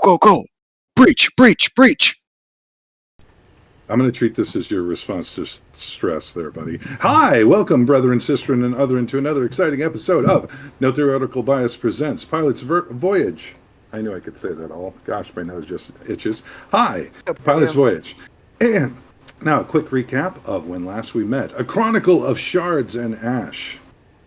go, go! Breach, breach, breach! I'm going to treat this as your response to stress there, buddy. Hi, welcome, brother and sister and othering, to another exciting episode of No Theoretical Bias Presents Pilot's Voyage. I knew I could say that all. Gosh, my nose just itches. Hi, Pilot's Voyage. And now a quick recap of when last we met. A chronicle of shards and ash.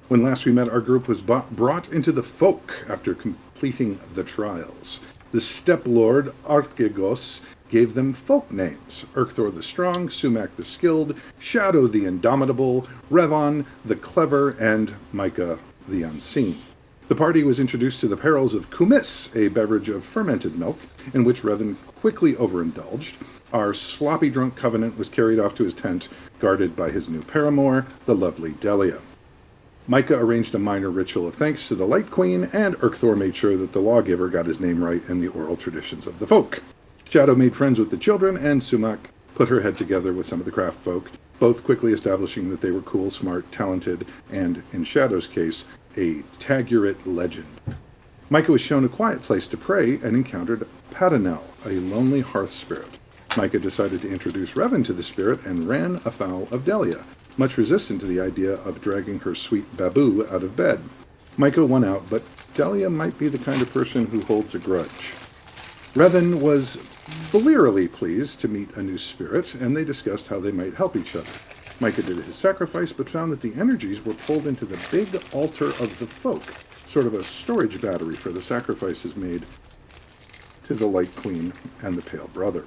When last we met, our group was brought into the folk after completing the trials. The Steppe Lord, Archegos, gave them folk names: Urkthor the Strong, Sumac the Skilled, Shadow the Indomitable, Revon the Clever, and Micah the Unseen. The party was introduced to the perils of kumis, a beverage of fermented milk, in which Revon quickly overindulged. Our sloppy drunk covenant was carried off to his tent, guarded by his new paramour, the lovely Delia. Micah arranged a minor ritual of thanks to the Light Queen, and Urkthor made sure that the lawgiver got his name right in the oral traditions of the folk. Shadow made friends with the children, and Sumac put her head together with some of the craft folk, both quickly establishing that they were cool, smart, talented, and, in Shadow's case, a Tagurit legend. Micah was shown a quiet place to pray and encountered Padanel, a lonely hearth spirit. Micah decided to introduce Revon to the spirit and ran afoul of Delia, much resistant to the idea of dragging her sweet Babu out of bed. Micah won out, but Delia might be the kind of person who holds a grudge. Revon was blearily pleased to meet a new spirit, and they discussed how they might help each other. Micah did his sacrifice, but found that the energies were pulled into the big altar of the folk, sort of a storage battery for the sacrifices made to the Light Queen and the Pale Brother.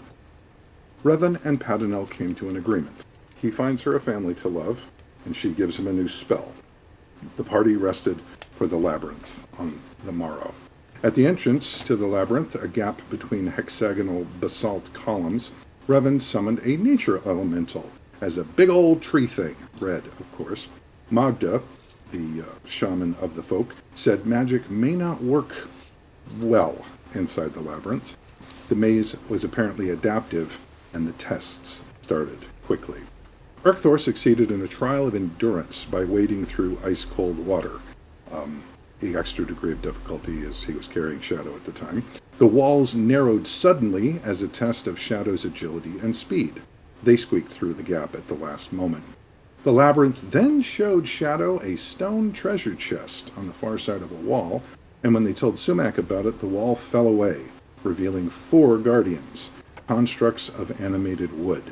Revon and Padanel came to an agreement. He finds her a family to love, and she gives him a new spell. The party rested for the labyrinth on the morrow. At the entrance to the labyrinth, a gap between hexagonal basalt columns, Revon summoned a nature elemental as a big old tree thing, red, of course. Magda, the shaman of the folk, said magic may not work well inside the labyrinth. The maze was apparently adaptive, and the tests started quickly. Urkthor succeeded in a trial of endurance by wading through ice-cold water. The extra degree of difficulty as he was carrying Shadow at the time. The walls narrowed suddenly as a test of Shadow's agility and speed. They squeaked through the gap at the last moment. The labyrinth then showed Shadow a stone treasure chest on the far side of a wall, and when they told Sumac about it, the wall fell away, revealing 4 guardians, constructs of animated wood.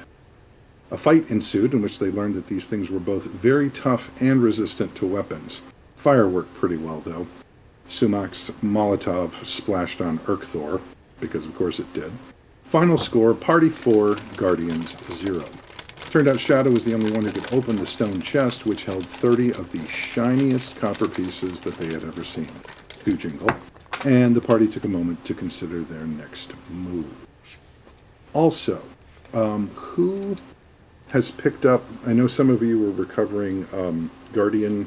A fight ensued in which they learned that these things were both very tough and resistant to weapons. Fire worked pretty well, though. Sumac's Molotov splashed on Urkthor, because of course it did. Final score, Party 4, Guardians 0. Turned out Shadow was the only one who could open the stone chest, which held 30 of the shiniest copper pieces that they had ever seen. To jingle. And the party took a moment to consider their next move. Also, who has picked up, I know some of you were recovering Guardian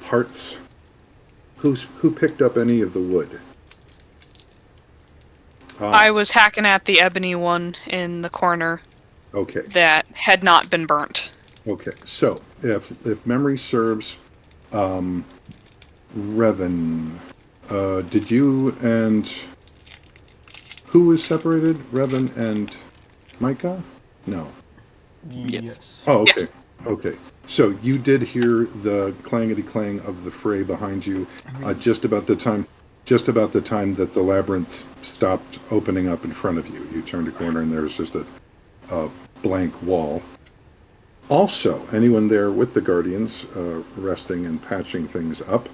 parts. Who picked up any of the wood? I was hacking at the ebony one in the corner. Okay. That had not been burnt. Okay, so if memory serves, Revon, did you and who was separated? Revon and Micah? No. Yes. Oh, okay. Yes. Okay. So you did hear the clangety clang of the fray behind you, just about the time that the labyrinth stopped opening up in front of you. You turned a corner and there was just a blank wall. Also, anyone there with the Guardians, resting and patching things up.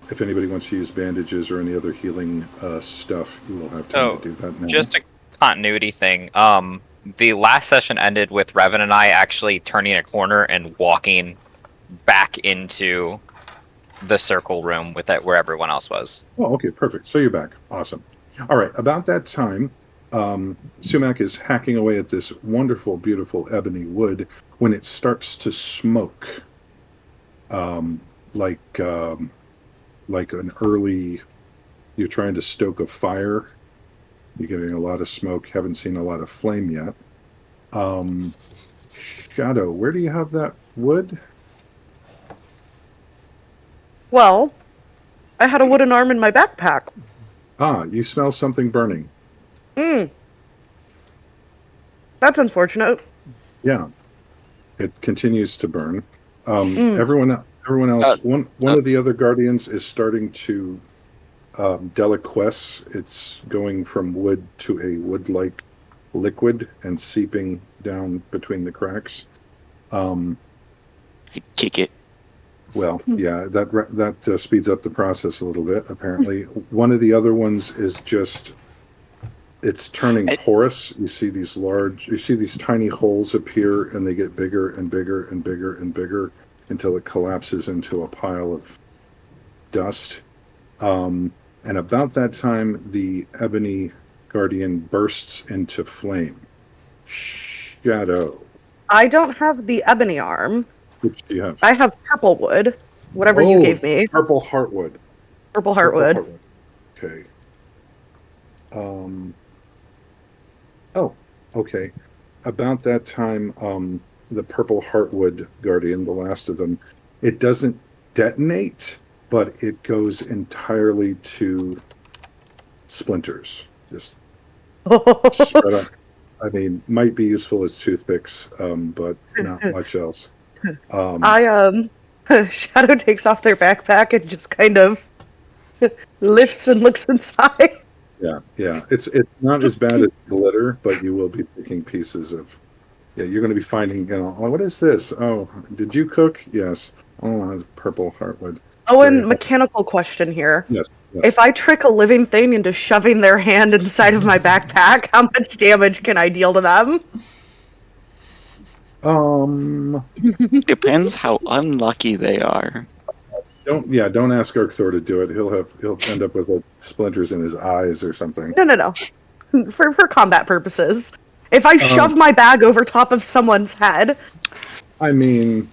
If anybody wants to use bandages or any other healing stuff, you will have time to do that now. Just a continuity thing. The last session ended with Revon and I actually turning a corner and walking back into the circle room with it where everyone else was. Oh, okay, perfect. So you're back. Awesome. All right, about that time, Sumac is hacking away at this wonderful, beautiful ebony wood when it starts to smoke, like an early. You're trying to stoke a fire. You're getting a lot of smoke. Haven't seen a lot of flame yet. Shadow, where do you have that wood? Well, I had a wooden arm in my backpack. You smell something burning. That's unfortunate. Yeah, it continues to burn. Everyone else. One of the other guardians is starting to deliquesce. It's going from wood to a wood-like liquid and seeping down between the cracks. I kick it. Well, yeah, that speeds up the process a little bit. Apparently, one of the other ones is just. It's turning porous. You see these tiny holes appear, and they get bigger and bigger and bigger and bigger until it collapses into a pile of dust. And about that time, the ebony guardian bursts into flame. Shadow. I don't have the ebony arm. Which do you have? I have purple wood. Whatever you gave me. Purple heartwood. Purple heartwood. Okay. Oh, okay. About that time, the purple heartwood guardian, the last of them, it doesn't detonate, but it goes entirely to splinters. Just spread out. I mean, might be useful as toothpicks, but not much else. Shadow takes off their backpack and just kind of lifts and looks inside. Yeah. It's not as bad as glitter, but you will be picking pieces of. Yeah, you're going to be finding. What is this? Oh, did you cook? Yes. Oh, it's purple heartwood. Oh, and mechanical question here. Yes. If I trick a living thing into shoving their hand inside of my backpack, how much damage can I deal to them? Depends how unlucky they are. Don't ask Urkthor to do it. He'll end up with splinters in his eyes or something. No. For combat purposes. If I shove my bag over top of someone's head. I mean,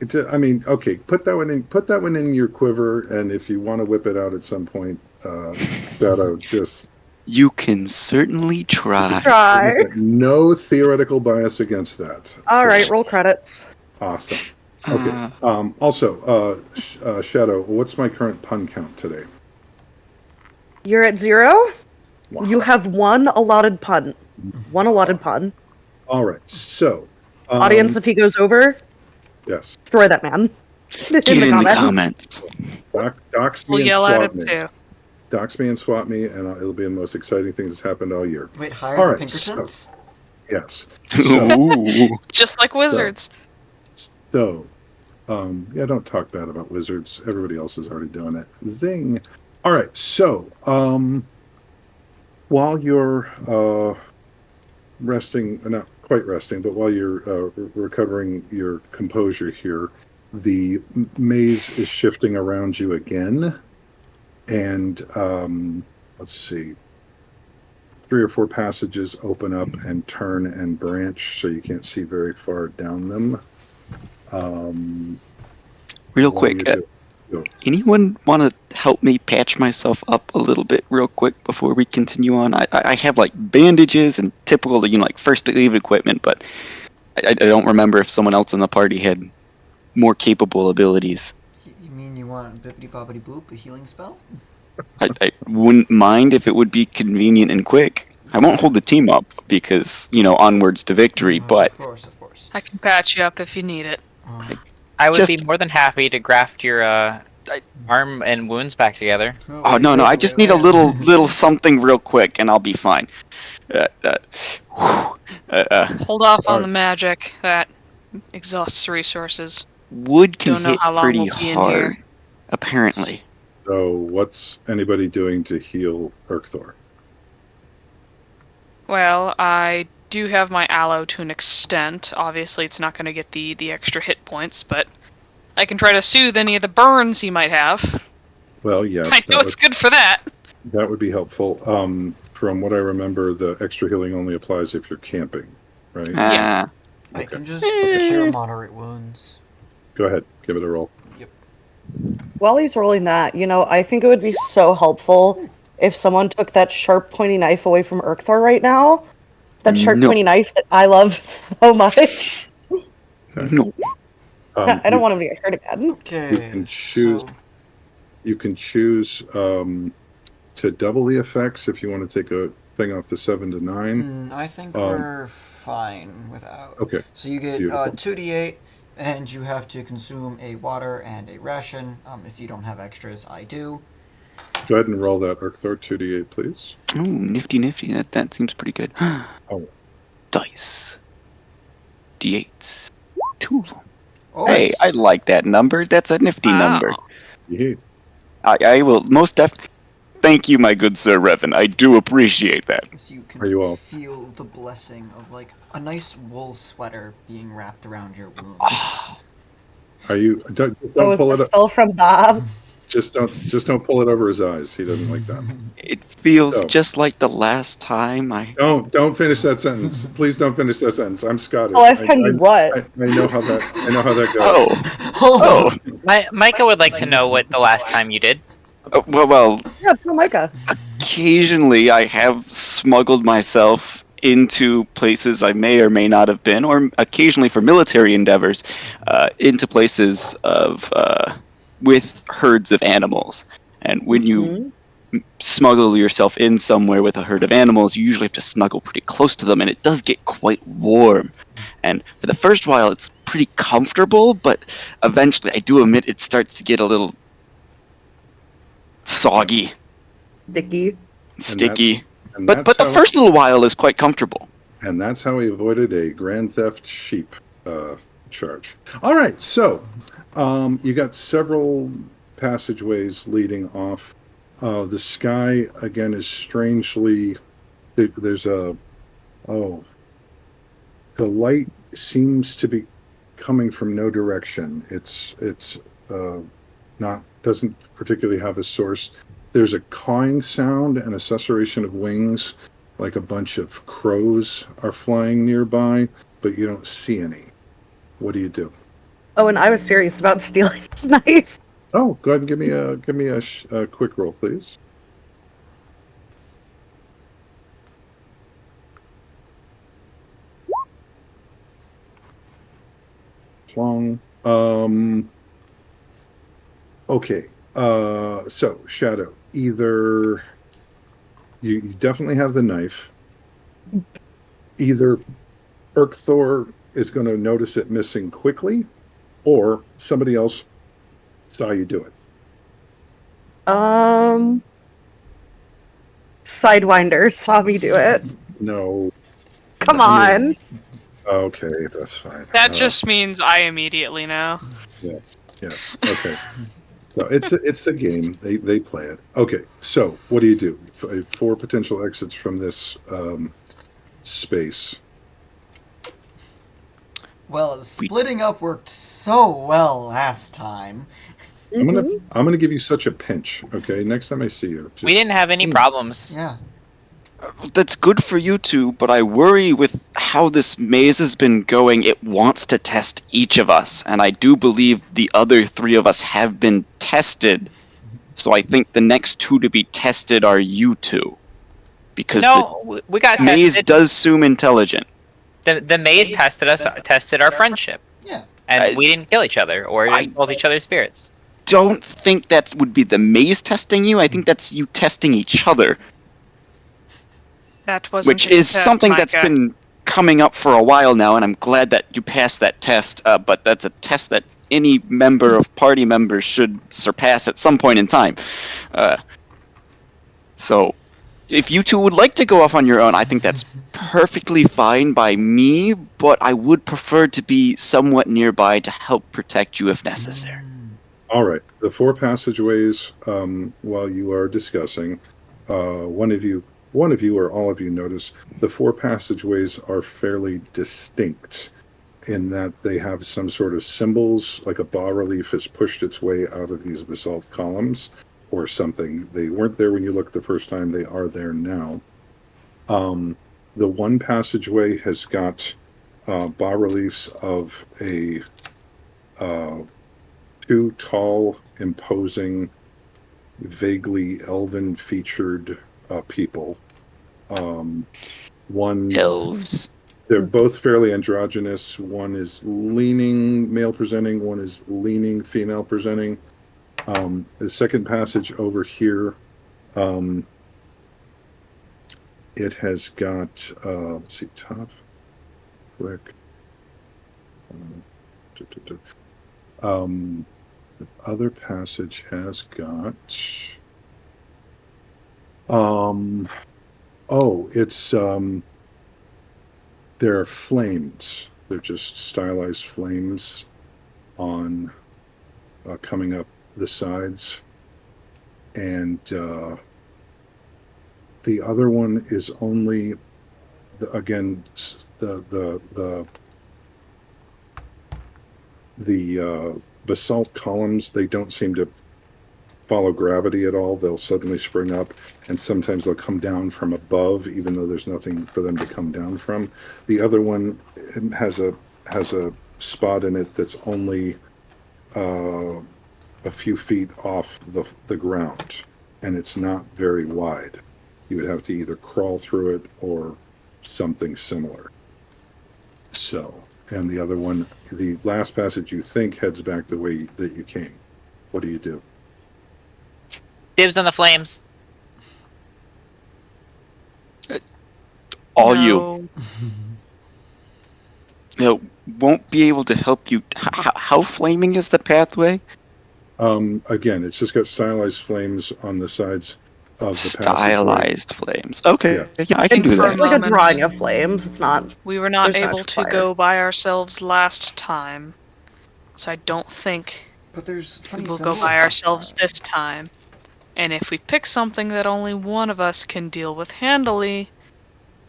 okay. Put that one in your quiver, and if you want to whip it out at some point, Shadow, just. You can certainly try. No theoretical bias against that. All right, roll credits. Awesome. Okay. Also, Shadow, what's my current pun count today? You're at 0? Wow. You have one allotted pun. One allotted pun. All right. So, audience, if he goes over, yes, destroy that man. Get in the comments. Dox me We'll and yell at swap him me. too. Dox me and swap me, and it'll be the most exciting thing that's happened all year. Wait, hire All the right, Pinkertons? Yes. Ooh. Just like wizards. So, don't talk bad about wizards. Everybody else is already doing it. Zing. All right. So, while you're resting, not quite resting, but while you're recovering your composure here, the maze is shifting around you again. And let's see. 3 or 4 passages open up and turn and branch, so you can't see very far down them. Real quick, anyone want to help me patch myself up a little bit real quick before we continue on? I have like bandages and typical, like first aid equipment, but I don't remember if someone else in the party had more capable abilities. You mean you want bippity boppity boop, a healing spell? I wouldn't mind if it would be convenient and quick. I won't hold the team up because, onwards to victory, but... Of course. I can patch you up if you need it. I would be Just- more than happy to graft your arm and wounds back together. Oh, no, I just need a little something real quick and I'll be fine. Hold off on the magic. That exhausts resources. Wood can Don't know hit how long pretty we'll be in hard, here. apparently. So, what's anybody doing to heal Urkthor? Well, I do have my aloe to an extent. Obviously, it's not going to get the extra hit points, but I can try to soothe any of the burns he might have. Well, yes. I know it's good for that. That would be helpful. From what I remember, the extra healing only applies if you're camping, right? Yeah. I can just cure moderate wounds. Go ahead. Give it a roll. Yep. While he's rolling that, I think it would be so helpful if someone took that sharp, pointy knife away from Urkthor right now. That sharp, pointy knife that I love so much. No. I don't want him to get hurt again. Okay. You can choose. So, You can choose to double the effects if you want to take a thing off the 7 to 9. I think we're fine without. Okay. So you get Beautiful. 2d8, and you have to consume a water and a ration. If you don't have extras, I do. Go ahead and roll that Arcthor 2d8, please. Oh, nifty. That seems pretty good. Oh. Dice. D8s. 2 of them. Oh, Hey, I like that number. That's a nifty Wow. number. Yeah. I will most definitely. Thank you, my good Sir Revan. I do appreciate that. so you can Are you all- feel the blessing of like a nice wool sweater being wrapped around your wounds. Are you? Don't Oh, was pull the it up. spell from Bob? Just don't pull it over his eyes. He doesn't like that. It feels So- just like the last time Don't finish that sentence. Please don't finish that sentence. I'm Scottish. The last time you what? I know how that goes. Oh, Hold oh. on. Micah would like to know what the last time you did. Well, Yeah, tell Micah. occasionally I have smuggled myself into places I may or may not have been, or occasionally for military endeavors, into places of with herds of animals. And when you smuggle yourself in somewhere with a herd of animals, you usually have to snuggle pretty close to them, and it does get quite warm. And for the first while, it's pretty comfortable, but eventually, I do admit, it starts to get a little soggy, Dicky. sticky. And But that's the how- first little while is quite comfortable. And that's how he avoided a grand theft sheep charge. All right, so you got several passageways leading off. The sky again is strangely. There's a. Oh. The light seems to be coming from no direction. It's not doesn't particularly have a source. There's a cawing sound and a susurration of wings, like a bunch of crows are flying nearby, but you don't see any. What do you do? Oh, and I was serious about stealing the knife. Oh, go ahead and give me a quick roll, please. Plong. Okay. So Shadow, either you definitely have the knife. Either Urkthor is going to notice it missing quickly, or somebody else saw you do it. Sidewinder saw me do it. No. Come on. Okay, that's fine. That just means I immediately know. Yes. Okay. So it's the game. They play it. Okay. So what do you do? 4 potential exits from this space. Well, splitting up worked so well last time. I'm gonna give you such a pinch. Okay. Next time I see you. We didn't have any problems. Yeah. That's good for you two, but I worry with how this maze has been going, it wants to test each of us, and I do believe the other 3 of us have been tested. So I think the next 2 to be tested are you two. Because No, we got the maze tested. does seem intelligent. The maze tested our friendship, Yeah. and we didn't kill each other or insult each other's spirits. Don't think that would be the maze testing you, I think that's you testing each other. That wasn't Which a is test, something that's Micah. been coming up for a while now, and I'm glad that you passed that test, but that's a test that any member of party members should surpass at some point in time. So, if you two would like to go off on your own, I think that's perfectly fine by me, but I would prefer to be somewhat nearby to help protect you if necessary. All right. The 4 passageways. While you are discussing, one of you or all of you notice the 4 passageways are fairly distinct in that they have some sort of symbols, like a bas-relief has pushed its way out of these basalt columns or something. They weren't there when you looked the first time. They are there now. The one passageway has got bas-reliefs of a 2 tall, imposing, vaguely elven-featured people. One, Elves. they're both fairly androgynous. One is leaning male-presenting. One is leaning female-presenting. The second passage over here It has got, let's see, top, quick. The other passage has got, it's, there are flames. They're just stylized flames on, coming up the sides. And, the other one is only, again, the basalt columns, they don't seem to follow gravity at all. They'll suddenly spring up, and sometimes they'll come down from above, even though there's nothing for them to come down from. The other one has a spot in it that's only a few feet off the ground, and it's not very wide. You would have to either crawl through it or something similar. So, and the other one, the last passage you think heads back the way that you came. What do you do? Dibs on the flames. All No. you won't be able to help you. How flaming is the pathway? Again, it's just got stylized flames on the sides of the passageway. Stylized flames. Okay, yeah, I can It's do for that. a like a moment. drawing of flames. It's not. We were not There's no able actual to fire. go by ourselves last time, so I don't think But there's funny we'll go symbols by ourselves outside. this time. And if we pick something that only one of us can deal with handily,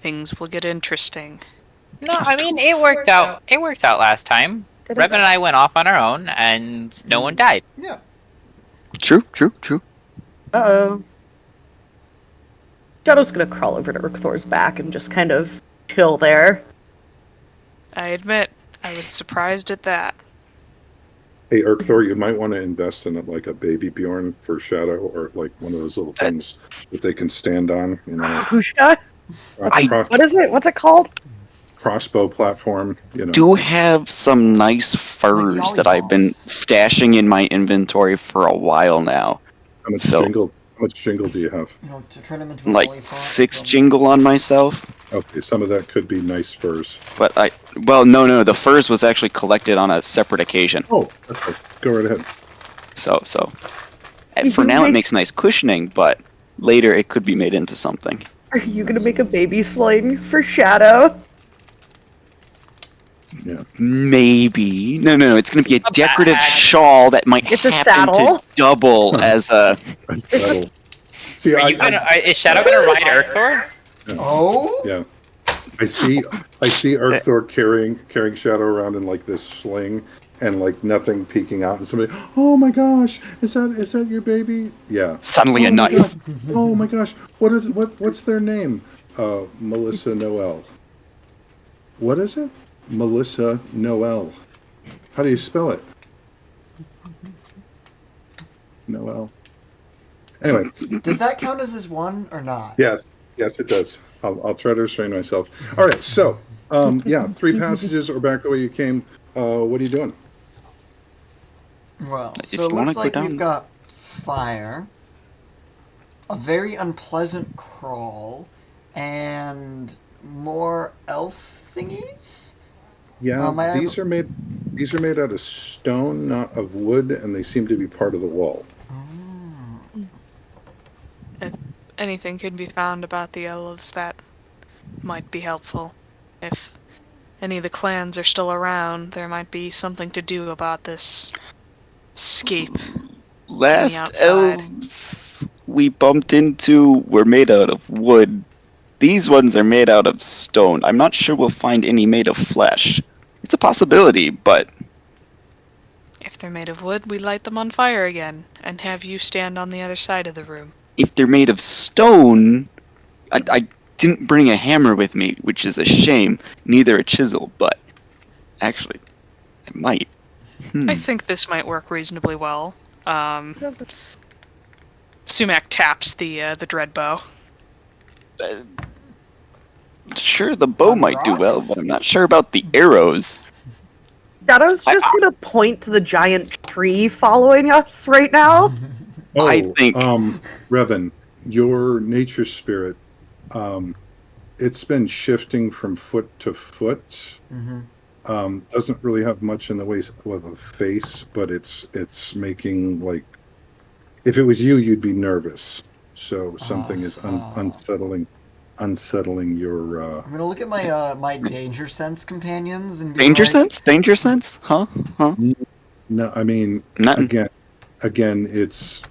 things will get interesting. No, I mean it worked out. It worked out last time. Did Revan and I went off on our own, and no one died. Yeah. True. Uh-oh. Shadow's gonna crawl over to Urkthor's back and just kind of chill there. I admit, I was surprised at that. Hey, Urkthor, you might want to invest in it like a baby Bjorn for Shadow, or like one of those little things that they can stand on. You know, Pushka? a What is it? What's it called? crossbow platform. You know, Do have some nice furs that I've been stashing in my inventory for a while now. how much so- jingle? How much jingle do you have? You know, to turn them into a Like lollipop, 6 then- jingle on myself. Okay, some of that could be nice furs. But no, the furs was actually collected on a separate occasion. Oh, that's right. Go right ahead. So and for now it makes nice cushioning, but later it could be made into something. Are you gonna make a baby sling for Shadow? Yeah. Maybe. No, it's gonna be a A decorative bag. shawl that might It's a happen saddle? to double as a. See, Are you gonna? Is Shadow gonna ride Urkthor? Oh? yeah. I see Urkthor carrying Shadow around in like this sling, and like nothing peeking out, and somebody, oh my gosh, is that your baby? Yeah. Suddenly a Oh my knife. God. Oh my gosh, what's their name? Melissa Noel. What is it? Melissa Noel. How do you spell it? Noel. Anyway, Does that count as his one or not? yes, it does. I'll try to restrain myself. All right, so yeah, 3 passages or back the way you came. What are you doing? Well, If so you it wanna looks go like down- we've got fire, a very unpleasant crawl, and more elf thingies? Yeah, I these are made out of stone, not of wood, and they seem to be part of the wall. If anything could be found about the elves, that might be helpful. If any of the clans are still around, there might be something to do about this escape. Last outside. elves we bumped into were made out of wood. These ones are made out of stone. I'm not sure we'll find any made of flesh. It's a possibility, but If they're made of wood, we light them on fire again, and have you stand on the other side of the room. if they're made of stone, I didn't bring a hammer with me, which is a shame. Neither a chisel, but actually, I might. I think this might work reasonably well. Sumac taps the dread bow. Sure, the bow On might do well, rocks? but I'm not sure about the arrows. Shadow's just gonna point to the giant tree following us right now. Oh, I think- Revan, your nature spirit, it's been shifting from foot to foot. Mm-hmm. Doesn't really have much in the way of a face, but it's making like, if it was you, you'd be nervous. So something is unsettling your. I'm gonna look at my my danger sense companions and be Danger like, sense? Danger sense? Huh? No, I mean, Nothing. again, it's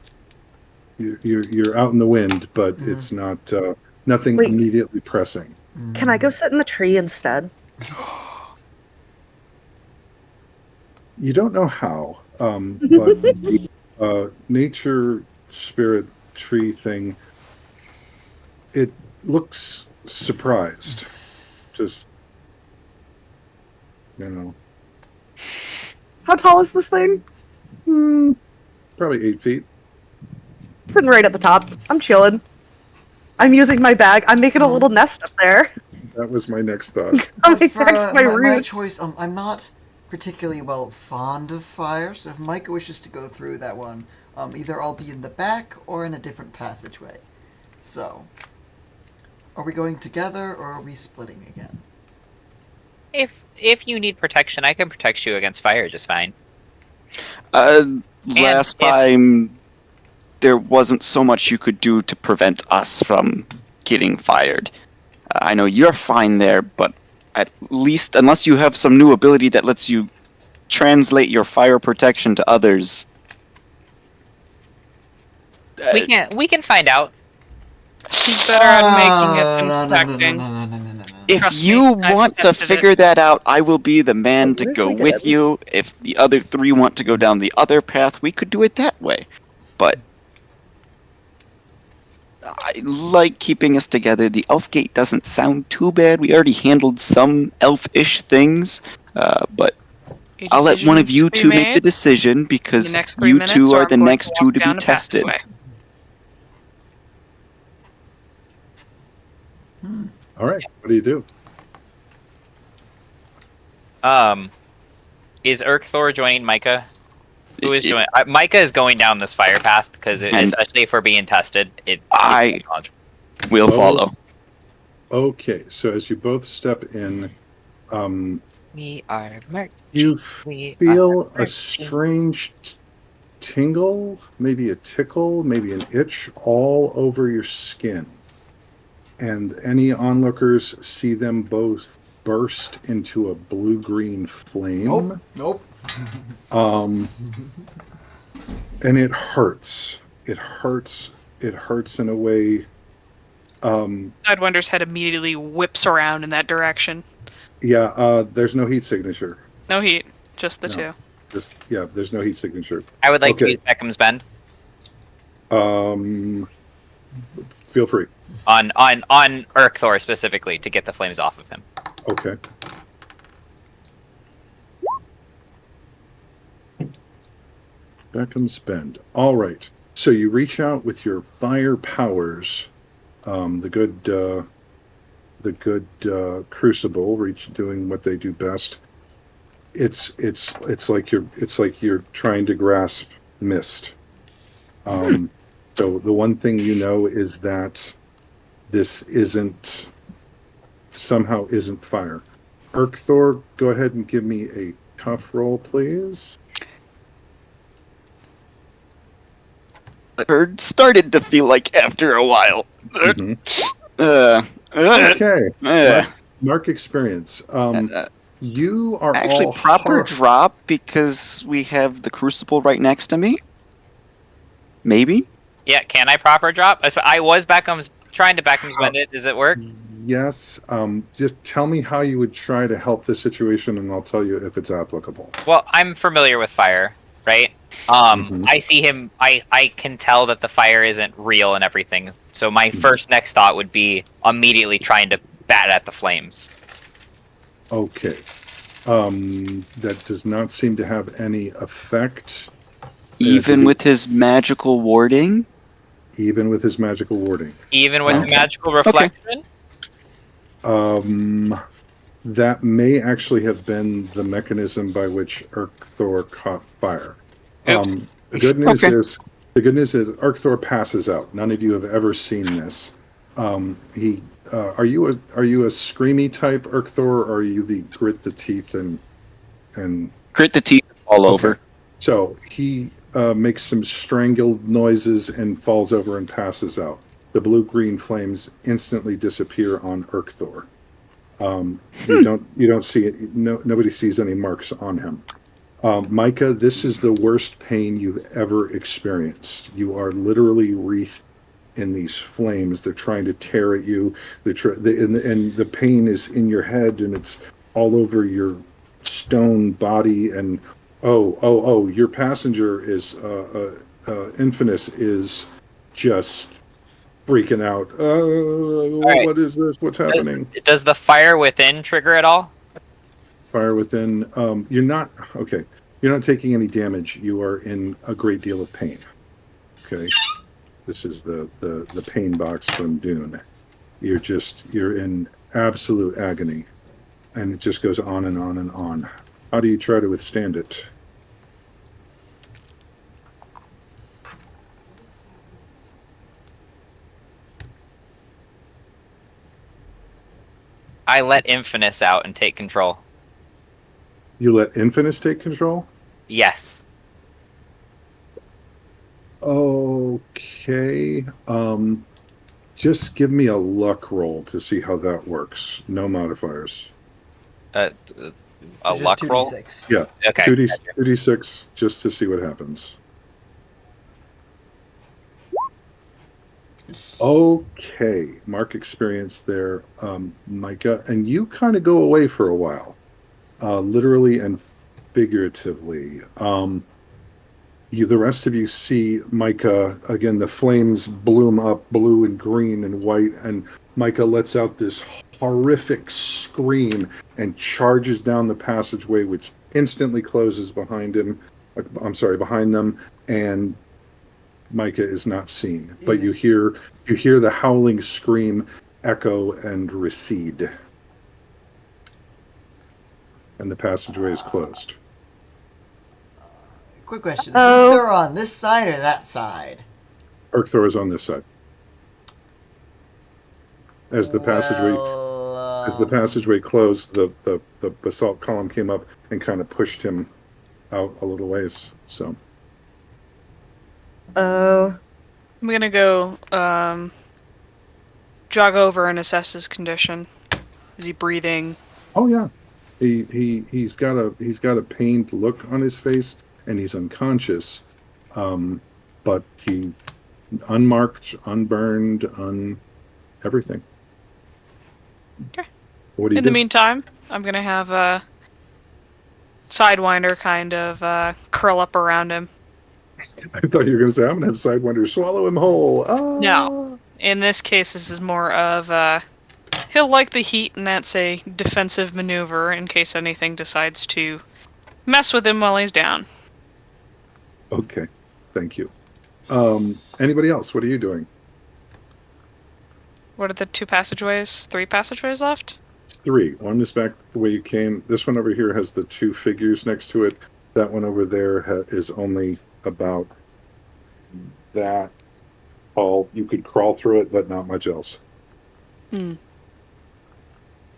you're out in the wind, but Mhm. it's not nothing Wait. immediately pressing. Can I go sit in the tree instead? You don't know how, but the nature spirit tree thing, it looks surprised. Just, How tall is this thing? probably 8 feet. Sitting right at the top. I'm chilling. I'm using my bag. I'm making a little nest up there. That was my next thought. I'm like, For, next to my my root. choice, I'm not particularly fond of fire, so if Micah wishes to go through that one, either I'll be in the back or in a different passageway. So, are we going together or are we splitting again? If you need protection, I can protect you against fire just fine. Last time, there wasn't so much you could do to prevent us from getting fired. I know you're fine there, but at least, unless you have some new ability that lets you translate your fire protection to others. We can find out. He's better at making it than protecting. No. If Trust you me, I've want to tested it. figure that out, I will be the man to wish go we with did. you. If the other three want to go down the other path, we could do it that way. But I like keeping us together. The elf gate doesn't sound too bad. We already handled some elf-ish things, but A I'll let one of decision you to be two make the made decision in the because next 3 you minutes, two or are I'm the going next two walk to be down a tested. passageway. All right, what do you do? Is Urkthor joining Micah? Who is joining? Micah is going down this fire path because, especially if we're being tested, I will follow. Okay, so as you both step in, we are merch. you We feel are a strange tingle, maybe a tickle, maybe an itch all over your skin. And any onlookers see them both burst into a blue-green flame. Nope. And it hurts. It hurts in a way. Sidewinder's head immediately whips around in that direction. Yeah, there's no heat signature. No heat, just the No. two. There's no heat signature. I would like to Okay. use Beckham's Bend Feel free. on Urkthor specifically to get the flames off of him. Okay. Beckham's Bend. All right. So you reach out with your fire powers, the good crucible, doing what they do best. It's like you're trying to grasp mist. So the one thing you know is that this somehow isn't fire. Urkthor, go ahead and give me a tough roll, please. It started to feel like after a while. Mhm. Okay. Mark experience. You are Actually, all proper drop because we have the crucible right next to me. Maybe. Yeah, can I proper drop? I was trying to Beckham's Bend it. Does it work? Yes. Just tell me how you would try to help the situation, and I'll tell you if it's applicable. Well, I'm familiar with fire, right? I see him. I can tell that the fire isn't real and everything. So my first next thought would be immediately trying to bat at the flames. Okay. That does not seem to have any effect. Even with his magical warding? Even with his magical warding. Even with the magical reflection? That may actually have been the mechanism by which Urkthor caught fire. The good news is The good news is Arcthor passes out. None of you have ever seen this. Are you a screamy type Arcthor, or are you the grit the teeth and Grit the teeth all over. So he makes some strangled noises and falls over and passes out. The blue-green flames instantly disappear on Arcthor. You don't see it. Nobody sees any marks on him. Micah, this is the worst pain you've ever experienced. You are literally wreathed in these flames. They're trying to tear at you. And the pain is in your head, and it's all over your stone body. And your passenger is Infinus is just freaking out. Right. What is this? What's happening? Does the fire within trigger at all? Fire within. You're not okay. You're not taking any damage. You are in a great deal of pain. Okay, this is the pain box from Dune. You're in absolute agony, and it just goes on and on and on. How do you try to withstand it? I let Infinus out and take control. You let Infinus take control? Yes. Okay. Just give me a luck roll to see how that works. No modifiers. A Just luck roll? 2d6. Yeah. Okay. 2d6 just to see what happens. Okay. Mark experience there, Micah. And you kind of go away for a while. Literally and figuratively. The rest of you see Micah, again, the flames bloom up blue and green and white, and Micah lets out this horrific scream and charges down the passageway, which instantly closes behind him. Behind them, and Micah is not seen. But you hear the howling scream echo and recede. And the passageway is closed. Quick question. Is Arcthor on this side or that side? Arcthor is on this side. As the passageway closed, the basalt column came up and kind of pushed him out a little ways. So I'm gonna go jog over and assess his condition. Is he breathing? oh yeah. He's got a pained look on his face, and he's unconscious, but he unmarked, unburned, everything. Okay. What do you In do? the meantime, I'm gonna have a Sidewinder kind of curl up around him. I thought you were going to say, I'm going to have Sidewinder swallow him whole. Ah. No. In this case, this is more of he'll like the heat, and that's a defensive maneuver in case anything decides to mess with him while he's down. Okay, thank you. Anybody else? What are you doing? What are the 2 passageways? 3 passageways left? 3. One is back the way you came. This one over here has the 2 figures next to it. That one over there is only about that tall. You could crawl through it, but not much else.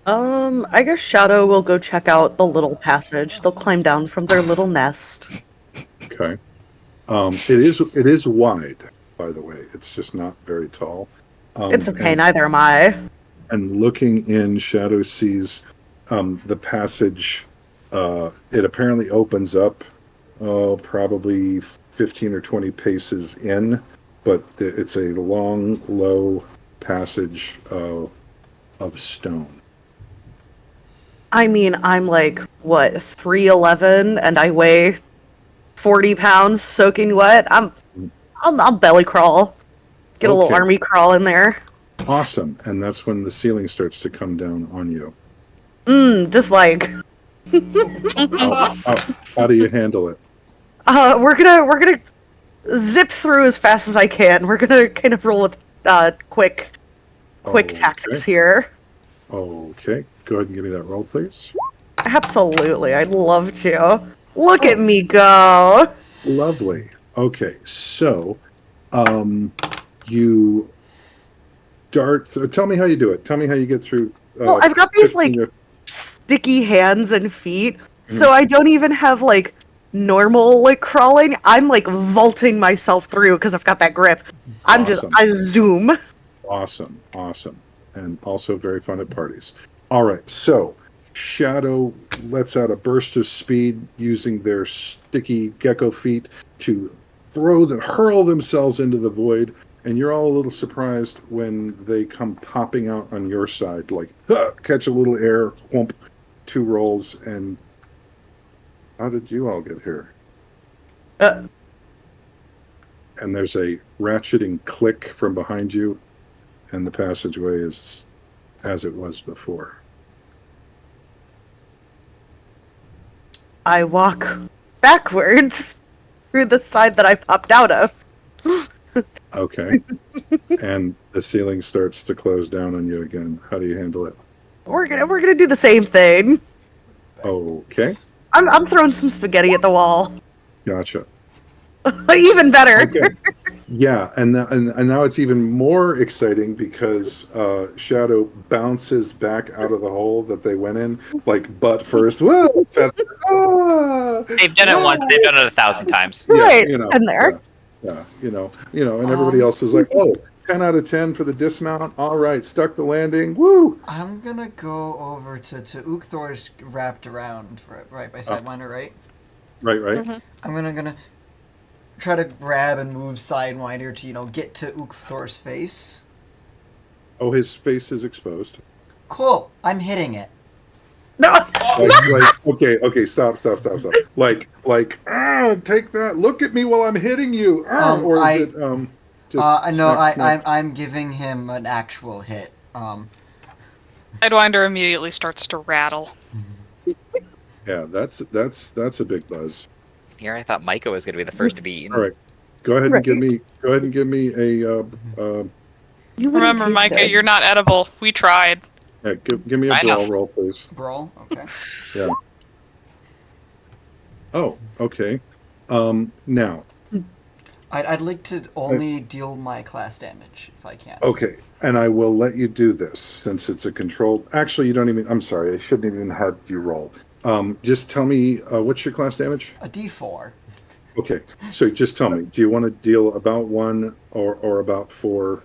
I guess Shadow will go check out the little passage. They'll climb down from their little nest. Okay. It is wide, by the way. It's just not very tall. It's okay, neither am I. And looking in, Shadow sees the passage. It apparently opens up probably 15 or 20 paces in, but it's a long, low passage of stone. I mean, I'm like, what, 3'11", and I weigh 40 pounds soaking wet? I'll belly crawl. Get a little army crawl in there. Awesome. And that's when the ceiling starts to come down on you. Just like... How do you handle it? We're gonna zip through as fast as I can. We're gonna kind of roll with quick tactics here. Okay. Go ahead and give me that roll, please. Absolutely, I'd love to. Look at me go! Lovely. Okay, so You dart. So tell me how you do it. Tell me how you get through. Well, I've got these, 15 like, sticky hands and feet, so I don't even have, like, normal, like, crawling. I'm, like, vaulting myself through because I've got that grip. I zoom. Awesome. And also very fun at parties. All right, so Shadow lets out a burst of speed using their sticky gecko feet to hurl themselves into the void, and you're all a little surprised when they come popping out on your side, like, catch a little air, whoomp, 2 rolls, and how did you all get here? And there's a ratcheting click from behind you, and the passageway is as it was before. I walk backwards through the side that I popped out of. Okay. And the ceiling starts to close down on you again. How do you handle it? We're gonna do the same thing. Okay. I'm throwing some spaghetti at the wall. Gotcha. Even better. Okay. Yeah, and now it's even more exciting because Shadow bounces back out of the hole that they went in, like butt first. Whoa! They've done it once. They've done it 1,000 times. Right. Yeah, you know, And there. yeah, and everybody else is like, oh, 10 out of 10 for the dismount. All right, stuck the landing. Woo! I'm gonna go over to Uchthar's wrapped around right by Sidewinder, right? Right. Mm-hmm. I'm gonna try to grab and move Sidewinder to get to Uchthar's face. Oh, his face is exposed. Cool. I'm hitting it. No. Okay, stop. Like, take that. Look at me while I'm hitting you. I'm giving him an actual hit. Sidewinder immediately starts to rattle. Yeah, that's a big buzz. Here, I thought Micah was going to be the first to be eaten. All right, go ahead and give me a. Remember, Micah, you're not edible. We tried. Yeah, give me a brawl roll, please. Brawl. Okay. Yeah. Oh, okay. Now. I'd like to only deal my class damage if I can. Okay, and I will let you do this since it's a controlled. Actually, you don't even. I'm sorry, I shouldn't even had you roll. Just tell me what's your class damage? A D4. Okay, so just tell me. Do you want to deal about 1 or about 4?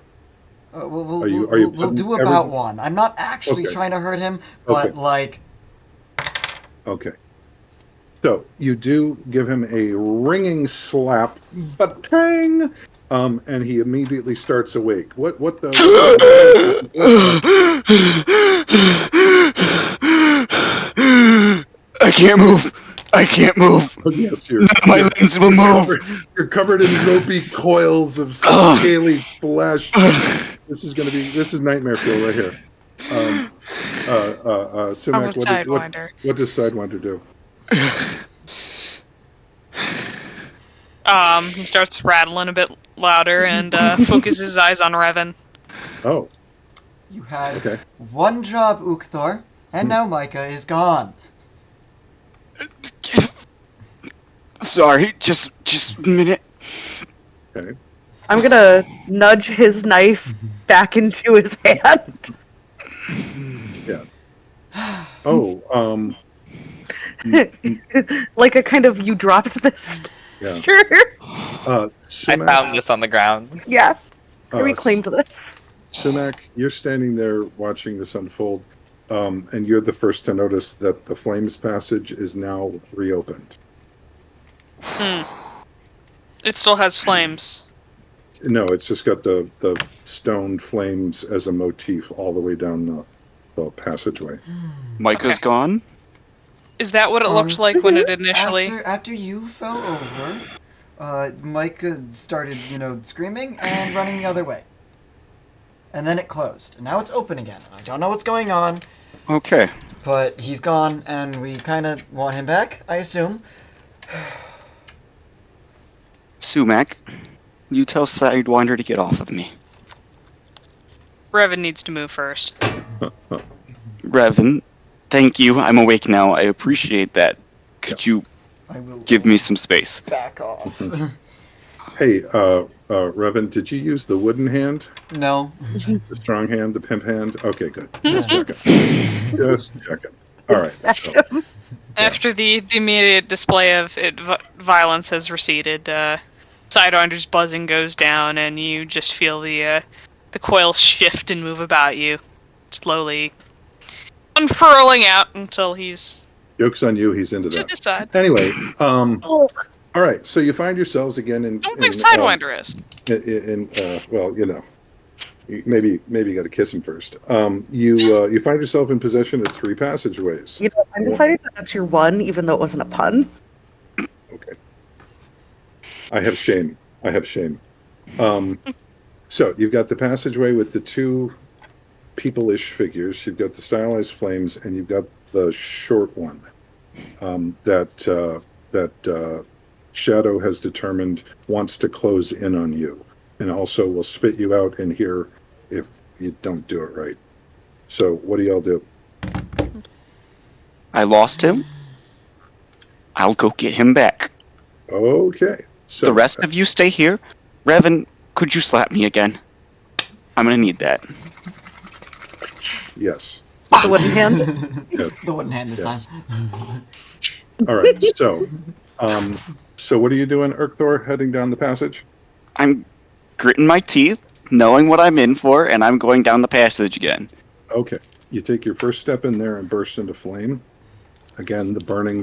We'll do about 1. I'm not actually trying to hurt him, but Okay. So you do give him a ringing slap, batang, and he immediately starts awake. What the? I can't move. Oh, yes, my limbs will move. You're covered in ropey coils of scaly flesh. This is nightmare fuel right here. Sumac, what does Sidewinder do? He starts rattling a bit louder and focuses his eyes on Revan. Oh. You had one job, Uchtthar, and now Micah is gone. Sorry, just a minute. Okay. I'm gonna nudge his knife back into his hand. Yeah. Oh, like a kind of, you dropped this. Yeah. Sure. I found this on the ground. Yeah. I reclaimed this. Sumac, you're standing there watching this unfold, and you're the first to notice that the Flames passage is now reopened. It still has flames. No, it's just got the stone flames as a motif all the way down the passageway. Micah's gone? Is that what it looked like when it initially... After you fell over, Micah started, screaming and running the other way. And then it closed. And now it's open again. I don't know what's going on. Okay. But he's gone, and we kind of want him back, I assume. Sumac, you tell Sidewinder to get off of me. Revan needs to move first. Revan, thank you. I'm awake now. I appreciate that. Could you give me some space? Back off. Hey, Revan, did you use the wooden hand? No. The strong hand, the pimp hand? Okay, good. Just checking. Just checking. All right. So, After the immediate display of violence has receded, Sidewinder's buzzing goes down, and you just feel the coils shift and move about you, slowly unfurling out until he's joke's on you. He's into to that. the side. Anyway, all right. So you find yourselves again in. I don't think Sidewinder is. Well, you know, maybe you got to kiss him first. You find yourself in possession of 3 passageways. You know, I'm deciding that that's your one, even though it wasn't a pun. Okay. I have shame. So you've got the passageway with the 2 people-ish figures. You've got the stylized flames, and you've got the short one that Shadow has determined wants to close in on you, and also will spit you out in here if you don't do it right. So what do y'all do? I lost him. I'll go get him back. Okay. So The rest of you stay here. Revan, could you slap me again? I'm gonna need that. yes. The wooden hand. The wooden hand this Yes. time. All right. So what are you doing, Urkthor, heading down the passage? I'm gritting my teeth, knowing what I'm in for, and I'm going down the passage again. Okay. You take your first step in there and burst into flame. Again, the burning.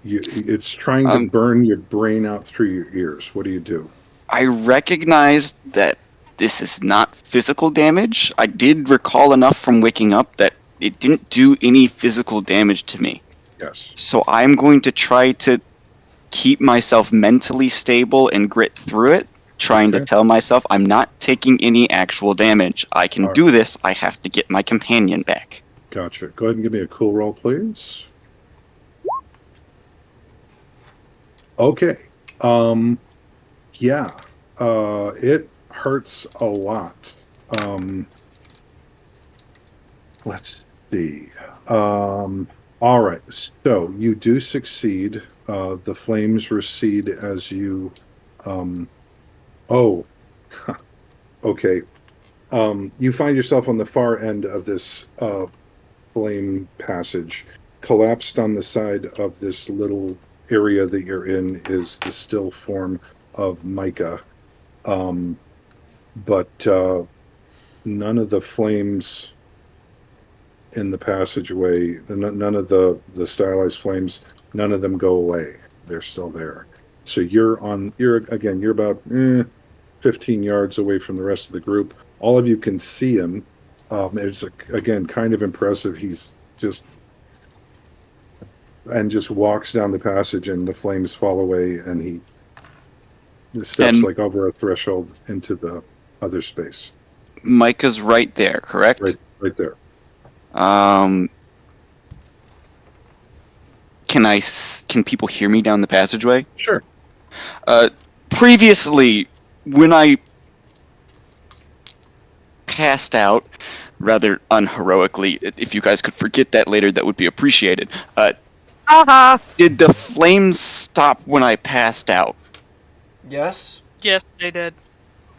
It's trying to burn your brain out through your ears. What do you do? I recognize that this is not physical damage. I did recall enough from waking up that it didn't do any physical damage to me. Yes. So I'm going to try to keep myself mentally stable and grit through it, trying to Okay. tell myself I'm not taking any actual damage. I can All do this. I have to get my companion back. Gotcha. Go ahead and give me a cool roll, please. Okay. Yeah. It hurts a lot. Let's see. All right. So you do succeed. The flames recede as you. Oh. Okay. You find yourself on the far end of this flame passage. Collapsed on the side of this little area that you're in is the still form of Micah. But none of the flames in the passageway, none of the stylized flames, none of them go away. They're still there. So you're about 15 yards away from the rest of the group. All of you can see him. It's again kind of impressive. He's just walks down the passage, and the flames fall away, and he steps like over a threshold into the other space. Micah's right there, correct? Right there. Can people hear me down the passageway? Sure. Previously, when I passed out, rather unheroically, if you guys could forget that later, that would be appreciated. Did the flames stop when I passed out? Yes. Yes, they did.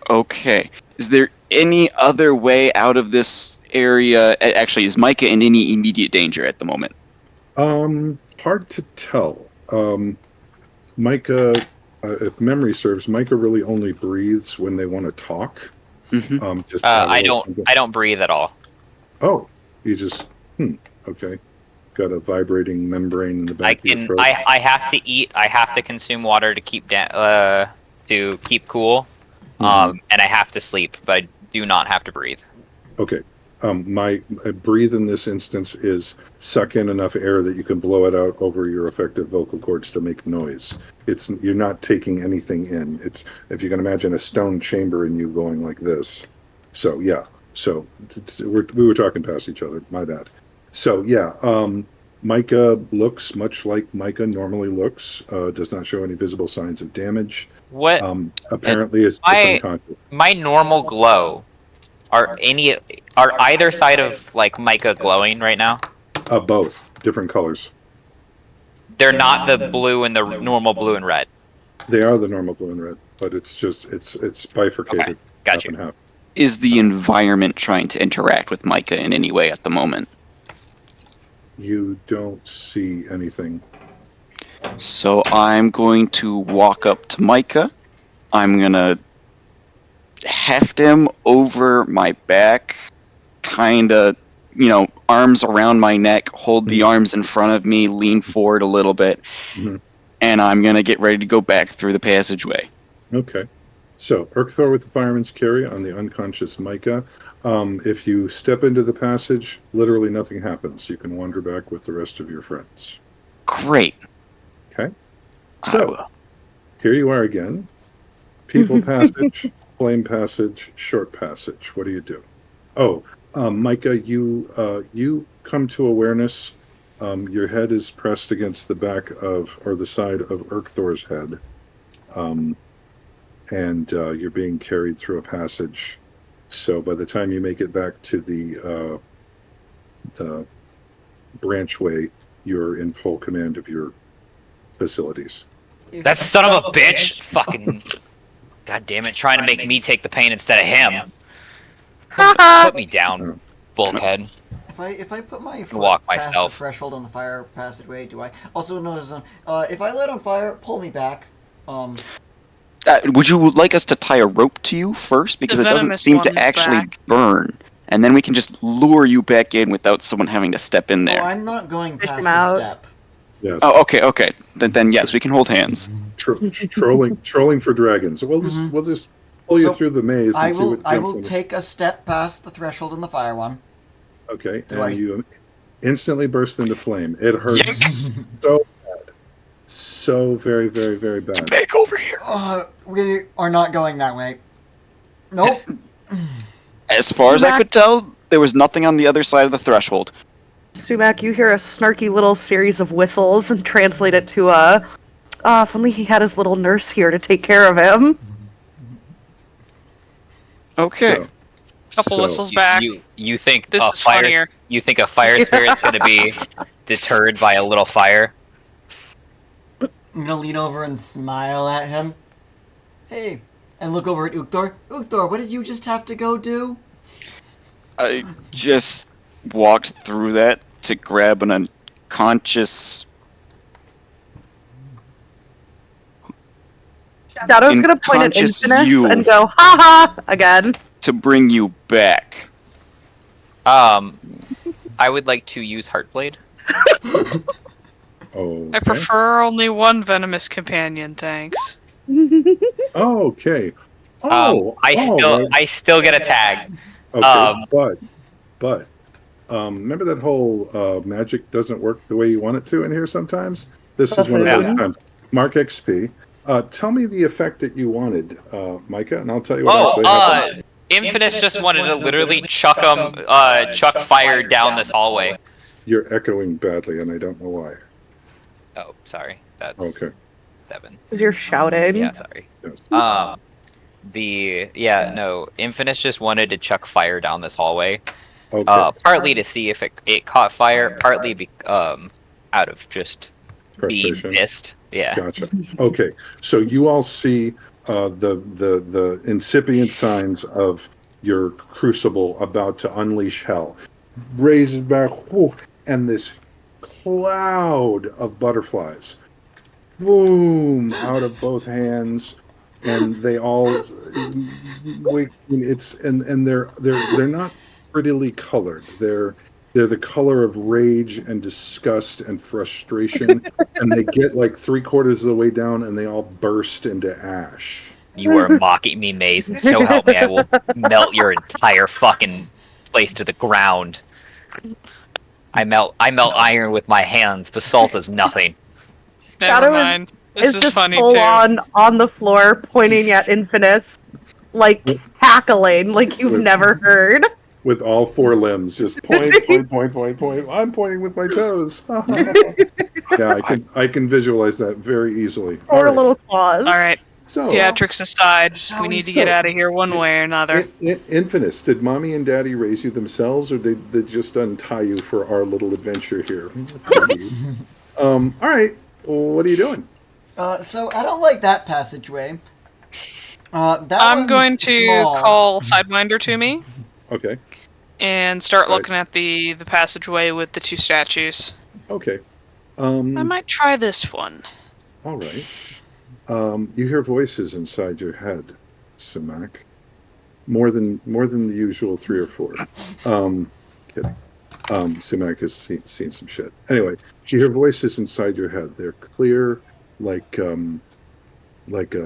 Okay. Is there any other way out of this area? Actually, is Micah in any immediate danger at the moment? Hard to tell. Micah, if memory serves, Micah really only breathes when they want to talk. Mm-hmm. I don't breathe at all. Oh, you just okay. Got a vibrating membrane in the back of your throat. I have to eat. I have to consume water to keep cool. And I have to sleep, but I do not have to breathe. Okay. My breathe in this instance is suck in enough air that you can blow it out over your affected vocal cords to make noise. You're not taking anything in. It's, if you can imagine a stone chamber and you going like this. So yeah. So we were talking past each other. My bad. So yeah. Micah looks much like Micah normally looks. Does not show any visible signs of damage. What? Apparently, it's unconscious. My normal glow. Are either side of like Micah glowing right now? Both different colors. They're not the blue and the normal blue and red. They are the normal blue and red, but it's just it's bifurcated. Okay, got half you. and half. Is the environment trying to interact with Micah in any way at the moment? You don't see anything. So I'm going to walk up to Micah. I'm going to heft him over my back, kind of, arms around my neck, hold the arms in front of me, lean forward a little bit, and I'm going to get ready to go back through the passageway. Okay. So, Urkthor with the fireman's carry on the unconscious Micah. If you step into the passage, literally nothing happens. You can wander back with the rest of your friends. Great. Okay. So, here you are again. People passage, flame passage, short passage. What do you do? Oh, Micah, you come to awareness. Your head is pressed against the back of, or the side of Urkthor's head. And you're being carried through a passage. So by the time you make it back to the branchway, you're in full command of your facilities. That son of a bitch! Fucking... God damn it, trying to make me take the pain instead of him. Put me down, bulkhead. If I put my foot Walk past myself. the threshold on the fire passageway, do I... Also, another zone. If I light on fire, pull me back. Would you like us to tie a rope to you first? Because it doesn't venomous seem to one's actually back. burn. And then we can just lure you back in without someone having to step in there. Oh, I'm not going Fish past him out. a step. Yes. Oh, okay. Then yes, we can hold hands. Trolling for dragons. We'll just pull you So, through the maze and see what I jumps will in. take a step past the threshold in the fire one. Okay, Do and I- you instantly burst into flame. It hurts so bad. So very, very, very bad. Back over here. We are not going that way. Nope. As far as I could tell, there was nothing on the other side of the threshold. Sumac, you hear a snarky little series of whistles and translate it to if only he had his little nurse here to take care of him. Okay. Couple whistles back. You think This a is fire? funnier. You think a fire spirit's gonna be deterred by a little fire? I'm gonna lean over and smile at him. Hey, and look over at Ukthor. Ukthor, what did you just have to go do? I just walked through that to grab an unconscious... Shadow's gonna point at Unconscious Infinus you. and go, ha ha, again. to bring you back. I would like to use Heartblade. Oh. I prefer only one venomous companion, thanks. Oh, okay. Oh, I still get a tag. Okay, but remember that whole magic doesn't work the way you want it to in here sometimes? This is one of those times. Mark XP. Tell me the effect that you wanted, Micah, and I'll tell you what actually happened. Infinus just wanted to literally chuck fire down this hallway. You're echoing badly, and I don't know why. Oh, sorry. That's Okay. Devin. Because you're shouting. Yeah, sorry. Yes. Infinus just wanted to chuck fire down this hallway. Okay. Partly to see if it caught fire, partly out of just being Frustration. pissed. Yeah. Gotcha. Okay. So you all see the incipient signs of your crucible about to unleash hell. Raises back, whoo, and this cloud of butterflies, boom, out of both hands, and they all they're not prettily colored. They're the color of rage and disgust and frustration, and they get like 3/4 of the way down, and they all burst into ash. You are mocking me, Maze, and so help me, I will melt your entire fucking place to the ground. I melt iron with my hands. Basalt is nothing. Never Shadow is- mind. This It's is just funny full too. on the floor, pointing at Infinus, like cackling, like you've never heard. With all 4 limbs, just point. I'm pointing with my toes. Yeah, I can visualize that very easily. Or All right. little claws. All right, So, theatrics aside, Shall we we need to get so- out of here one way or another. Infinus, did mommy and daddy raise you themselves, or did they just untie you for our little adventure here? All right. Well, what are you doing? So I don't like that passageway. That I'm one's going to small. call Sidewinder to me Okay. and start Right. looking at the passageway with the two statues. Okay. I might try this one. All right. You hear voices inside your head, Sumac. More than the usual 3 or 4. Kidding. Sumac has seen some shit. Anyway, you hear voices inside your head. They're clear, like a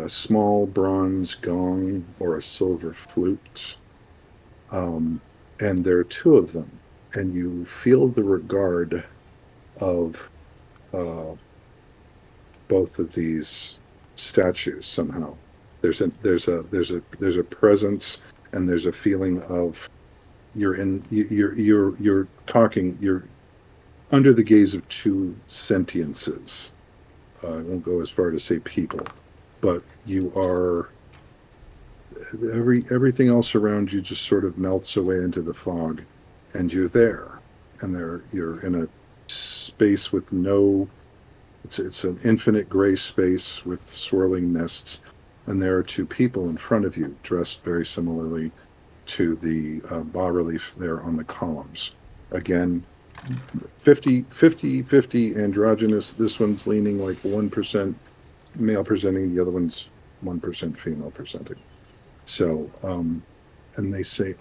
small bronze gong or a silver flute. And there are 2 of them, and you feel the regard of both of these statues somehow. There's a presence, and there's a feeling of you're under the gaze of 2 sentiences. I won't go as far to say people, but you are everything else around you just sort of melts away into the fog, and you're there, and you're in a space with no. It's an infinite gray space with swirling mists, and there are 2 people in front of you dressed very similarly to the bas-relief there on the columns. Again, 50 androgynous. This one's leaning like 1% male presenting, the other one's 1% female presenting. So, and they say,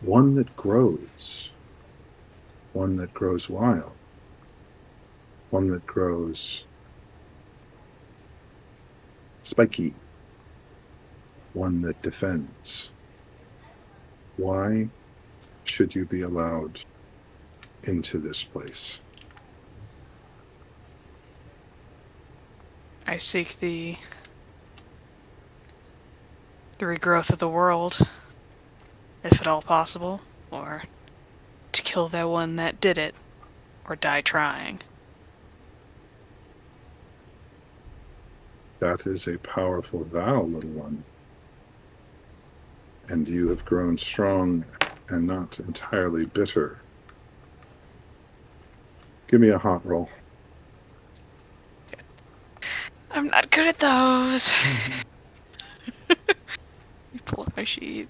one that grows wild, one that grows spiky, one that defends. Why should you be allowed into this place? I seek the regrowth of the world, if at all possible, or to kill that one that did it, or die trying. That is a powerful vow, little one. And you have grown strong and not entirely bitter. Give me a hot roll. I'm not good at those. You pull up my sheet.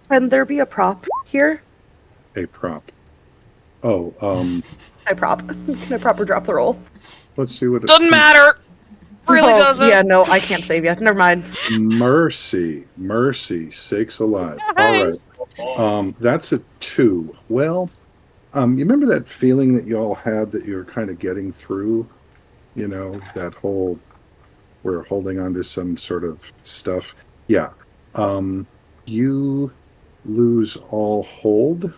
Can there be a prop here? A prop. Oh, I prop. Can I prop or drop the roll? let's see what it Doesn't matter. Really Oh, doesn't. Yeah, no, I can't save you. Never mind. Mercy, sakes alive. All right. That's a 2. Well, you remember that feeling that y'all had that you were kind of getting through? You know, that whole we're holding on to some sort of stuff. Yeah. You lose all hold,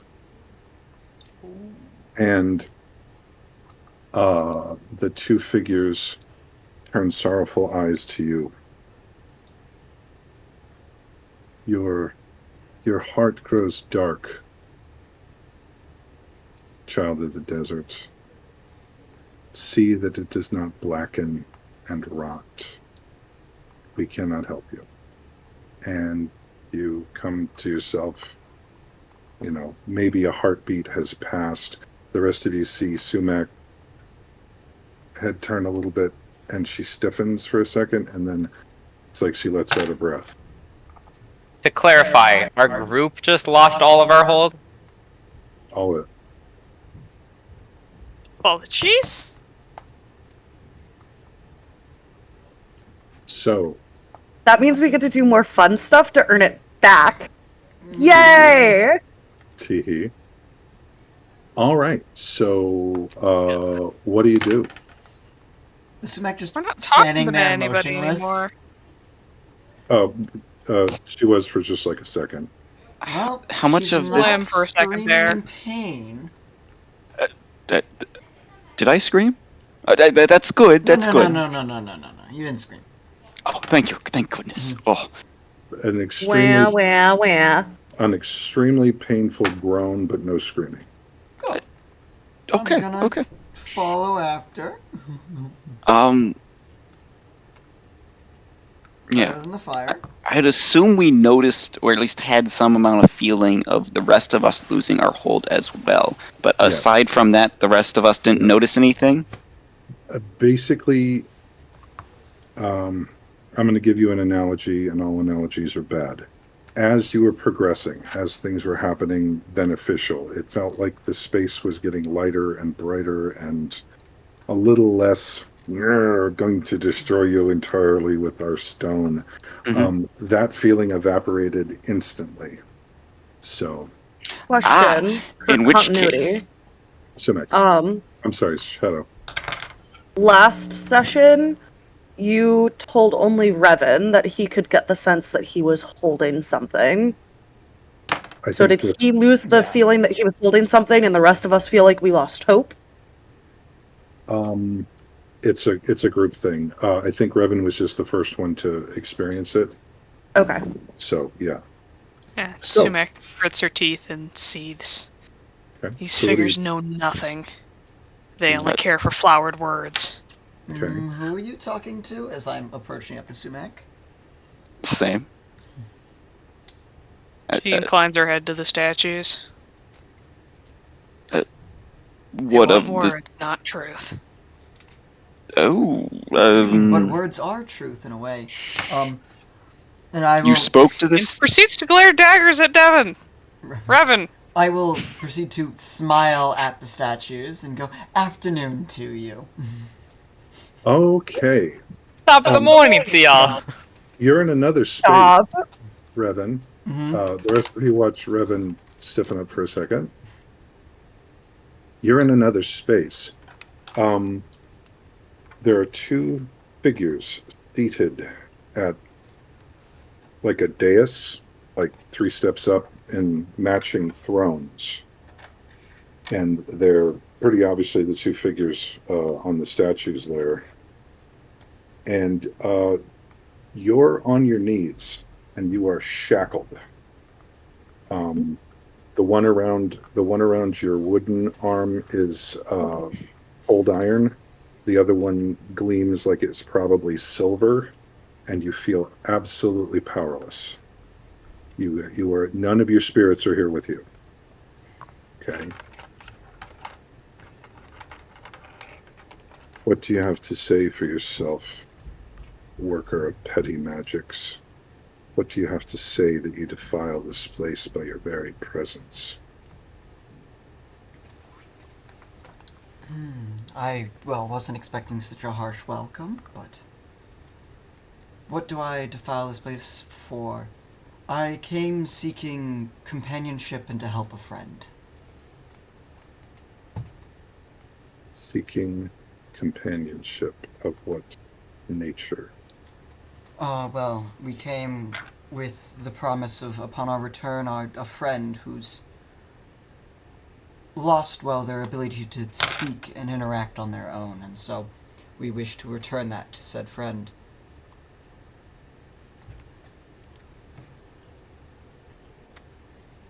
and the 2 figures turn sorrowful eyes to you. Your heart grows dark, child of the desert. See that it does not blacken and rot. We cannot help you. And you come to yourself, you know, maybe a heartbeat has passed. The rest of you see Sumac head turn a little bit, and she stiffens for a second, and then it's like she lets out a breath. To clarify, our group just lost all of our hold? All of it. All the cheese? So, That means we get to do more fun stuff to earn it back. Yay! teehee. All right. So, what do you do? Sumac just We're not talking standing to there anybody motionless. anymore. She was for just like a second. Well, How much she's of not this- Slim for a second screaming there. in pain. Did I scream? That's good. That's no, good. No. You didn't scream. Oh, thank you. Thank goodness. Oh, An Wah, extremely, wah, wah. an extremely painful groan, but no screaming. Good. okay. I'm gonna Okay. follow after. Yeah. Better than the fire. I'd assume we noticed, or at least had some amount of feeling of the rest of us losing our hold as well. But Yeah. aside from that, the rest of us didn't Yeah. notice anything? Basically, I'm going to give you an analogy, and all analogies are bad. As you were progressing, as things were happening beneficial, it felt like the space was getting lighter and brighter and a little less, we're going to destroy you entirely with our stone. That feeling evaporated instantly. So, Question for in which continuity. case? Simek, I'm sorry, Shadow. Last session, you told only Revan that he could get the sense that he was holding something. So did he lose the feeling that he was holding something, and the rest of us feel like we lost hope? It's a group thing. I think Revan was just the first one to experience it. Okay. So yeah. Yeah, So- Sumek grits her teeth and seethes. Okay. These So what do figures you- know nothing. They only care for flowered words. Okay. Who are you talking to as I'm approaching up to Sumac? Same. She inclines her head to the statues. What They of want the... words, not truth. Oh, But words are truth in a way. And I will. you spoke to And this... proceeds to glare daggers at Devon. Revan. I will proceed to smile at the statues and go, "Afternoon to you." Okay. Top of the morning to y'all. You're in another space, Stop. Revan. Mhm. The rest of you watch Revan stiffen up for a second. You're in another space. There are two figures seated at like a dais, like 3 steps up, in matching thrones. And they're pretty obviously the two figures on the statues there. And you're on your knees and you are shackled. The one around your wooden arm is old iron. The other one gleams like it's probably silver, and you feel absolutely powerless. You are, none of your spirits are here with you. Okay. What do you have to say for yourself, worker of petty magics? What do you have to say that you defile this place by your very presence? I wasn't expecting such a harsh welcome, but what do I defile this place for? I came seeking companionship and to help a friend. Seeking companionship of what nature? We came with the promise of, upon our return, a friend who's lost, their ability to speak and interact on their own, and so we wish to return that to said friend.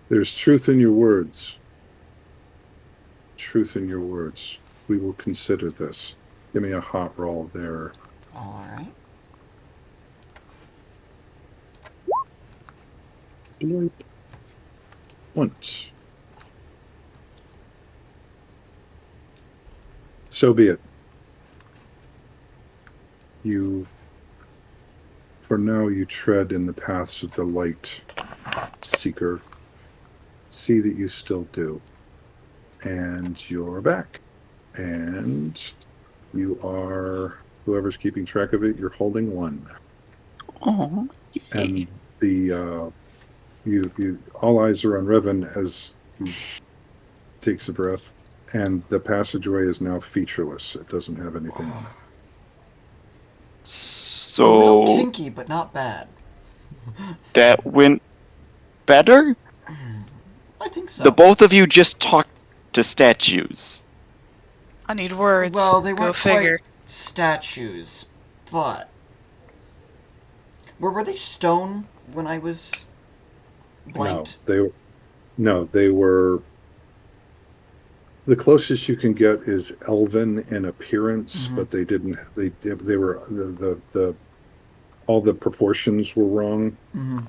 There's truth in your words. Truth in your words. We will consider this. Give me a hot roll there. All right. Once. So be it. For now, you tread in the paths of the light, seeker. See that you still do. And you're back. And you are, whoever's keeping track of it, you're holding 1. Oh, And all eyes are on Revan as he takes a breath, and the passageway is now featureless. It doesn't have anything on it. A so little kinky, but not bad. that went better? I think so. The both of you just talked to statues. I need words. Well, they Go weren't figure. quite statues, but were they stone when I was blanked? No, they were. The closest you can get is elven in appearance, but they didn't. They were all the proportions were wrong. Mm-hmm.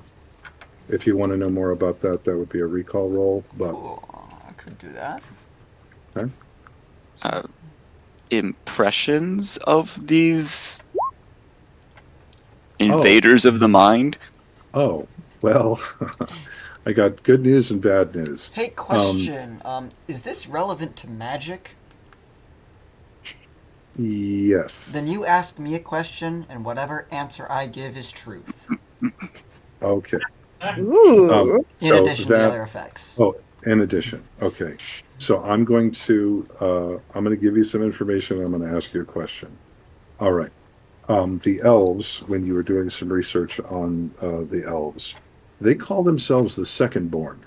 If you want to know more about that, that would be a recall roll. But Cool. I could do that. Impressions of these invaders of the mind? oh, well, I got good news and bad news. Hey, question. Is this relevant to magic? Yes. Then you ask me a question, and whatever answer I give is truth. Okay. Ooh. In So addition to the other effects. Oh, in addition. Okay. So I'm going to give you some information. I'm going to ask you a question. All right. The elves, when you were doing some research on the elves, they call themselves the secondborn.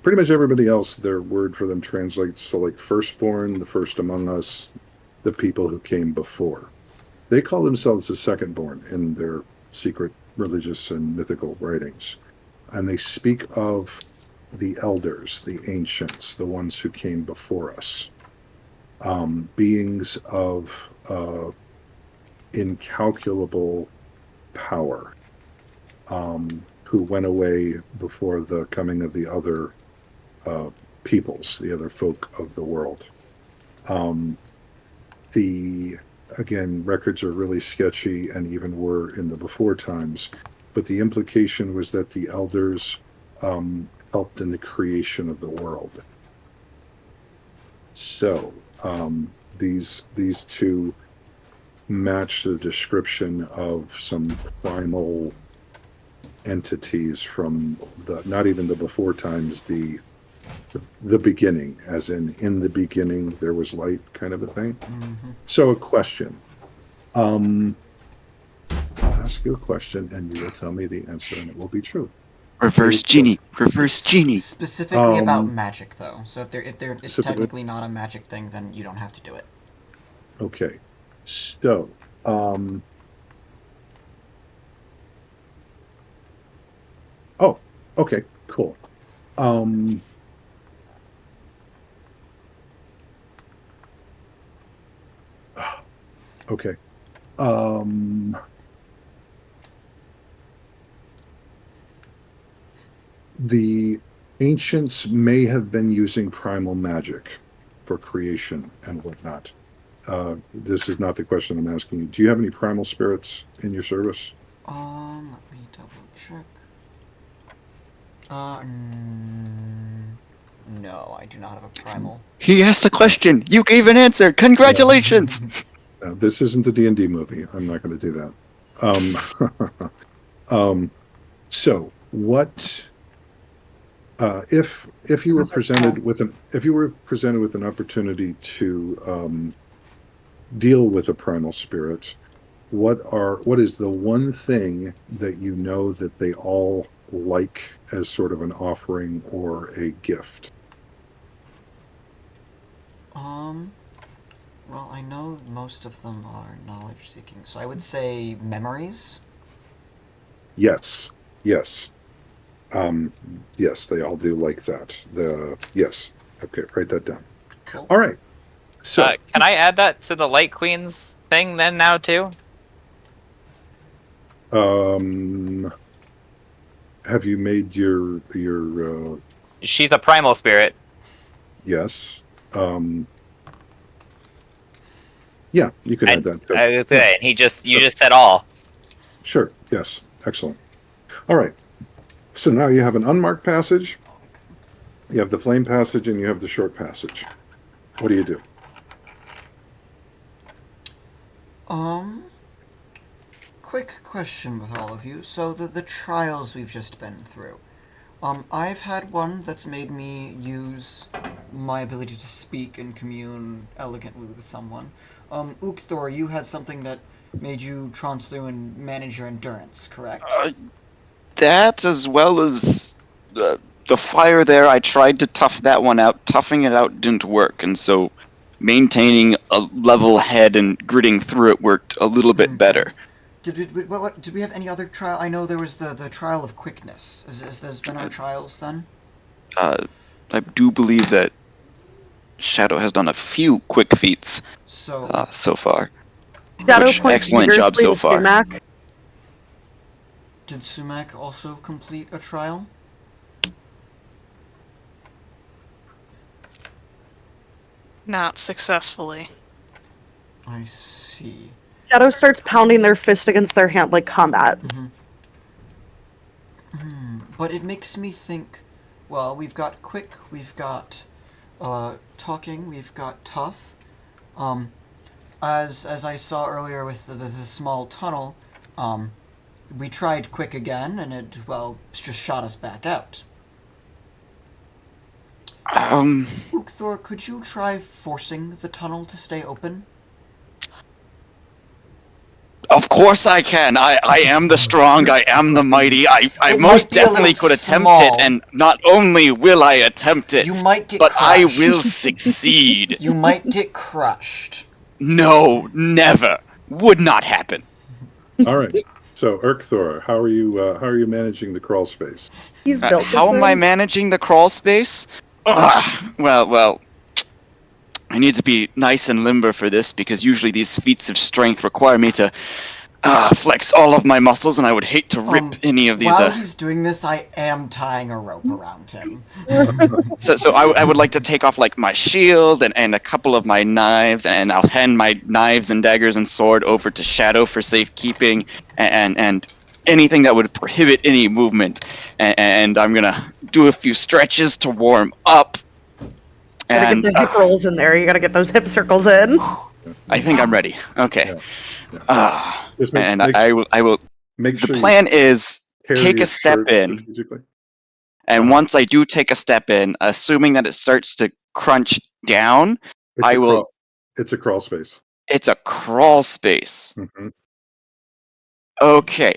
Pretty much everybody else, their word for them translates to like firstborn, the first among us, the people who came before. They call themselves the secondborn in their secret religious and mythical writings. And they speak of the elders, the ancients, the ones who came before us, beings of incalculable power, who went away before the coming of the other peoples, the other folk of the world. Again, records are really sketchy and even were in the before times, but the implication was that the elders helped in the creation of the world. So these two match the description of some primal entities from not even the before times, the beginning, as in the beginning there was light, kind of a thing. Mm-hmm. So a question. I'll ask you a question and you will tell me the answer and it will be true. Reverse genie. Reverse genie. Specifically about magic, though. So if it's Specifically- technically not a magic thing, then you don't have to do it. Okay. So, oh, okay, cool. Okay. The ancients may have been using primal magic for creation and whatnot. This is not the question I'm asking you. Do you have any primal spirits in your service? Let me double check. No, I do not have a primal. He asked a question. You gave an answer. Congratulations. This isn't the D&D movie. I'm not going to do that. So what if you were presented with an opportunity to deal with a primal spirit, what is the one thing that you know that they all like as sort of an offering or a gift? Well, I know most of them are knowledge seeking, so I would say memories. Yes. Yes, they all do like that. Yes. Okay, write that down. Cool. All right. So Can I add that to the Light Queen's thing then now too? have you made your She's a primal spirit. yes. Yeah, you can add that. Okay, and you just said all. Sure. Yes. Excellent. All right. So now you have an unmarked passage, you have the flame passage, and you have the short passage. What do you do? Quick question with all of you. So the trials we've just been through. I've had one that's made me use my ability to speak and commune elegantly with someone. Ukthor, you had something that made you trance through and manage your endurance, correct? That, as well as the fire there, I tried to tough that one out. Toughing it out didn't work, and so maintaining a level head and gritting through it worked a little bit better. Did we have any other trial? I know there was the trial of quickness. Is there's been our trials then? I do believe that Shadow has done a few quick feats So so far. Shadow Which, points excellent job vigorously so to far. Sumac. Did Sumac also complete a trial? Not successfully. I see. Shadow starts pounding their fist against their hand like combat. But it makes me think, well, we've got quick, we've got talking, we've got tough. As I saw earlier with the small tunnel, we tried quick again, and it, well, just shot us back out. Ukthor, could you try forcing the tunnel to stay open? Of course I can. I am the strong. I am the mighty. I It most might be a definitely little could attempt small. it, and not only will I attempt it, You might get but I crushed. will succeed. You might get crushed. No, never. Would not happen. All right. So, Urkthor, how are you managing the crawl space? He's built How am I different. managing the crawl space? Well, I need to be nice and limber for this because usually these feats of strength require me to flex all of my muscles, and I would hate to rip any of these. While he's doing this, I am tying a rope around him. So I would like to take off like my shield and a couple of my knives, and I'll hand my knives and daggers and sword over to Shadow for safekeeping, and anything that would prohibit any movement. And I'm gonna do a few stretches to warm up. Gotta And get the hip rolls in there. You gotta get those hip circles in. I think I'm ready. Okay. Just And I will. make The sure plan is you carry take your a step shirt in. strategically. And once I do take a step in, assuming that it starts to crunch down, It's a crawl space. it's a crawl space. Mhm. Okay,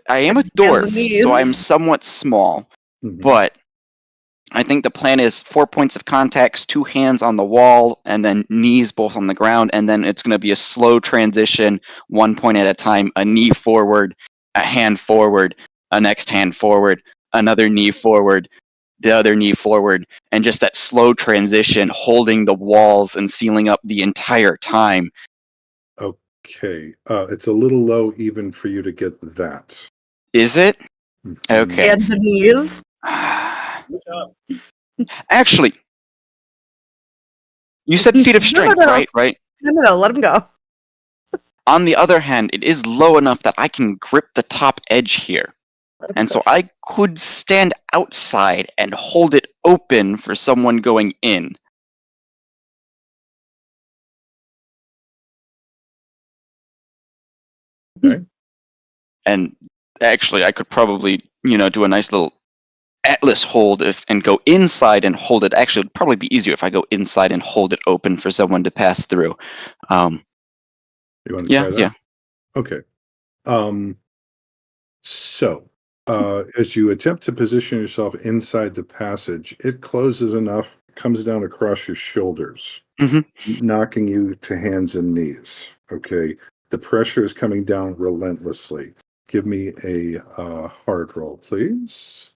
I am a Hands dwarf, and knees. so I'm somewhat small, Mhm. but I think the plan is 4 points of contacts, 2 hands on the wall, and then knees both on the ground, and then it's going to be a slow transition, 1 point at a time, a knee forward, a hand forward, a next hand forward, another knee forward, the other knee forward, and just that slow transition, holding the walls and sealing up the entire time. Okay. It's a little low even for you to get that. Is it? Mhm. Okay. Hands and knees. Actually, you said feat of strength, No. right? No, let him go. On the other hand, it is low enough that I can grip the top edge here. Let him And go. so I could stand outside and hold it open for someone going in. Okay. And actually, I could probably, do a nice little Atlas hold and go inside and hold it. Actually, it would probably be easier if I go inside and hold it open for someone to pass through. You want to try that? Yeah. Okay. So, as you attempt to position yourself inside the passage, it closes enough, comes down across your shoulders, knocking you to hands and knees. Okay. The pressure is coming down relentlessly. Give me a hard roll, please.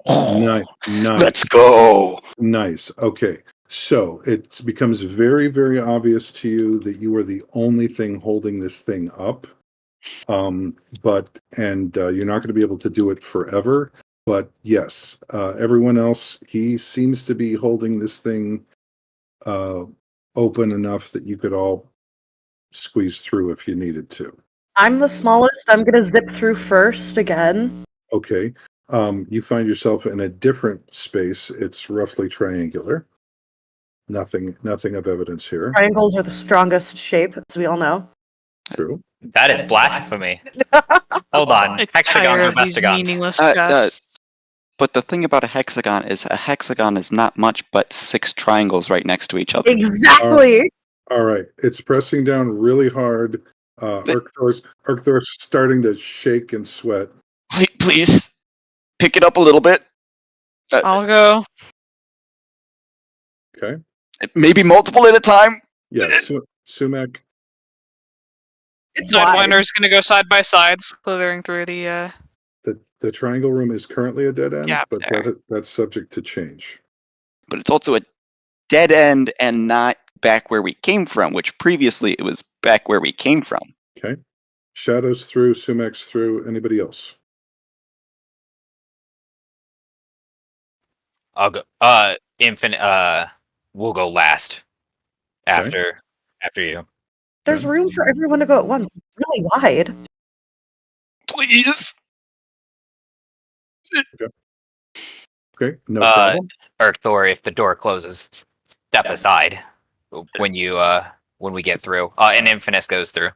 Nice. Let's go. Nice. Okay. So it becomes very, very obvious to you that you are the only thing holding this thing up. But you're not going to be able to do it forever. But yes, everyone else, he seems to be holding this thing open enough that you could all squeeze through if you needed to. I'm the smallest. I'm gonna zip through first again. Okay. You find yourself in a different space. It's roughly triangular. Nothing of evidence here. Triangles are the strongest shape, as we all know. True. That is blasphemy. Hold on. I'm tired Hexagons are of these bestigons. meaningless Uh, chests. But the thing about a hexagon is not much but 6 triangles right next to each other. Exactly. All right. It's pressing down really hard. Arcthor's starting to shake and sweat. Please pick it up a little bit. I'll go. Okay. Maybe multiple at a time. Yeah. Sumac. It's wide. Sidewinder's gonna go side by side, slithering through the. The triangle room is currently a dead end, Gap but there. that's subject to change. But it's also a dead end and not back where we came from, which previously it was back where we came from. Okay. Shadows through, Sumax through. Anybody else? I'll go. Infinite. We'll go last after you. There's room for everyone to go at once. It's really wide. Please. Okay, no problem. Thor, if the door closes, step aside when we get through. And Infinus goes through.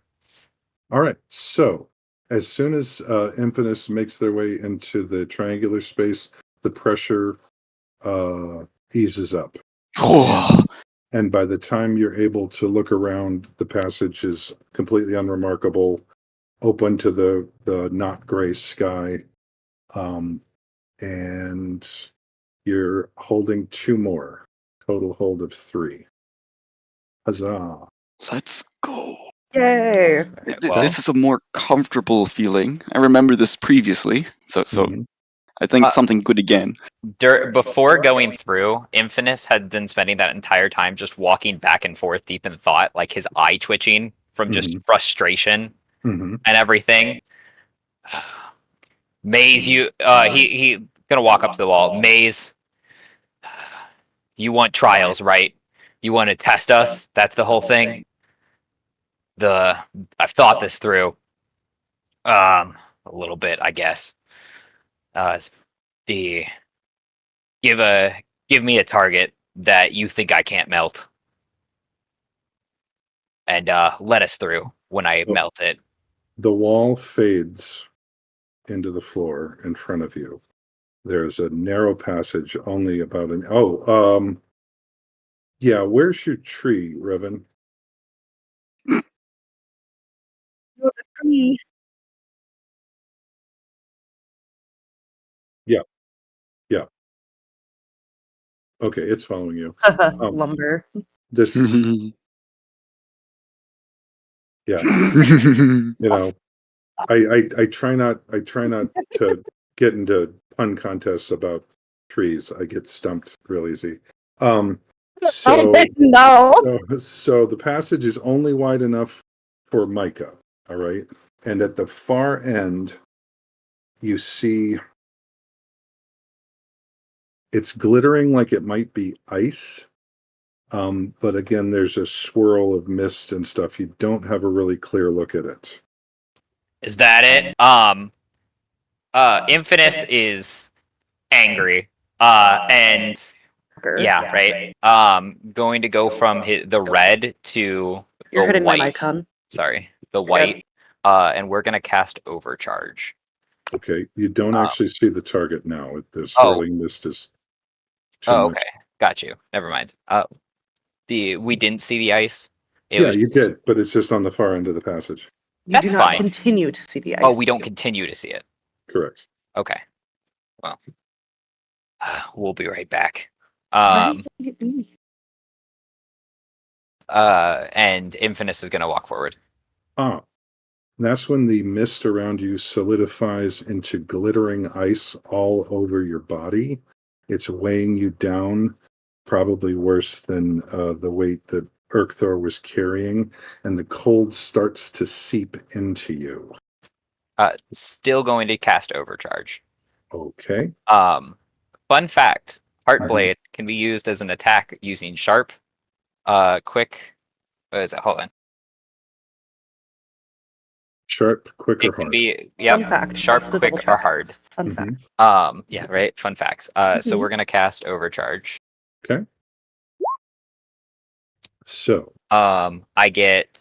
All right. So as soon as Infinus makes their way into the triangular space, the pressure eases up. Oh, And by the time you're able to look around, the passage is completely unremarkable, open to the not gray sky. And you're holding 2 more. Total hold of 3. Huzzah. let's go. Yay! Well, This is a more comfortable feeling. I remember this previously, so Mhm. I think something good again. before going through, Infinus had been spending that entire time just walking back and forth deep in thought, like his eye twitching from just frustration Mhm. and everything. Maze, he gonna walk up to the wall. Maze, you want trials, right? You want to test us? That's the whole thing. I've thought this through. A little bit, I guess. The give me a target that you think I can't melt, and let us through when I melt it. The wall fades into the floor in front of you. There's a narrow passage only about yeah, where's your tree, Revan? Yeah. Okay, it's following you. Lumber. This yeah, you know, I try not to get into pun contests about trees. I get stumped real easy. So No. so the passage is only wide enough for Micah, all right? And at the far end, you see it's glittering like it might be ice. But again, there's a swirl of mist and stuff. You don't have a really clear look at it. Is that it? Infinus is angry. And yeah, right. Going to go from the red to You're the hitting my white. mic, hon. Sorry, the white. And we're gonna cast Overcharge. Okay, you don't actually see the target now. The swirling mist is too much. Okay, got you. Never mind. We didn't see the ice. Yeah, you did, but it's just on the far end of the passage. You do That's not fine. continue to see the ice. Oh, we don't continue to see it. Correct. Okay. Well, we'll be right back. Why do you think it be? And Infinus is gonna walk forward. That's when the mist around you solidifies into glittering ice all over your body. It's weighing you down, probably worse than the weight that Urkthor was carrying, and the cold starts to seep into you. Still going to cast Overcharge. Okay. Fun fact: Heartblade can be used as an attack using Sharp, Quick. What is it? Hold on. Sharp, quick, or It can hard? be Fun fact. Sharp, That's the quick, double or check. hard. Fun fact. Yeah, right. Fun facts. So we're gonna cast Overcharge. Okay. So I get,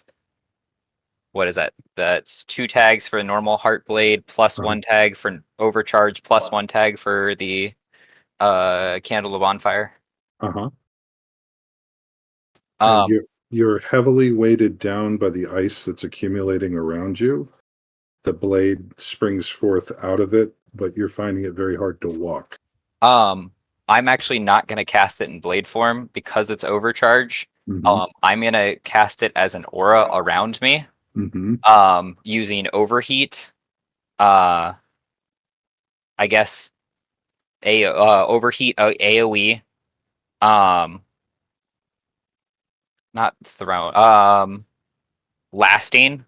what is that? That's 2 tags for normal Heartblade, plus 1 tag for Overcharge, plus 1 tag for the Candle of Bonfire. and you're heavily weighted down by the ice that's accumulating around you. The blade springs forth out of it, but you're finding it very hard to walk. I'm actually not gonna cast it in blade form because it's Overcharge. I'm gonna cast it as an aura around me. Using Overheat. I guess Overheat AoE. Not thrown. Lasting.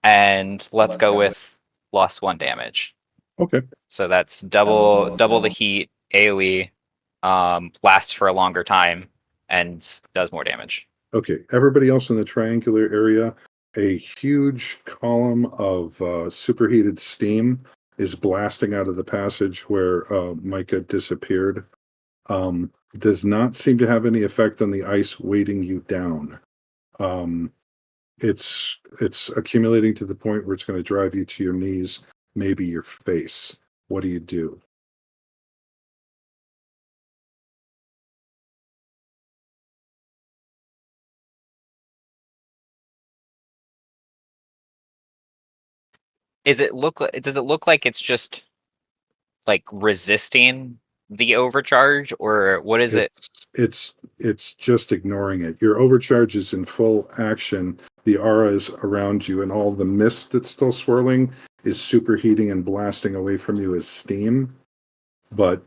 and let's go with +1 damage. Okay. So that's double the heat, AoE, lasts for a longer time, and does more damage. Okay. Everybody else in the triangular area, a huge column of superheated steam is blasting out of the passage where Micah disappeared. Does not seem to have any effect on the ice weighting you down. It's accumulating to the point where it's going to drive you to your knees, maybe your face. What do you do? Does it look like it's just like resisting the overcharge, or what is it? It's just ignoring it. Your overcharge is in full action. The aura is around you, and all the mist that's still swirling is superheating and blasting away from you as steam. But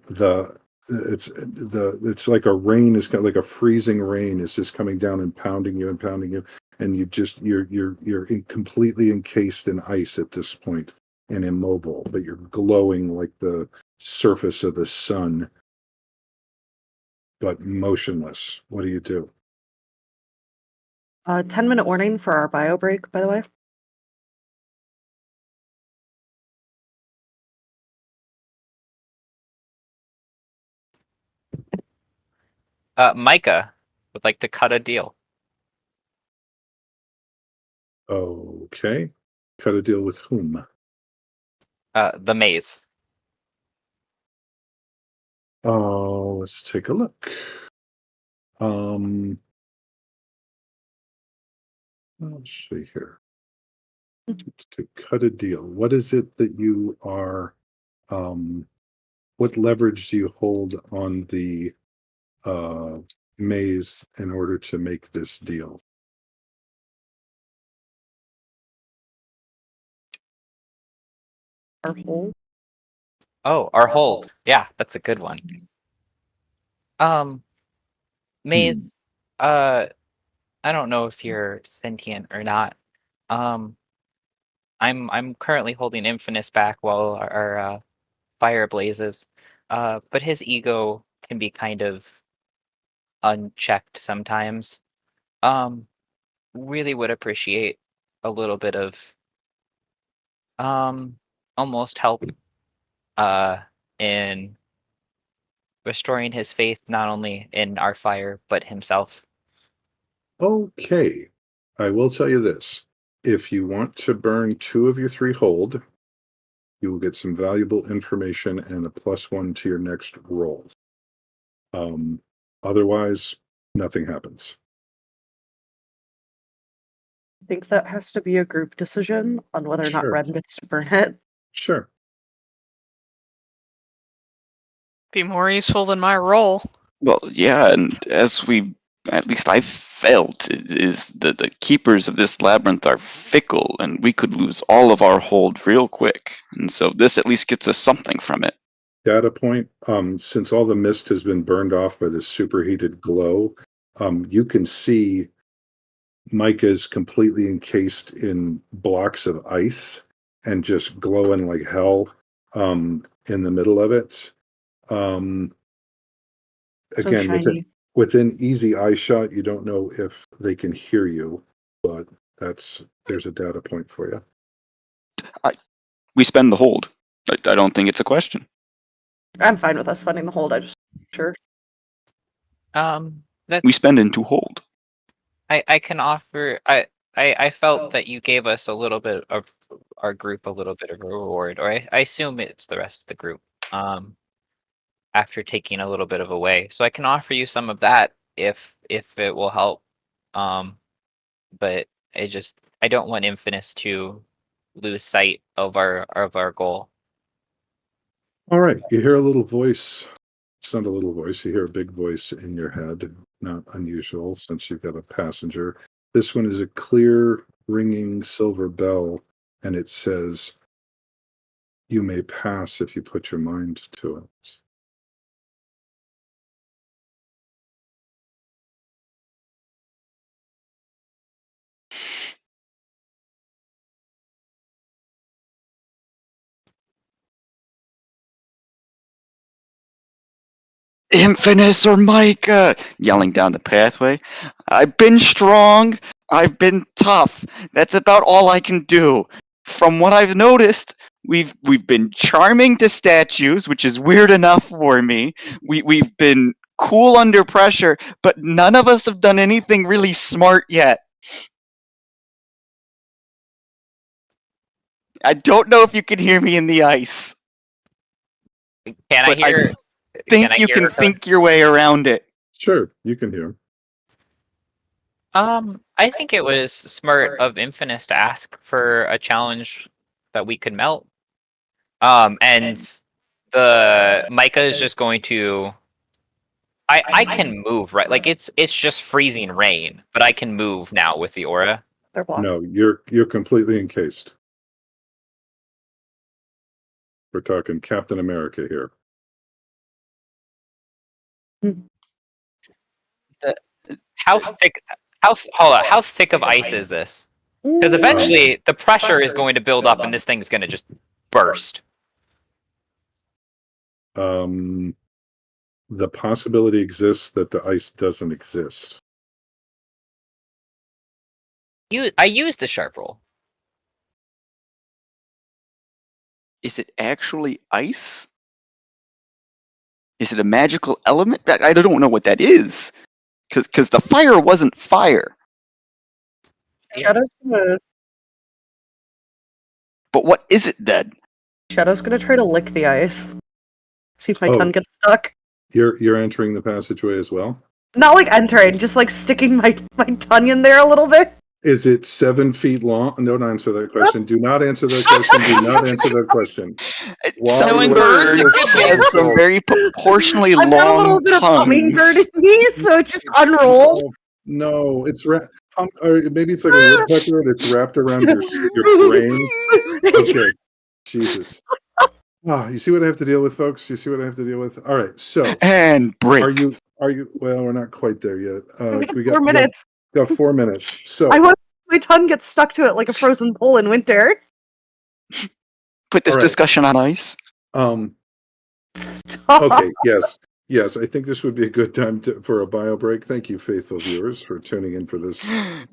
it's like a rain is like a freezing rain is just coming down and pounding you, and you're completely encased in ice at this point and immobile, but you're glowing like the surface of the sun, but motionless. What do you do? 10-minute warning for our bio break, by the way. Micah would like to cut a deal. Okay. Cut a deal with whom? The maze. Oh, let's take a look. Let's see here. To cut a deal, what is it that you are, what leverage do you hold on the maze in order to make this deal? Our whole. Oh, our hold. Yeah, that's a good one. Maze, I don't know if you're sentient or not. I'm currently holding Infinus back while our fire blazes. But his ego can be kind of unchecked sometimes. Really would appreciate a little bit of almost help in restoring his faith not only in our fire but himself. Okay. I will tell you this. If you want to burn 2 of your 3 hold, you will get some valuable information and a +1 to your next roll. Otherwise, nothing happens. I think that has to be a group decision on whether or not Sure. Red gets to burn it. Sure. Be more useful than my roll. Well, yeah, and as we, at least I felt, is that the keepers of this labyrinth are fickle, and we could lose all of our hold real quick. And so this at least gets us something from it. Data point, since all the mist has been burned off by this superheated glow, you can see Micah's completely encased in blocks of ice and just glowing like hell in the middle of it. So Again, shiny. within easy eye shot, you don't know if they can hear you, but there's a data point for you. We spend the hold. I don't think it's a question. I'm fine with us spending the hold. I just sure. That's, We spend into hold. I can offer. I felt that you gave us a little bit of our group a little bit of a reward, or I assume it's the rest of the group. After taking a little bit of away, so I can offer you some of that if it will help. But I don't want Infinus to lose sight of our goal. All right, you hear a little voice. It's not a little voice. You hear a big voice in your head. Not unusual since you've got a passenger. This one is a clear, ringing silver bell, and it says, "You may pass if you put your mind to it." Infinus or Micah, yelling down the pathway. I've been strong. I've been tough. That's about all I can do. From what I've noticed, we've been charming to statues, which is weird enough for me. We've been cool under pressure, but none of us have done anything really smart yet. I don't know if you can hear me in the ice, Can I but I hear? think you can think your way around it. Sure, you can hear. I think it was smart of Infinus to ask for a challenge that we could melt. And the Micah is just going to. I can move, right? Like it's just freezing rain, but I can move now with the aura. They're blocked. No, you're completely encased. We're talking Captain America here. How thick? Hold on, how thick of ice is this? Because eventually the pressure is going to build up, and this thing is going to just burst. The possibility exists that the ice doesn't exist. I used the sharp roll. Is it actually ice? Is it a magical element? I don't know what that is. Because the fire wasn't fire. Shadow's gonna But what is it then? Shadow's gonna try to lick the ice. See if my Oh. tongue gets stuck. You're entering the passageway as well? Not like entering, just like sticking my tongue in there a little bit. Is it 7 feet long? Don't answer that question. Do not answer that question. Do not answer that question. While Some you birds birds are have some very proportionally I've got a little long bit of hummingbird tongues. in me, so it just unrolls. No, it's or maybe it's like a woodpecker that's wrapped around your brain. Okay, Jesus. You see what I have to deal with, folks? You see what I have to deal with? All right, so And break. are you? Well, we're not quite there yet. We got 4 minutes. got 4 minutes. So I want my tongue gets stuck to it like a frozen pole in winter. Put this all right. discussion on ice. Stop. Okay, yes. I think this would be a good time for a bio break. Thank you, faithful viewers, for tuning in for this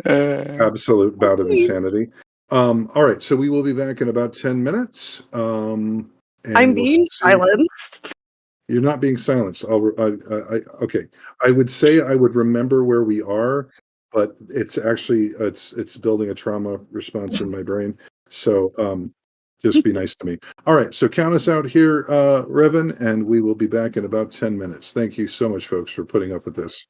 absolute bout of insanity. All right, so we will be back in about 10 minutes. And I'm we'll being see. silenced. You're not being silenced. Okay. I would say I would remember where we are, but it's actually it's building a trauma response in my brain. So just be nice to me. All right. So count us out here, Revan, and we will be back in about 10 minutes. Thank you so much, folks, for putting up with this.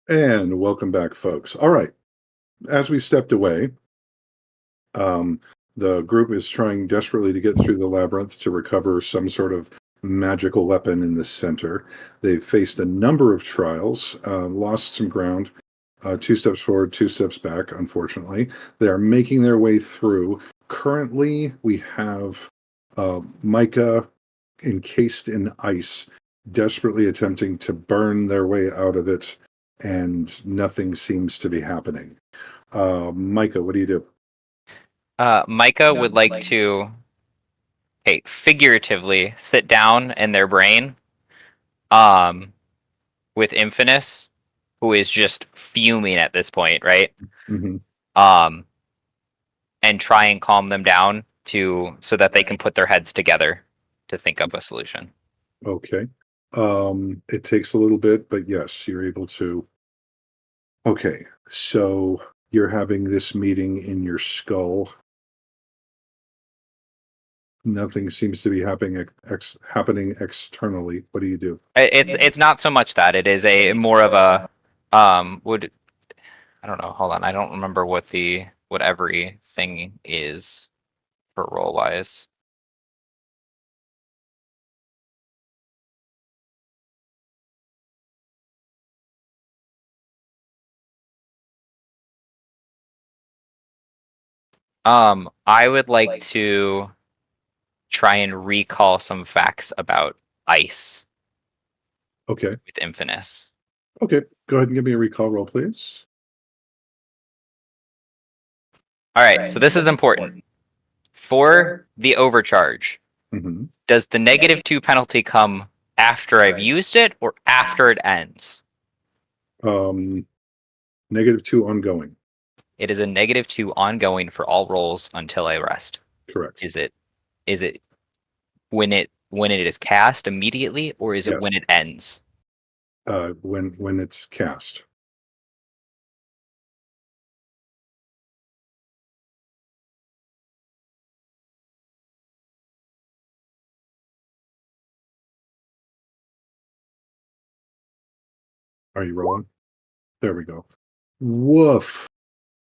And welcome back, folks. All right. As we stepped away, the group is trying desperately to get through the labyrinth to recover some sort of magical weapon in the center. They've faced a number of trials, lost some ground, 2 steps forward, 2 steps back, unfortunately. They are making their way through. Currently, we have Micah encased in ice, desperately attempting to burn their way out of it, and nothing seems to be happening. Micah, what do you do? Micah would like to, figuratively sit down in their brain, with Infinus, who is just fuming at this point, right? Mm-hmm. And try and calm them down so that they can put their heads together to think up a solution. Okay. It takes a little bit, but yes, you're able to. Okay, so you're having this meeting in your skull. Nothing seems to be happening externally. What do you do? It's not so much that it is a more of a I don't know. Hold on, I don't remember what everything is for roll wise. I would like to try and recall some facts about ice. Okay. With Infinus. Okay, go ahead and give me a recall roll, please. All right, so this is important. For the overcharge, does the -2 penalty come after I've used it or after it ends? -2 ongoing. It is a -2 ongoing for all rolls until I rest. Correct. Is it when it is cast immediately, or is it when it ends? When it's cast. Are you rolling? There we go. Woof.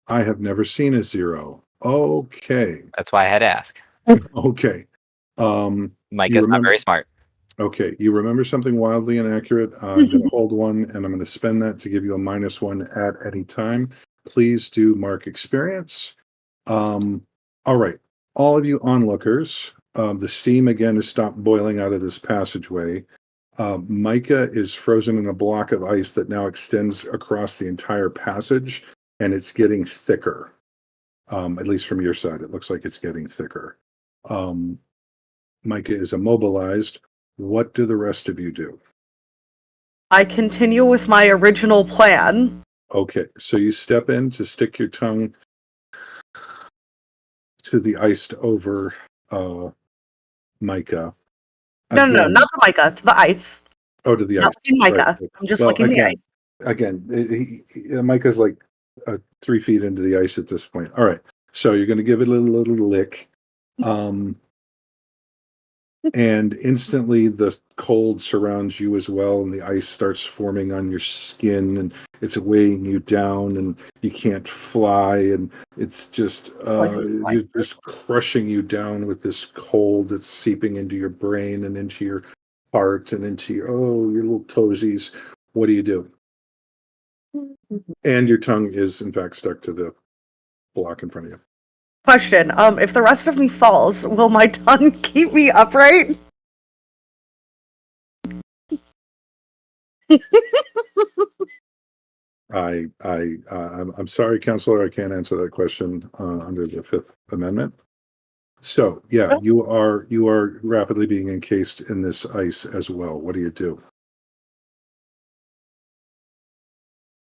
I have never seen a 0. Okay. That's why I had to ask. Okay. Micah's not very smart. Okay, you remember something wildly inaccurate. I'm going to hold one, and I'm going to spend that to give you a -1 at any time. Please do mark experience. All right. All of you onlookers, the steam again has stopped boiling out of this passageway. Micah is frozen in a block of ice that now extends across the entire passage, and it's getting thicker. At least from your side, it looks like it's getting thicker. Micah is immobilized. What do the rest of you do? I continue with my original plan. Okay, so you step in to stick your tongue to the iced over Micah. No, not to Micah, to the ice. Oh, to the not ice. Not Micah. Right. I'm just licking the ice. Again, Micah's like 3 feet into the ice at this point. All right, so you're going to give it a little lick. And instantly the cold surrounds you as well, and the ice starts forming on your skin, and it's weighing you down, and you can't fly, and it's just you're just crushing you down with this cold that's seeping into your brain and into your heart and into your little toesies. What do you do? And your tongue is in fact stuck to the block in front of you. Question, if the rest of me falls, will my tongue keep me upright? I'm sorry, Counselor, I can't answer that question under the Fifth Amendment. So, yeah, you are rapidly being encased in this ice as well. What do you do?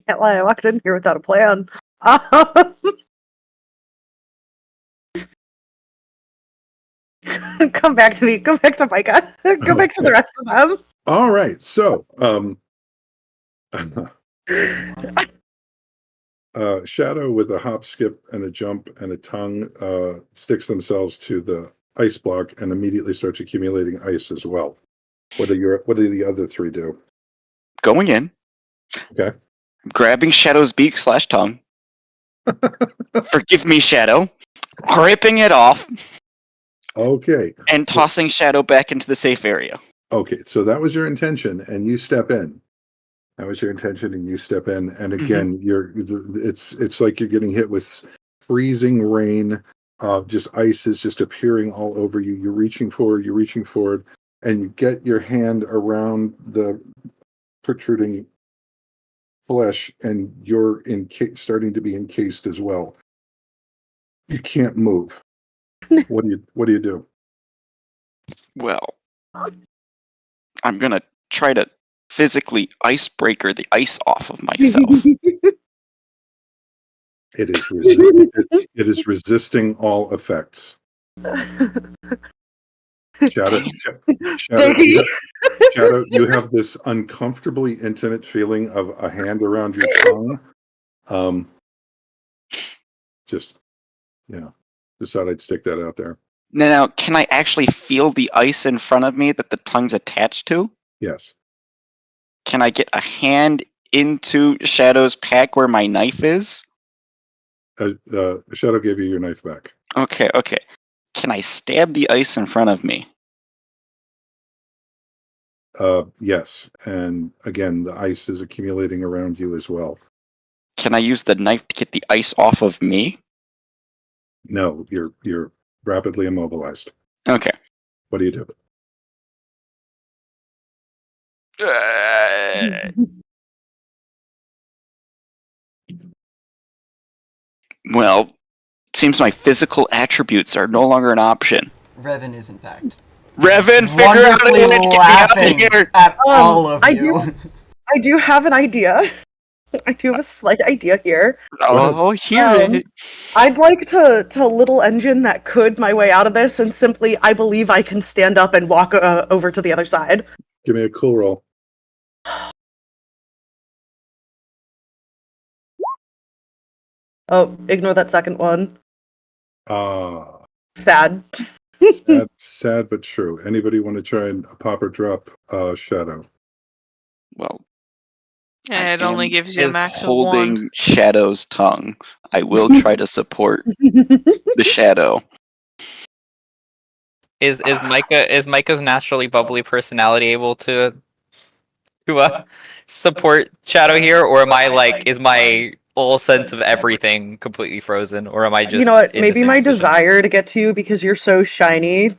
Can't lie, I walked in here without a plan. Come back to me. Go back to Micah. Go back to the rest of them. All right. So, Shadow with a hop, skip, and a jump and a tongue sticks themselves to the ice block and immediately starts accumulating ice as well. What do the other 3 do? Going in. Okay. grabbing Shadow's beak / tongue. Forgive me, Shadow. Ripping it off Okay. and tossing Shadow back into the safe area. Okay, so that was your intention, and you step in. That was your intention, and you step in. And again, it's like you're getting hit with freezing rain. Just ice is just appearing all over you. You're reaching forward, and you get your hand around the protruding flesh, and you're starting to be encased as well. You can't move. What do you do? Well, I'm gonna try to physically icebreaker the ice off of myself. It is resisting all effects. Shadow, you have this uncomfortably intimate feeling of a hand around your tongue. Just thought I'd stick that out there. Now, can I actually feel the ice in front of me that the tongue's attached to? Yes. Can I get a hand into Shadow's pack where my knife is? Shadow gave you your knife back. Okay. Can I stab the ice in front of me? Yes. And again, the ice is accumulating around you as well. Can I use the knife to get the ice off of me? No, you're rapidly immobilized. Okay. What do you do? Well, it seems my physical attributes are no longer an option. Revan is in fact Revan, figure out a way to get me out of laughing here. at all of you. I do have an idea. I do have a slight idea here. I'll hear it. I'd like to little engine that could my way out of this, and simply, I believe I can stand up and walk over to the other side. Give me a cool roll. Oh, ignore that second one. Sad. Sad but true. Anybody want to try and pop or drop Shadow? Well, It only gives you a max of 1. holding Shadow's tongue. I will try to support the Shadow. Is Micah's naturally bubbly personality able to support Shadow here, or am I is my whole sense of everything completely frozen, or am I just You know what? in the Maybe same my position? desire to get to you because you're so shiny.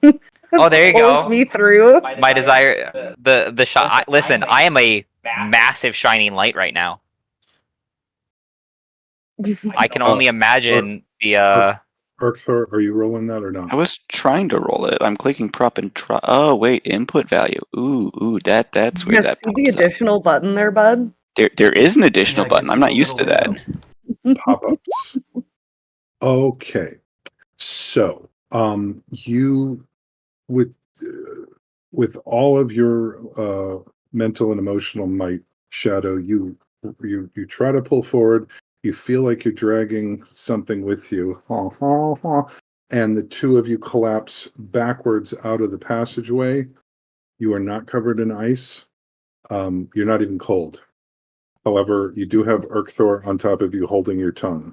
Oh, there you pulls go. me through. My desire, the shot. Listen, I am a massive shining light right now. I can only imagine the. Urkthor, are you rolling that or not? I was trying to roll it. I'm clicking prop and try. Oh wait, input value. Ooh, that's where that See the pops up. additional button there, bud? There is an additional Yeah, it button. gives I'm you not a used to little that. window. Pop-ups. Okay. So, you with all of your mental and emotional might, Shadow, you try to pull forward. You feel like you're dragging something with you, and the two of you collapse backwards out of the passageway. You are not covered in ice. You're not even cold. However, you do have Urkthor on top of you holding your tongue.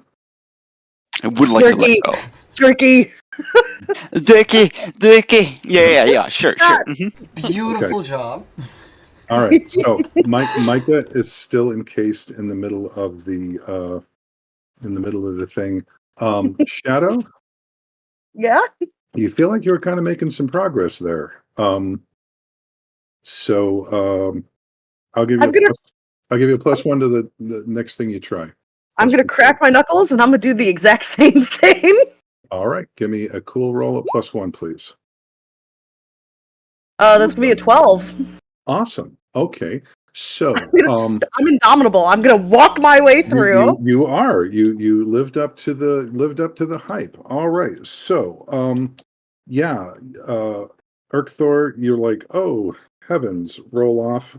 I would like to let go. Jerky! Dicky. Yeah, sure. Beautiful job. All right, so Micah is still encased in the middle of the thing. Shadow, Yeah? you feel like you're kind of making some progress there. So I'll give you a +1 to the next thing you try. I'm gonna crack my knuckles and I'm gonna do the exact same thing. All right, give me a cool roll at +1, please. That's gonna be a 12. Awesome. Okay. So I'm indomitable. I'm gonna walk my way through. You are. You lived up to the hype. All right. So Urkthor, you're like, oh heavens, roll off.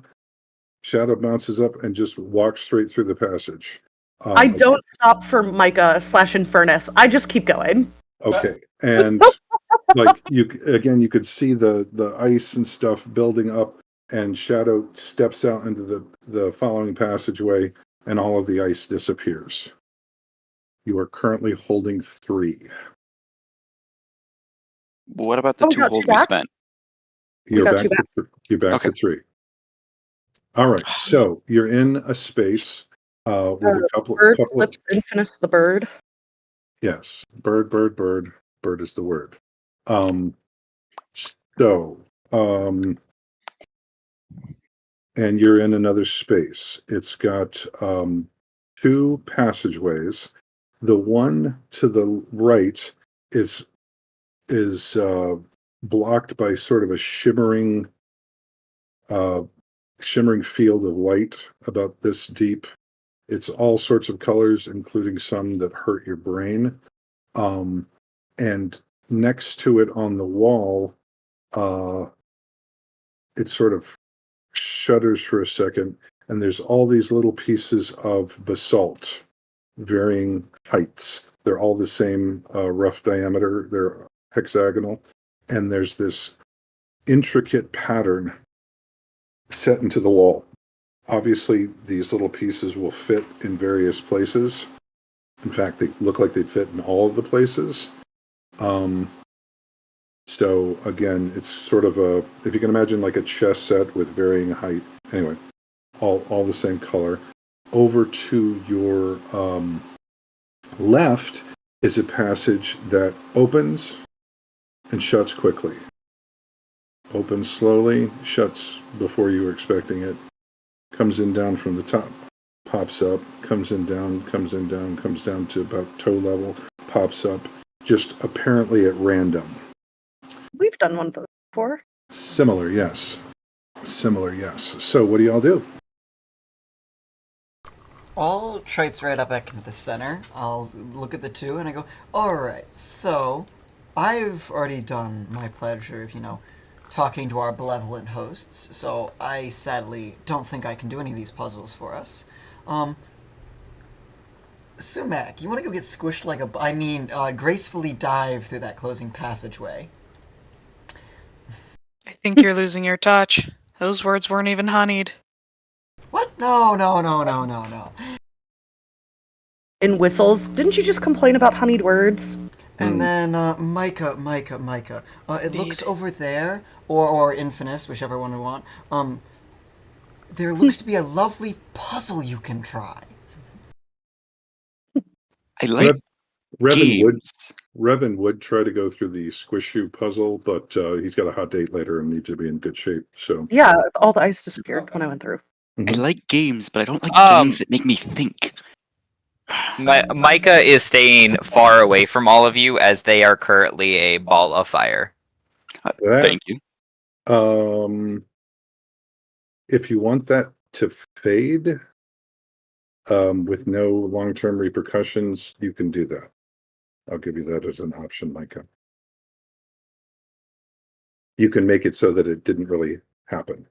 Shadow bounces up and just walks straight through the passage. I don't stop for Micah /Infernus. I just keep going. Okay. And like you could see the ice and stuff building up, and Shadow steps out into the following passageway, and all of the ice disappears. You are currently holding 3. What about the Oh, we 2 got hold 2 we back? spent? You're got back 2 back. you're back Okay. to 3. All right, so you're in a space with a couple Bird of flips Infinus the bird. yes, bird is the word. So and you're in another space. It's got 2 passageways. The one to the right is blocked by sort of a shimmering field of light about this deep. It's all sorts of colors, including some that hurt your brain. And next to it on the wall, it sort of shudders for a second, and there's all these little pieces of basalt, varying heights. They're all the same rough diameter. They're hexagonal, and there's this intricate pattern set into the wall. Obviously, these little pieces will fit in various places. In fact, they look like they'd fit in all of the places. So again, it's sort of if you can imagine like a chess set with varying height. Anyway, all the same color. Over to your left is a passage that opens and shuts quickly. Opens slowly, shuts before you were expecting it. Comes in down from the top, pops up, comes in down, comes in down, comes down to about toe level, pops up, just apparently at random. We've done one of those before. Similar, yes. So what do y'all do? I'll trace right up back into the center. I'll look at the 2 and I go, alright, so I've already done my pleasure of, talking to our benevolent hosts, so I sadly don't think I can do any of these puzzles for us. Sumac, you want to go get squished like gracefully dive through that closing passageway? I think you're losing your touch. Those words weren't even honeyed. What? No. In whistles, didn't you just complain about honeyed words? And then, Micah. It looks over there, or Infinus, whichever one we want. There looks to be a lovely puzzle you can try. I like Revan would try to go through the squish shoe puzzle, but he's got a hot date later and needs to be in good shape. So Yeah, all the ice disappeared when I went through. I like games, but I don't like games that make me think. Micah is staying far away from all of you as they are currently a ball of fire. Thank you. If you want that to fade with no long-term repercussions, you can do that. I'll give you that as an option, Micah. You can make it so that it didn't really happen.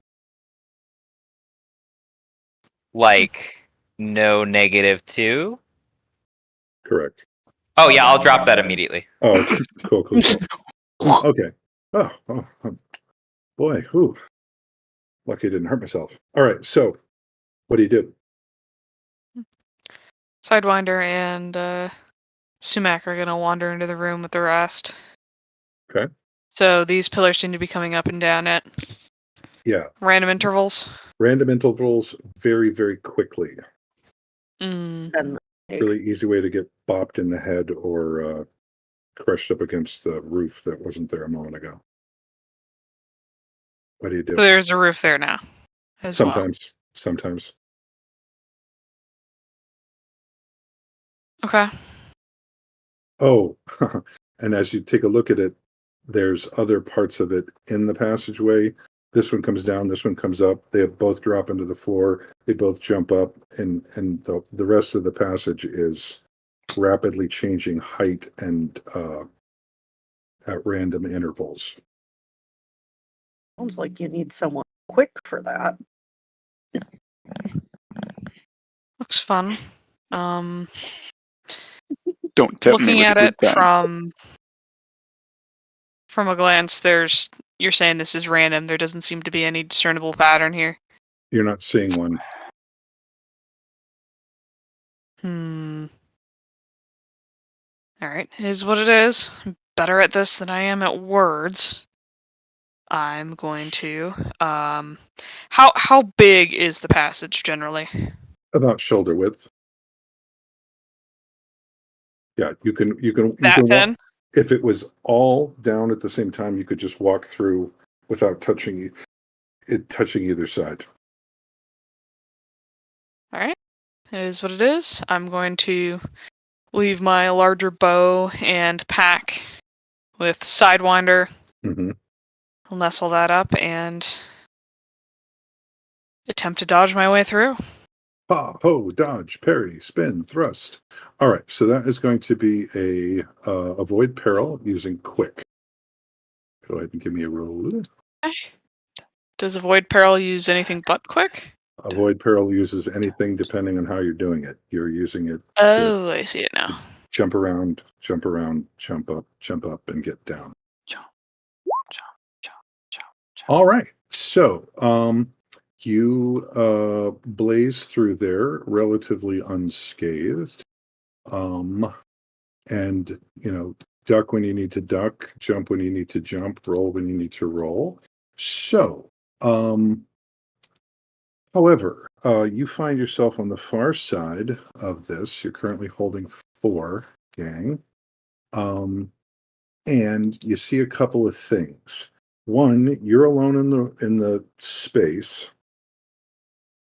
Like, no -2? Correct. Oh, yeah, I'll drop that immediately. Oh, okay. Cool. Okay. Oh, boy, whew. Lucky I didn't hurt myself. All right, so what do you do? Sidewinder and Sumac are gonna wander into the room with the rest. Okay. So these pillars seem to be coming up and down at random intervals. Random intervals very, very quickly. And Really easy way to get bopped in the head or crushed up against the roof that wasn't there a moment ago. What do you do? So there's a roof there now. Sometimes. Okay. Oh, and as you take a look at it, there's other parts of it in the passageway. This one comes down, this one comes up. They both drop into the floor. They both jump up, and the rest of the passage is rapidly changing height and at random intervals. sounds like you need someone quick for that. Looks fun. Don't tempt me Looking with at a it good time. from a glance, you're saying this is random. There doesn't seem to be any discernible pattern here. You're not seeing one. Alright, is what it is. I'm better at this than I am at words. I'm going to, how big is the passage generally? About shoulder width. Yeah, you can That walk. then? If it was all down at the same time, you could just walk through without touching either side. Alright, it is what it is. I'm going to leave my larger bow and pack with Sidewinder. Mm-hmm. I'll nestle that up and attempt to dodge my way through. Ha, ho, dodge, parry, spin, thrust. All right, so that is going to be a avoid peril using quick. Go ahead and give me a roll. Does Avoid Peril use anything but quick? Avoid peril uses anything depending on how you're doing it. You're using it to Oh, I see it now. jump around, jump up, and get down. Jump, jump, jump, jump, jump. All right, so you blaze through there relatively unscathed, and duck when you need to duck, jump when you need to jump, roll when you need to roll. So, however, you find yourself on the far side of this. You're currently holding 4, gang, and you see a couple of things. One, you're alone in the space.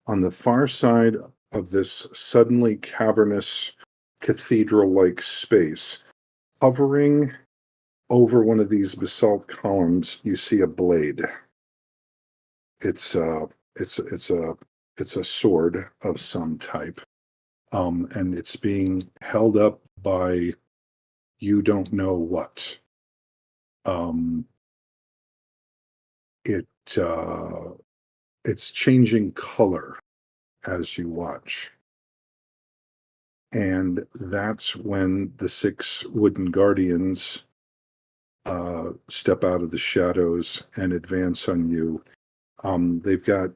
On the far side of this suddenly cavernous cathedral-like space, hovering over one of these basalt columns, you see a blade. It's a sword of some type, and it's being held up by you don't know what. It's changing color as you watch. And that's when the 6 wooden guardians step out of the shadows and advance on you. They've got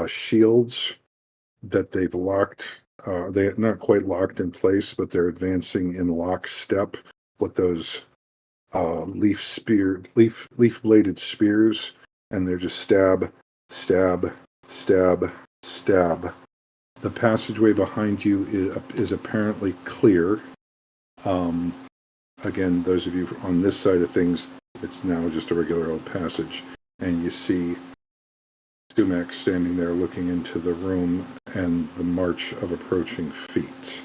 shields that they've locked. They're not quite locked in place, but they're advancing in lockstep with those leaf-bladed spears, and they're just stab, stab, stab, stab. The passageway behind you is apparently clear. Again, those of you on this side of things, it's now just a regular old passage, and you see Sumac standing there looking into the room and the march of approaching feet.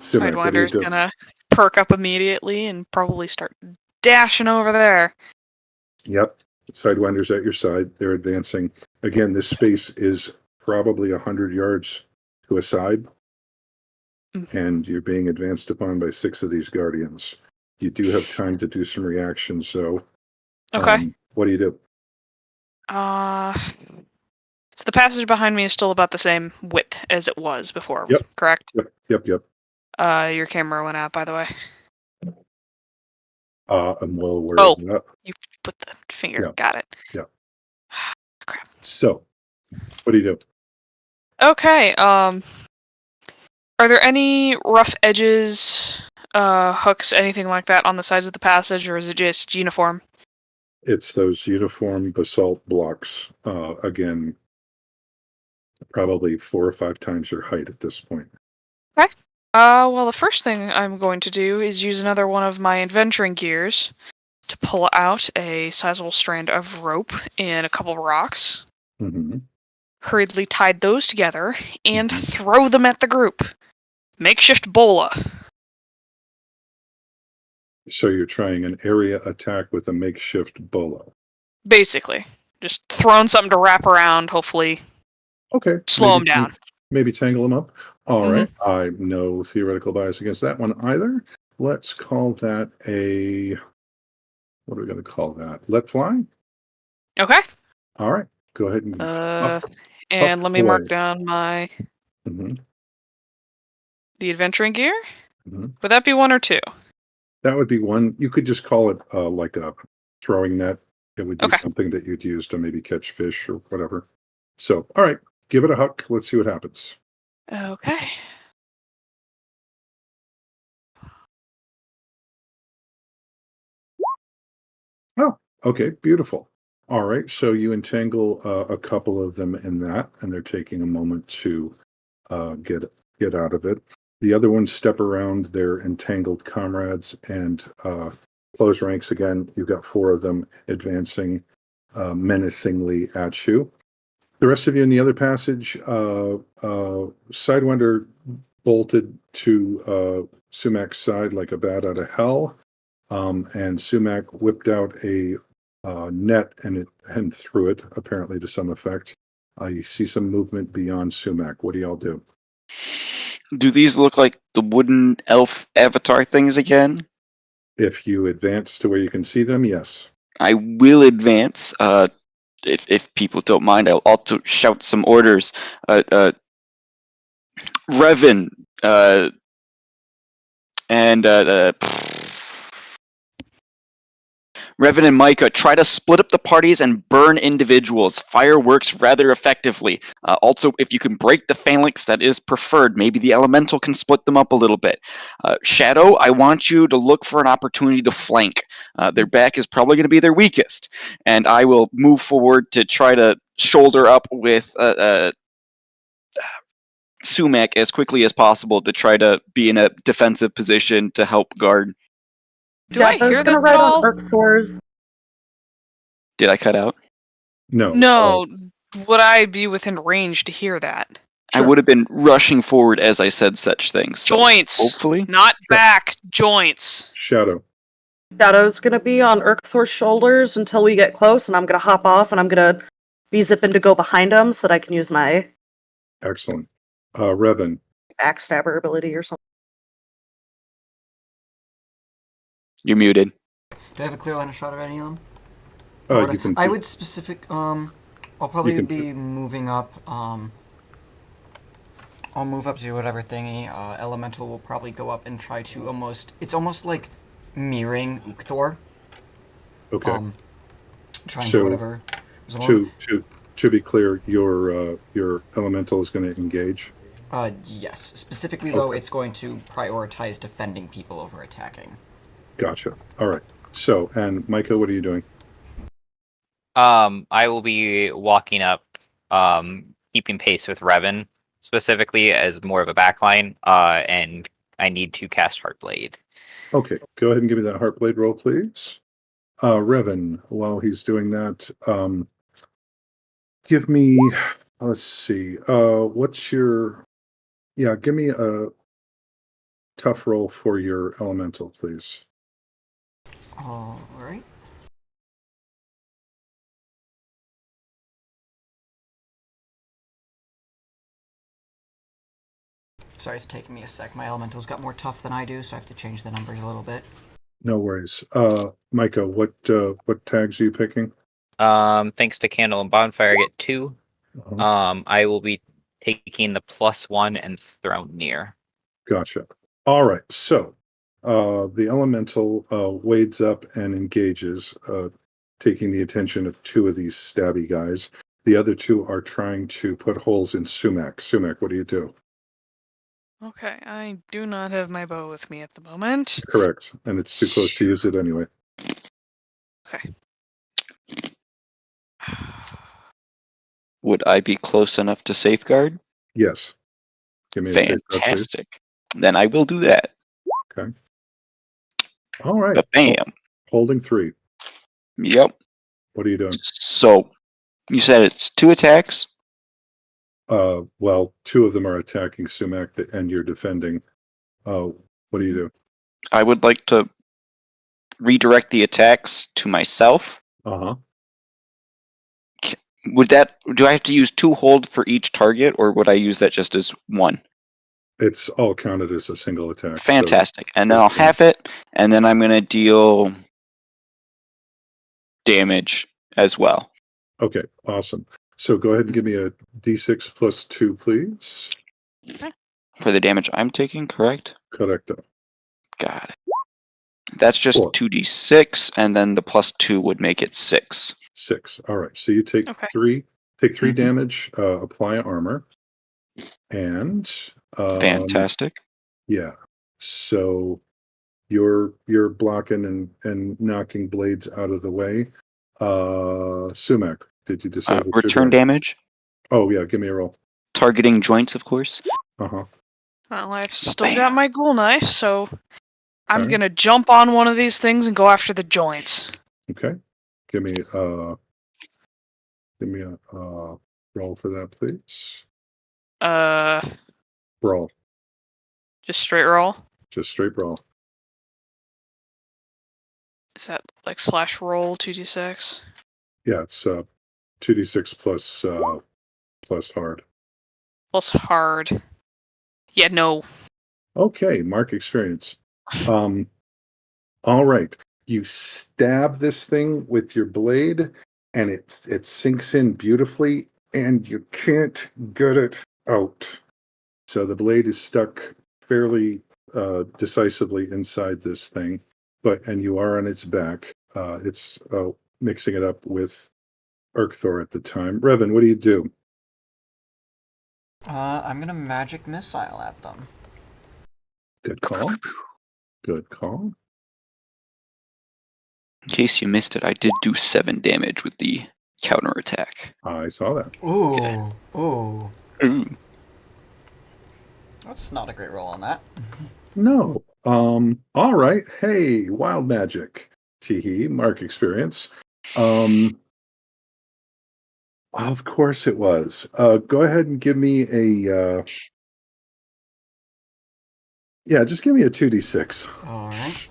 Sumac, what do you Sidewinder's do? gonna perk up immediately and probably start dashing over there. Yep. Sidewinder's at your side. They're advancing. Again, this space is probably 100 yards to a side, and you're being advanced upon by 6 of these guardians. You do have time to do some reactions, so Okay. what do you do? So the passage behind me is still about the same width as it was before, Yep. correct? Yep. Your camera went out, by the way. I'm well aware Oh. of that. You put the finger. Yeah. Got it. Yeah. Crap. So, what do you do? Okay, are there any rough edges, hooks, anything like that on the sides of the passage, or is it just uniform? It's those uniform basalt blocks. Again, probably 4 or 5 times your height at this point. Okay. Well, the first thing I'm going to do is use another one of my adventuring gears to pull out a sizable strand of rope and a couple of rocks. Mm-hmm. Hurriedly tied those together and throw them at the group. Makeshift bola. So you're trying an area attack with a makeshift bolo. Basically. Just throwing something to wrap around, hopefully Okay. slow them down. Maybe tangle them up. All Mhm. right. I have no theoretical bias against that one either. Let's call that a... What are we going to call that? Let fly? Okay. All right. Go ahead and... And let me mark away. down my Mhm. the adventuring gear. Mhm. Would that be 1 or 2? That would be one. You could just call it like a throwing net. It would be Okay. something that you'd use to maybe catch fish or whatever. So, all right, give it a hook. Let's see what happens. Okay. Oh, okay, beautiful. All right, so you entangle a couple of them in that, and they're taking a moment to get out of it. The other ones step around their entangled comrades and close ranks again. You've got 4 of them advancing menacingly at you. The rest of you in the other passage, Sidewinder bolted to Sumak's side like a bat out of hell, and Sumac whipped out a net and threw it, apparently to some effect. You see some movement beyond Sumac. What do y'all do? Do these look like the wooden elf avatar things again? If you advance to where you can see them, yes. I will advance. If people don't mind, I'll also shout some orders. Revan, and Revan and Micah try to split up the parties and burn individuals. Fire works rather effectively. Also, if you can break the phalanx, that is preferred. Maybe the elemental can split them up a little bit. Shadow, I want you to look for an opportunity to flank. Their back is probably going to be their weakest. And I will move forward to try to shoulder up with Sumac as quickly as possible to try to be in a defensive position to help guard. Do I hear this at all? Did I cut out? No. No. Would I be within range to hear that? I would have been rushing forward as I said such things. So Joints. hopefully. Not back. Joints. Shadow. Shadow's gonna be on Urkthor's shoulders until we get close, and I'm gonna hop off, and I'm gonna be zipping to go behind him so that I can use my Excellent. Revan. backstabber ability or something. You're muted. Do I have a clear line of shot of any of them? You can. I would I'll probably be moving up. I'll move up to whatever thingy. Elemental will probably go up and try to it's almost like mirroring Ukthor. Okay. Trying to whatever. To be clear, your elemental is going to engage. Yes. Specifically, though, it's going to prioritize defending people over attacking. Gotcha. All right. So, and Micah, what are you doing? I will be walking up, keeping pace with Revan, specifically as more of a backline, and I need to cast Heartblade. Okay, go ahead and give me that Heartblade roll, please. Revan, while he's doing that, give me, let's see, give me a tough roll for your elemental, please. All right. Sorry, it's taking me a sec. My elemental's got more tough than I do, so I have to change the numbers a little bit. No worries. Micah, what tags are you picking? Thanks to Candle and Bonfire, I get 2. Uh-huh. I will be taking the +1 and Thrown Near. Gotcha. All right. So, the elemental wades up and engages, taking the attention of 2 of these stabby guys. The other 2 are trying to put holes in Sumac. Sumac, what do you do? Okay, I do not have my bow with me at the moment. Correct. And it's too close to use it anyway. Okay. Would I be close enough to safeguard? Yes. Give me a safeguard, please. Fantastic. Then I will do that. Okay. All right. Bam. Holding 3. Yep. What are you doing? So, you said it's 2 attacks? Well, 2 of them are attacking Sumac and you're defending. What do you do? I would like to redirect the attacks to myself. Uh-huh. Do I have to use 2 hold for each target, or would I use that just as 1? It's all counted as a single attack. Fantastic. So, and then I'll have it, and then I'm going to deal damage as well. Okay, awesome. So go ahead and give me a d6 plus 2, please. For the damage I'm taking, correct? Correcto. Got it. That's just 4. 2d6, and then the +2 would make it 6. 6. All right. So you take 3. Take 3 damage. Apply armor. And fantastic. Yeah. So You're blocking and knocking blades out of the way. Sumac, did you decide what return you're doing? damage, Oh yeah, give me a roll. targeting joints, of course. Uh-huh. Well, I've still Bam. got my ghoul knife, so I'm Okay. gonna jump on one of these things and go after the joints. Okay. Give me a roll for that, please. Brawl. Just straight roll. Just straight brawl. Is that like slash roll 2d6? Yeah, it's 2d6 plus hard. Plus hard. Yeah, no. Okay, mark experience. All right. You stab this thing with your blade, and it sinks in beautifully, and you can't get it out. So the blade is stuck fairly decisively inside this thing, and you are on its back. It's mixing it up with Urkthor at the time. Revan, what do you do? I'm gonna magic missile at them. Good call. Good call. In case you missed it, I did do 7 damage with the counterattack. I saw that. Ooh, ooh. Ooh. That's not a great roll on that. No. All right. Hey, wild magic. Teehee, mark experience. Of course it was. Go ahead and give me a just give me a 2d6. All right.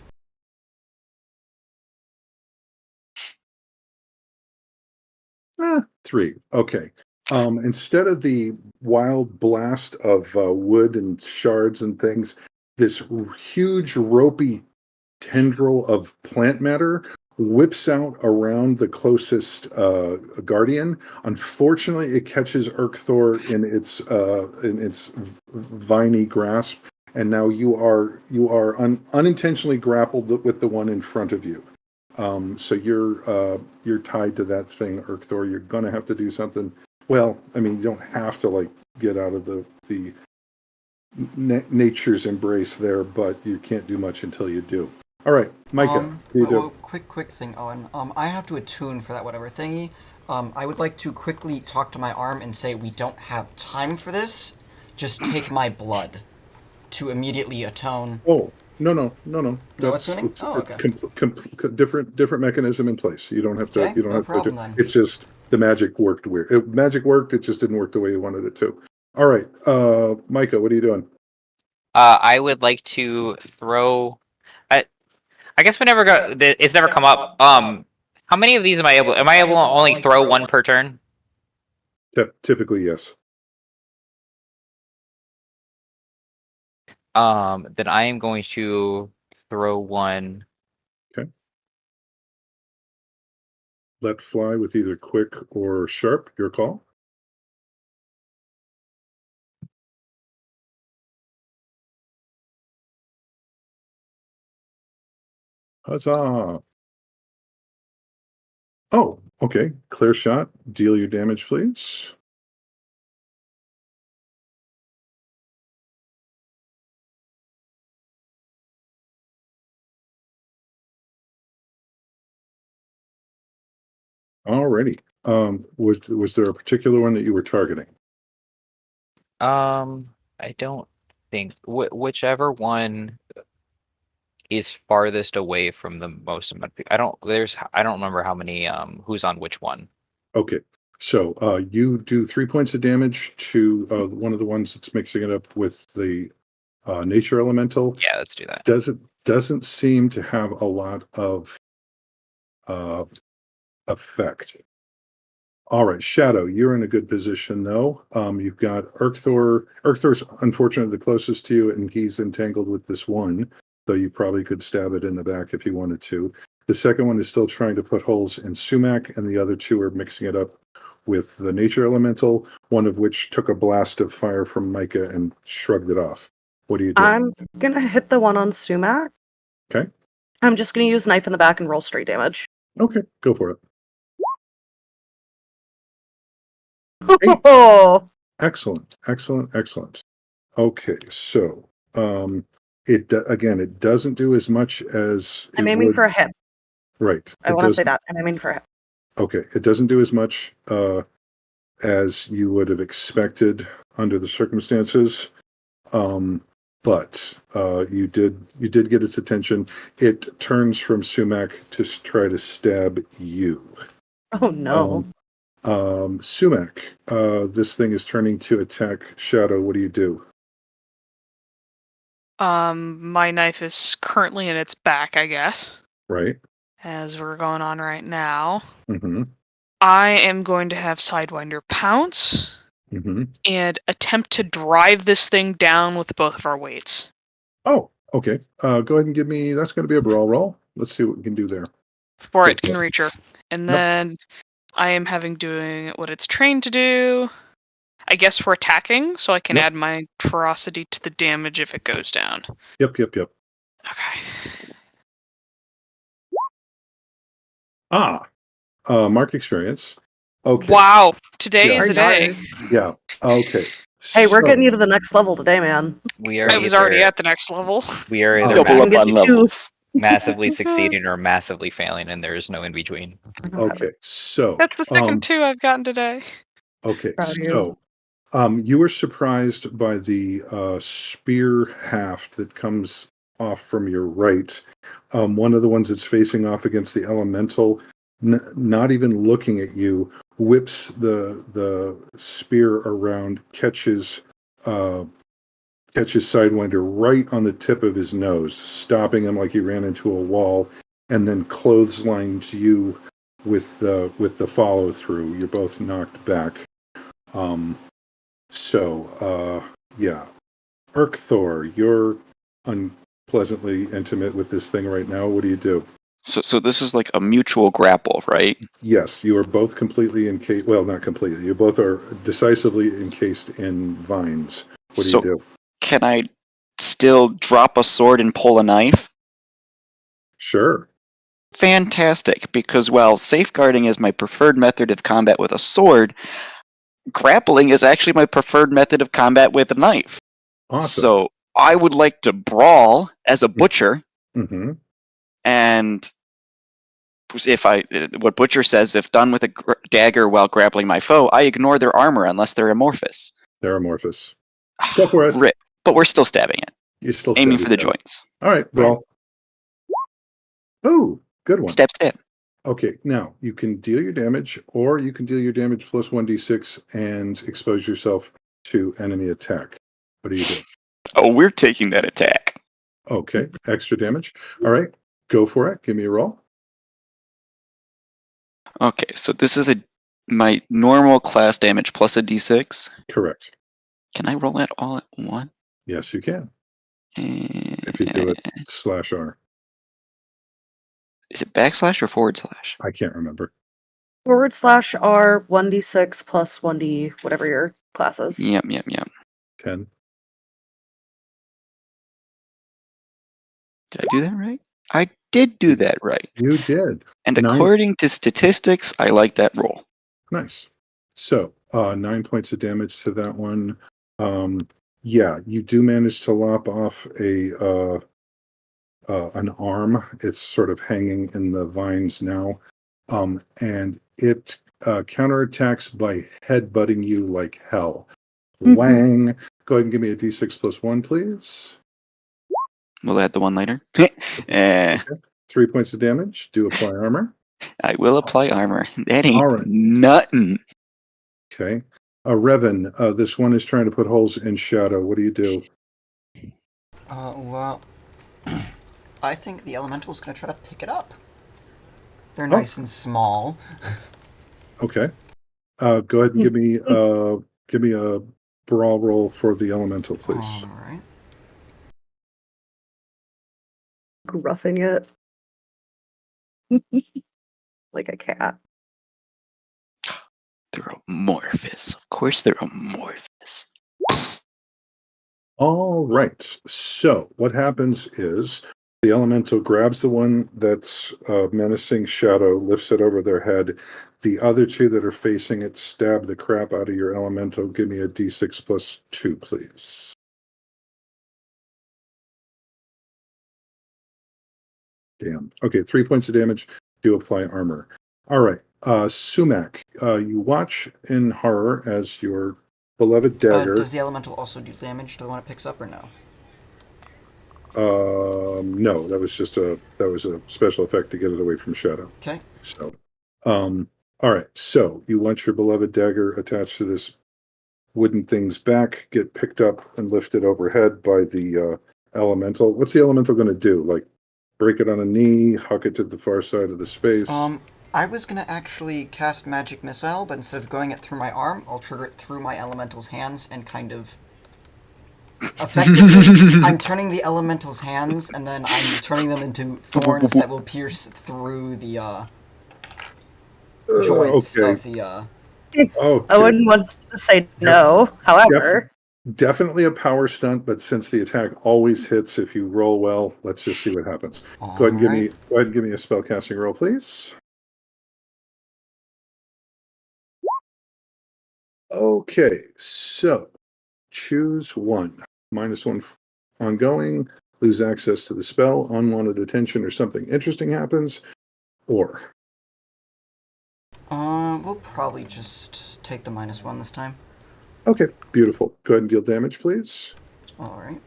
Three. Okay. Instead of the wild blast of wood and shards and things, this huge ropey tendril of plant matter whips out around the closest guardian. Unfortunately, it catches Urkthor in its viney grasp, and now you are unintentionally grappled with the one in front of you. So you're tied to that thing, Urkthor. You're gonna have to do something. Well, I mean, you don't have to like get out of the nature's embrace there, but you can't do much until you do. All right, Micah, what do you do? Quick thing, Owen. I have to attune for that whatever thingy. I would like to quickly talk to my arm and say we don't have time for this. Just take my blood to immediately atone. Oh, no. No attuning? Oh, okay. Different mechanism in place. You don't have to. Okay, You don't no have problem to. then. It's just the magic worked weird. Magic worked. It just didn't work the way you wanted it to. All right, Micah, what are you doing? I would like to throw. I guess we never got. It's never come up. How many of these am I able? Am I able to only throw one per turn? Typically, yes. Then I am going to throw one. Okay. Let fly with either quick or sharp. Your call. Huzzah! Oh, okay. Clear shot. Deal your damage, please. Alrighty. Was there a particular one that you were targeting? I don't think whichever one is farthest away from the most amount. I don't remember how many who's on which one. Okay. So you do 3 points of damage to one of the ones that's mixing it up with the nature elemental. Yeah, let's do that. Doesn't seem to have a lot of effect. All right, Shadow, you're in a good position though. You've got Urkthor. Urkthor's unfortunately the closest to you, and he's entangled with this one, though you probably could stab it in the back if you wanted to. The second one is still trying to put holes in Sumac, and the other two are mixing it up with the nature elemental, one of which took a blast of fire from Micah and shrugged it off. What do you do? I'm gonna hit the one on Sumac. Okay. I'm just gonna use knife in the back and roll straight damage. Okay, go for it. Oh, Excellent. Okay, so Again, it doesn't do as much as I'm it aiming would. for a hit. Right. I want to say that. I'm aiming for a hit. Okay. It doesn't do as much as you would have expected under the circumstances. But you did get its attention. It turns from Sumac to try to stab you. Oh no. Sumac, this thing is turning to attack Shadow. What do you do? My knife is currently in its back, I guess, Right. as we're going on right now. Mm-hmm. I am going to have Sidewinder pounce Mm-hmm. and attempt to drive this thing down with both of our weights. Oh, okay. Go ahead and give me. That's going to be a brawl roll. Let's see what we can do there. Before Go it can for it. reach her. And Nope. then I am doing what it's trained to do. I guess we're attacking, so I can Yep. add my ferocity to the damage if it goes down. Yep. Okay. Mark experience. Okay. Wow, today Yeah. is a day. Yeah. Okay. Hey, we're So- getting you to the next level today, man. We are I was already at the next level. We are either Double up Get on two. levels. massively succeeding or massively failing, and there is no in between. Okay. So That's the second two I've gotten today. okay. Proud of you. So you were surprised by the spear haft that comes off from your right. One of the ones that's facing off against the elemental, not even looking at you, whips the spear around, catches Sidewinder right on the tip of his nose, stopping him like he ran into a wall, and then clotheslines you with the follow through. You're both knocked back. Yeah. Urkthor, you're unpleasantly intimate with this thing right now. What do you do? So this is like a mutual grapple, right? Yes, you are both completely encased. Well, not completely. You both are decisively encased in vines. What do you do? Can I still drop a sword and pull a knife? Sure. Fantastic, because while safeguarding is my preferred method of combat with a sword, grappling is actually my preferred method of combat with a knife. Awesome. So I would like to brawl as a butcher, Mm-hmm. and what Butcher says, if done with a dagger while grappling my foe, I ignore their armor unless they're amorphous. They're amorphous. Go for it. Rip. But we're still stabbing it. You're still Aiming stabbing for the them. joints. All right. Well. Oh, good one. Stab, stab. Okay, now you can deal your damage, or you can deal your damage plus 1d6 and expose yourself to enemy attack. What do you do? Oh, we're taking that attack. Okay, extra damage. All right, go for it. Give me a roll. Okay, so this is my normal class damage plus a d6. Correct. Can I roll that all at once? Yes, you can. If you do it /R. Is it backslash or forward slash? I can't remember. /R 1d6 plus 1d whatever your class is. Yep. 10. Did I do that right? I did do that right. You did. And 9. according to statistics, I like that roll. Nice. So 9 points of damage to that one. Yeah, you do manage to lop off an arm. It's sort of hanging in the vines now. And it counterattacks by headbutting you like hell. Wang. Go ahead and give me a d6 plus 1, please. We'll add the one later. 3 points of damage. Do apply armor. I will apply armor. That ain't All right. nothing. Okay. Revan, this one is trying to put holes in Shadow. What do you do? Well, I think the elemental's going to try to pick it up. They're nice and small. Okay. Go ahead and give me a brawl roll for the elemental, please. All right. Roughing it. Like a cat. They're amorphous. Of course they're amorphous. All right. So what happens is the elemental grabs the one that's menacing Shadow, lifts it over their head. The other two that are facing it stab the crap out of your elemental. Give me a d6 plus 2, please. Damn. Okay, 3 points of damage to apply armor. All right. Sumac, you watch in horror as your beloved dagger. Does the elemental also do damage to the one it picks up, or no? No, that was a special effect to get it away from Shadow. Okay. So, all right. So you want your beloved dagger attached to this wooden thing's back, get picked up and lifted overhead by the elemental. What's the elemental going to do? Like, break it on a knee, huck it to the far side of the space? I was gonna actually cast Magic Missile, but instead of going it through my arm, I'll trigger it through my elemental's hands and kind of... Effectively, I'm turning the elemental's hands, and then I'm turning them into thorns that will pierce through the joints of the... Okay. I wouldn't want to say no, however... Definitely a power stunt, but since the attack always hits if you roll well, let's just see what happens. Go ahead and give me a spellcasting roll, please. Okay, so choose one. -1 ongoing, lose access to the spell, unwanted attention, or something interesting happens, or... We'll probably just take the -1 this time. Okay, beautiful. Go ahead and deal damage, please. Alright.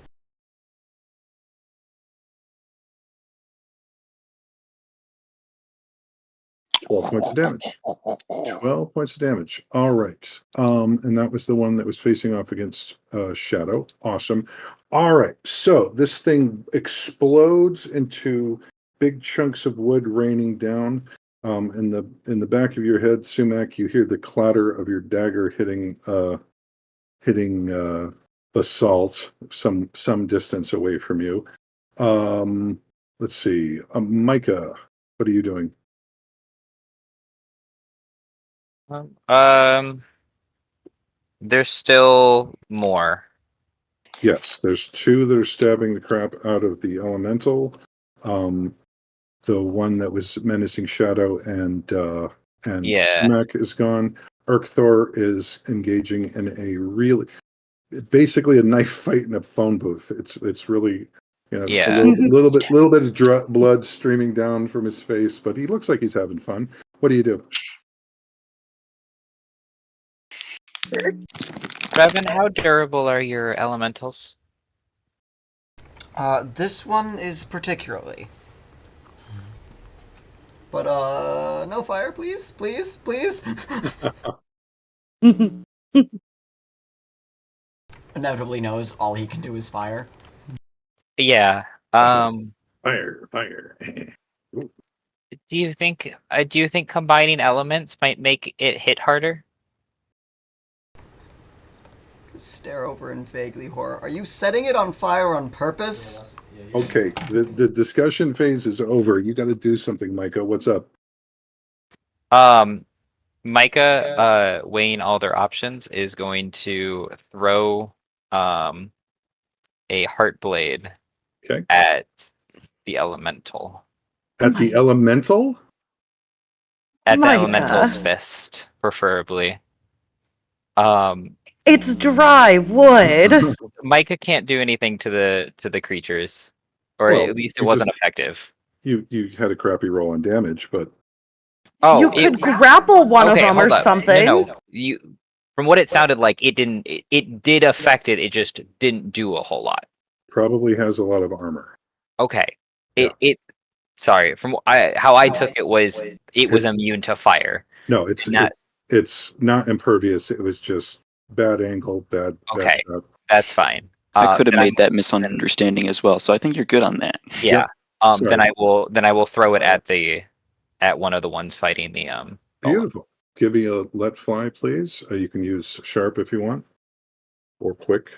Twelve points of damage. 12 points of damage. All right. And that was the one that was facing off against Shadow. Awesome. All right. So this thing explodes into big chunks of wood raining down. In the back of your head, Sumac, you hear the clatter of your dagger hitting basalt some distance away from you. Let's see. Micah, what are you doing? There's still more. Yes, there's two that are stabbing the crap out of the elemental. The one that was menacing Shadow and Sumac is gone. Urkthor is engaging in basically a knife fight in a phone booth. It's really, a little bit of blood streaming down from his face, but he looks like he's having fun. What do you do? Revan, how durable are your elementals? This one is particularly. But, no fire, please, please, please. Inevitably knows all he can do is fire. Yeah. Fire. Do you think combining elements might make it hit harder? Stare over in vaguely horror. Are you setting it on fire on purpose? Okay, the discussion phase is over. You got to do something, Micah. What's up? Micah, weighing all their options, is going to throw a heart blade at the elemental. At the elemental? At the elemental's fist, preferably. It's dry wood. Micah can't do anything to the creatures, or at least it wasn't effective. You had a crappy roll on damage, but you could grapple one of them or something. No, from what it sounded like, it didn't. It did affect it. It just didn't do a whole lot. Probably has a lot of armor. Okay. Sorry. From how I took it was immune to fire. No, it's not impervious. It was just bad angle, bad shot. That's fine. I could have made that misunderstanding as well, so I think you're good on that. Yeah. Then I will throw it at one of the ones fighting the Beautiful. Give me a let fly, please. You can use sharp if you want, or quick.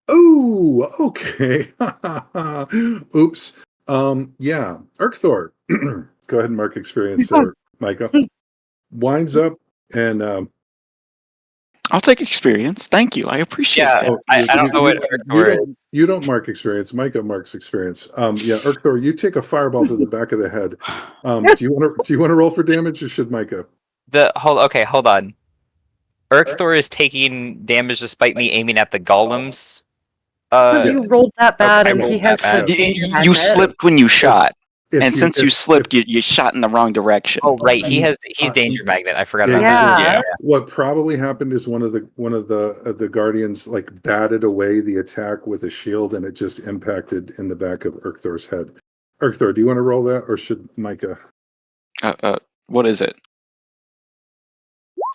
Oh, okay. Oops. Yeah. Urkthor. Go ahead and mark experience there, Micah. Winds up and I'll take experience. Thank you. I appreciate that. I don't know what Urkthor is. You don't mark experience. Micah marks experience. Urkthor, you take a fireball to the back of the head. Do you want to roll for damage, or should Micah? Hold on. Urkthor is taking damage despite me aiming at the golems Because you rolled that bad, I and he rolled has that the bad. danger You magnet. slipped when you shot, If and you- since you if- slipped, you shot in the wrong direction. Oh right, he's Uh, danger magnet. I forgot Yeah, about that. Yeah. What probably happened is one of the guardians like batted away the attack with a shield, and it just impacted in the back of Urkthor's head. Urkthor, do you want to roll that, or should Micah? What is it?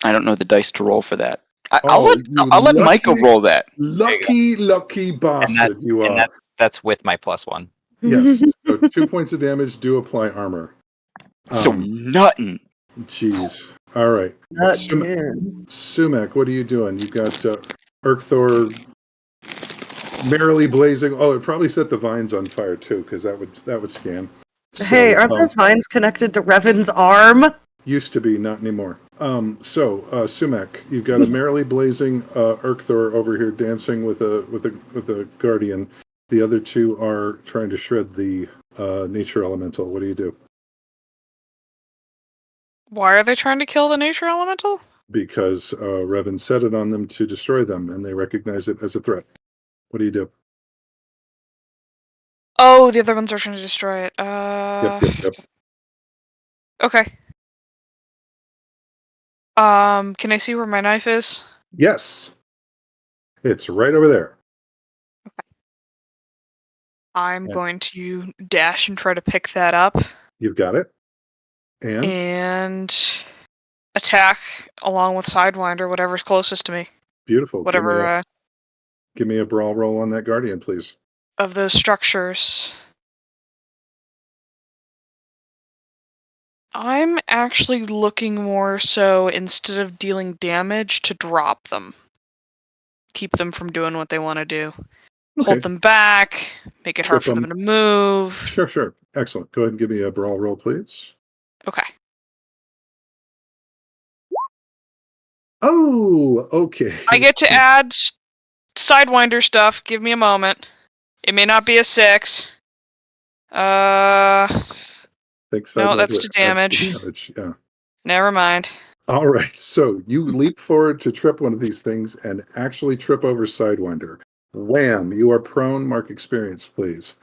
I don't know the dice to roll for that. I'll Oh, let Micah roll that. Lucky bastard you And are. that's with my +1. Yes. So 2 points of damage. Do apply armor. So nothing. Jeez. All right. Not Sumac, ten. Sumac, what are you doing? You got Urkthor merrily blazing. Oh, it probably set the vines on fire too, because that would scan. Hey, aren't those vines connected to Revan's arm? Used to be, not anymore. Sumac, you've got a merrily blazing Urkthor over here dancing with a guardian. The other two are trying to shred the nature elemental. What do you do? Why are they trying to kill the nature elemental? Because Revan set it on them to destroy them, and they recognize it as a threat. What do you do? Oh, the other ones are trying to destroy it. Yep. Okay. Can I see where my knife is? Yes. It's right over there. I'm Yeah. going to dash and try to pick that up. You've got it. And And attack along with Sidewinder, whatever's closest to me. beautiful. Whatever Give me a brawl roll on that guardian, please. of those structures. I'm actually looking more so, instead of dealing damage, to drop them. Keep them from doing what they want to do. Okay. Hold them back, make it hard Trip for them to move. Sure. Excellent. Go ahead and give me a brawl roll, please. Okay. Oh, okay. I get to add Sidewinder stuff. Give me a moment. It may not be a 6. No, that's to damage. Yeah. Never mind. All right. So you leap forward to trip one of these things and actually trip over Sidewinder. Wham! You are prone. Mark experience, please.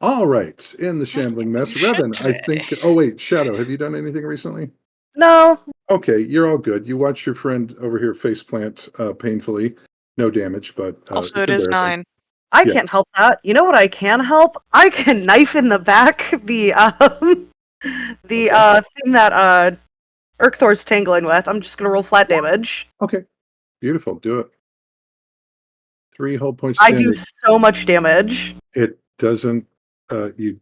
All right. In the shambling mess, Shit Revan. I today. think. Oh wait, Shadow. Have you done anything recently? No. Okay, you're all good. You watch your friend over here faceplant painfully. No damage, but Also, it's it is embarrassing. 9. I Yeah. can't help that. You know what I can help? I can knife in the back the thing that Urkthor's tangling with. I'm just gonna roll flat damage. Okay, beautiful. Do it. 3 whole points. I damage. do so much damage. It doesn't. You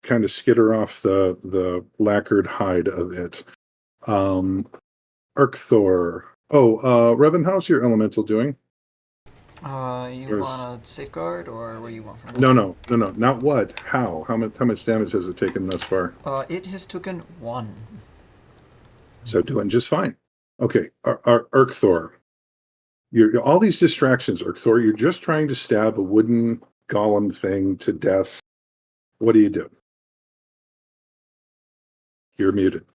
kind of skitter off the lacquered hide of it. Urkthor. Oh, Revan, how's your elemental doing? You want a safeguard, or what do you want from me? No. Not what. How? How much damage has it taken thus far? It has taken 1. So doing just fine. Okay, Urkthor. You're all these distractions, Urkthor. You're just trying to stab a wooden golem thing to death. What do? You're muted.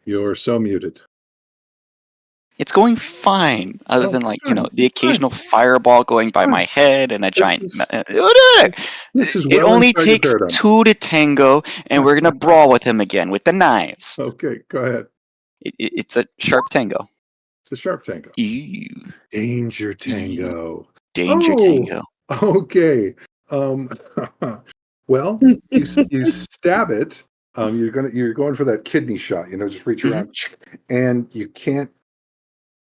You're so muted. It's going fine, other than it's fine. the It's fine. occasional fireball going by fine. my head and a giant. This is It well only inside your takes paradigm. 2 to tango, and we're gonna brawl with him again with the knives. Okay, go ahead. It's a sharp tango. It's a sharp tango. Ew. Danger tango. Danger Oh! tango. Okay. Well, you stab it. You're going for that kidney shot. Just reach around, and you can't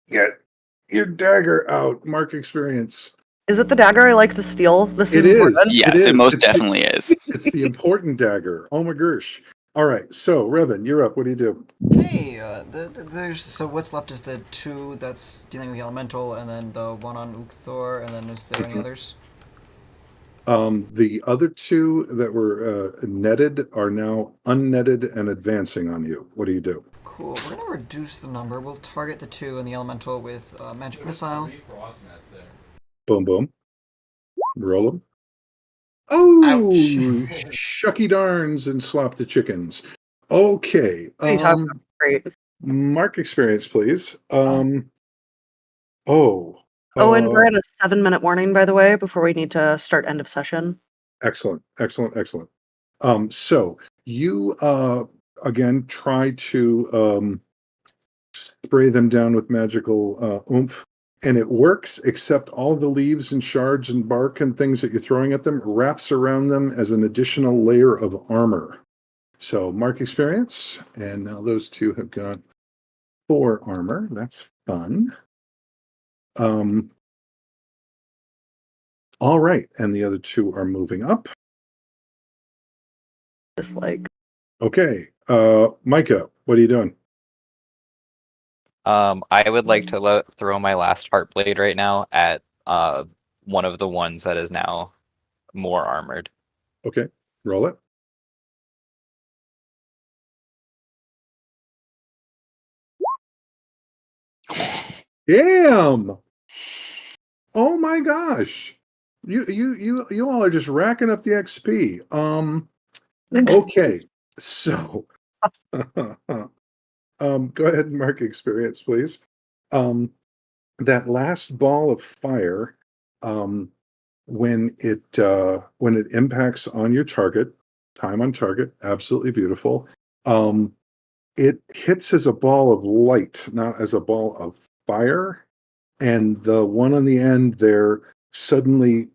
get your dagger out. Mark experience. Is it the dagger I like to steal? This is It important. is. Yes, it most definitely is. It's the important dagger. Oh my gosh. All right. So, Revan, you're up. What do you do? Hey, there's so what's left is the 2 that's dealing with the elemental, and then the 1 on Ukthor, and then is there any others? The other 2 that were netted are now unnetted and advancing on you. What do you do? Cool. We're gonna reduce the number. We'll target the 2 and the elemental with magic missile. Boom, boom. Roll them. Oh, Ouch. shucky darns and slop the chickens. Okay. What are you talking about? Great. Mark experience, please. Oh, Oh, and we're at a 7-minute warning, by the way, before we need to start end of session. Excellent. So you again try to spray them down with magical oomph, and it works, except all the leaves and shards and bark and things that you're throwing at them wraps around them as an additional layer of armor. So mark experience, and now those two have got 4 armor. That's fun. All right, and the other 2 are moving up. Just like Okay, Micah, what are you doing? I would like to throw my last heart blade right now at one of the ones that is now more armored. Okay, roll it. Damn! Oh my gosh! You all are just racking up the XP. Okay, so go ahead and mark experience, please. That last ball of fire, when it impacts on your target, time on target, absolutely beautiful. It hits as a ball of light, not as a ball of fire. And the one on the end there suddenly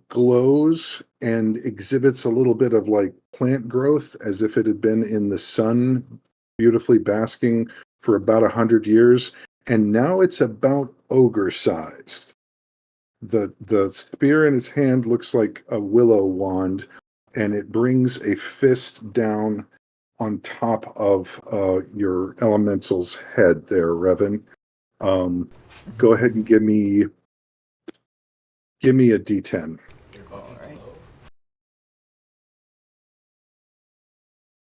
glows and exhibits a little bit of like plant growth as if it had been in the sun, beautifully basking for about 100 years. And now it's about ogre sized. The spear in his hand looks like a willow wand, and it brings a fist down on top of your elemental's head there, Revan. Go ahead and give me a D10. All right.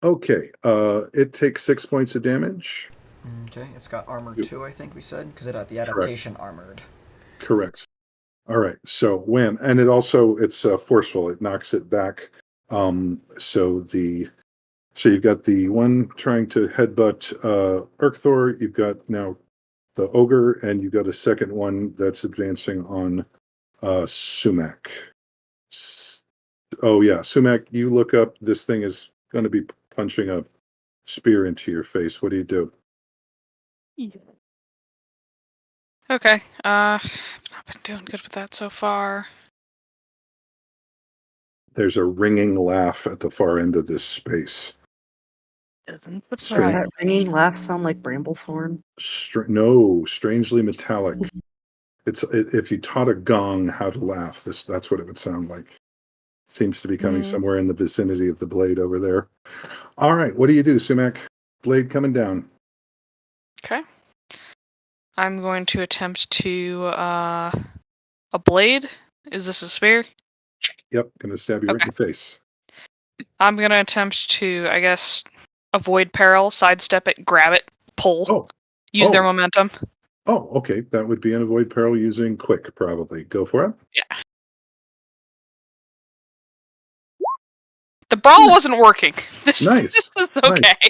Okay, it takes 6 points of damage. Okay, it's got armor 2, I think we said, because it had the adaptation armored. Correct. All right, so wham, and it's forceful. It knocks it back. So you've got the one trying to headbutt Urkthor. You've got now the ogre, and you've got a second one that's advancing on Sumac. Oh yeah, Sumac, you look up. This thing is going to be punching a spear into your face. What do you do? Okay. I've not been doing good with that so far. There's a ringing laugh at the far end of this space. Doesn't does Strange. that ringing laugh sound like Bramblethorn? No, strangely metallic. If you taught a gong how to laugh, that's what it would sound like. Seems to be coming somewhere in the vicinity of the blade over there. All right, what do you do, Sumac? Blade coming down. Okay. I'm going to attempt to a blade. Is this a spear? Yep, gonna stab you right in the face. I'm gonna attempt to, I guess, avoid peril, sidestep it, grab it, pull, use their momentum. Oh, okay. That would be an avoid peril using quick, probably. Go for it. Yeah. The brawl wasn't working. This is okay. Nice.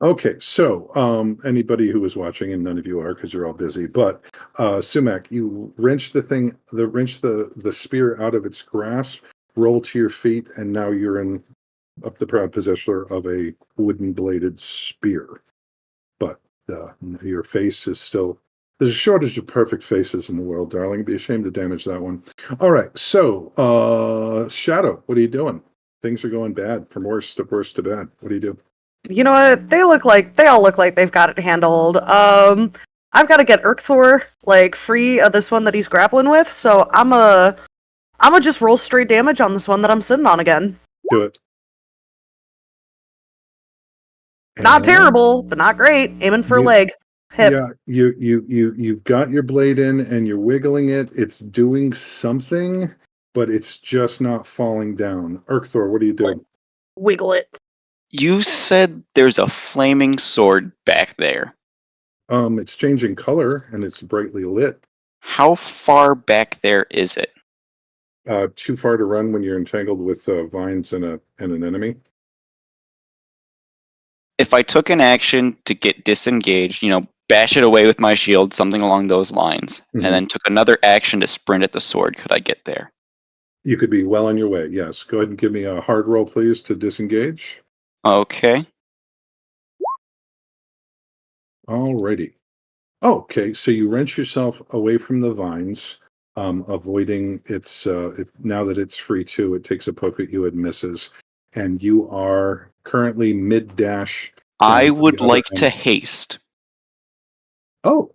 Okay, so anybody who was watching, and none of you are because you're all busy, but Sumac, you wrench the spear out of its grasp, roll to your feet, and now you're the proud possessor of a wooden bladed spear. But your face is still. There's a shortage of perfect faces in the world, darling. It'd be a shame to damage that one. All right, so Shadow, what are you doing? Things are going bad, from worse to bad. What do you do? You know what? They all look like they've got it handled. I've got to get Urkthor free of this one that he's grappling with, so I'm just roll straight damage on this one that I'm sitting on again. Do it. Not terrible, but not great. Aiming for a leg. Hip. Yeah, you've got your blade in and you're wiggling it. It's doing something, but it's just not falling down. Urkthor, what are you doing? Wiggle it. You said there's a flaming sword back there. It's changing color and it's brightly lit. How far back there is it? Too far to run when you're entangled with vines and an enemy. if I took an action to get disengaged, bash it away with my shield, something along those lines, Mhm. and then took another action to sprint at the sword, could I get there? You could be well on your way. Yes. Go ahead and give me a hard roll, please, to disengage. Okay. Alrighty. Okay, so you wrench yourself away from the vines, avoiding its. Now that it's free too, it takes a poke at you and misses, and you are currently mid dash. I would like to haste. Oh,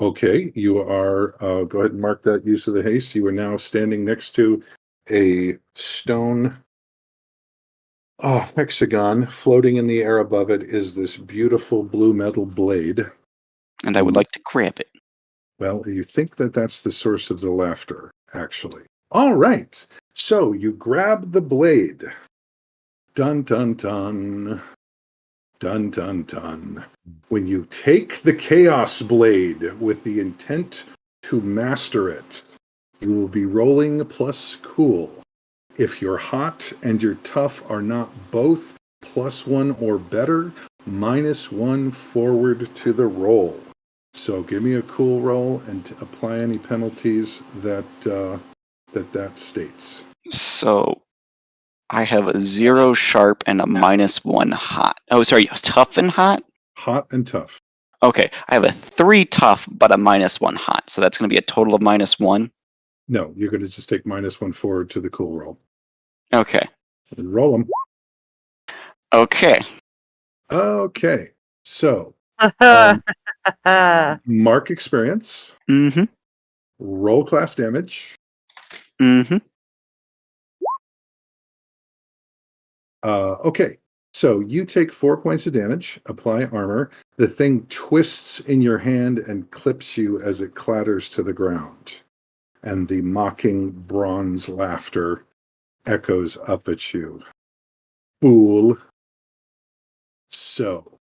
okay. You are. Go ahead and mark that use of the haste. You are now standing next to a stone hexagon. Floating in the air above it is this beautiful blue metal blade. And I would like to grab it. Well, you think that that's the source of the laughter, actually. All right. So you grab the blade. Dun, dun, dun. Dun, dun, dun. When you take the Chaos Blade with the intent to master it, you will be rolling plus cool. If you're hot and you're tough are not both +1 or better, -1 forward to the roll. So give me a cool roll and apply any penalties that states. So I have a 0 sharp and a -1 hot. Oh, sorry, tough and hot? Hot and tough. Okay, I have a 3 tough, but a -1 hot. So that's going to be a total of -1. No, you're going to just take -1 forward to the cool roll. Okay. Roll them. Okay. Okay. So mark experience. Mm-hmm. Roll class damage. Mm-hmm. Okay. So you take 4 points of damage, apply armor. The thing twists in your hand and clips you as it clatters to the ground. And the mocking bronze laughter echoes up at you. Fool. So,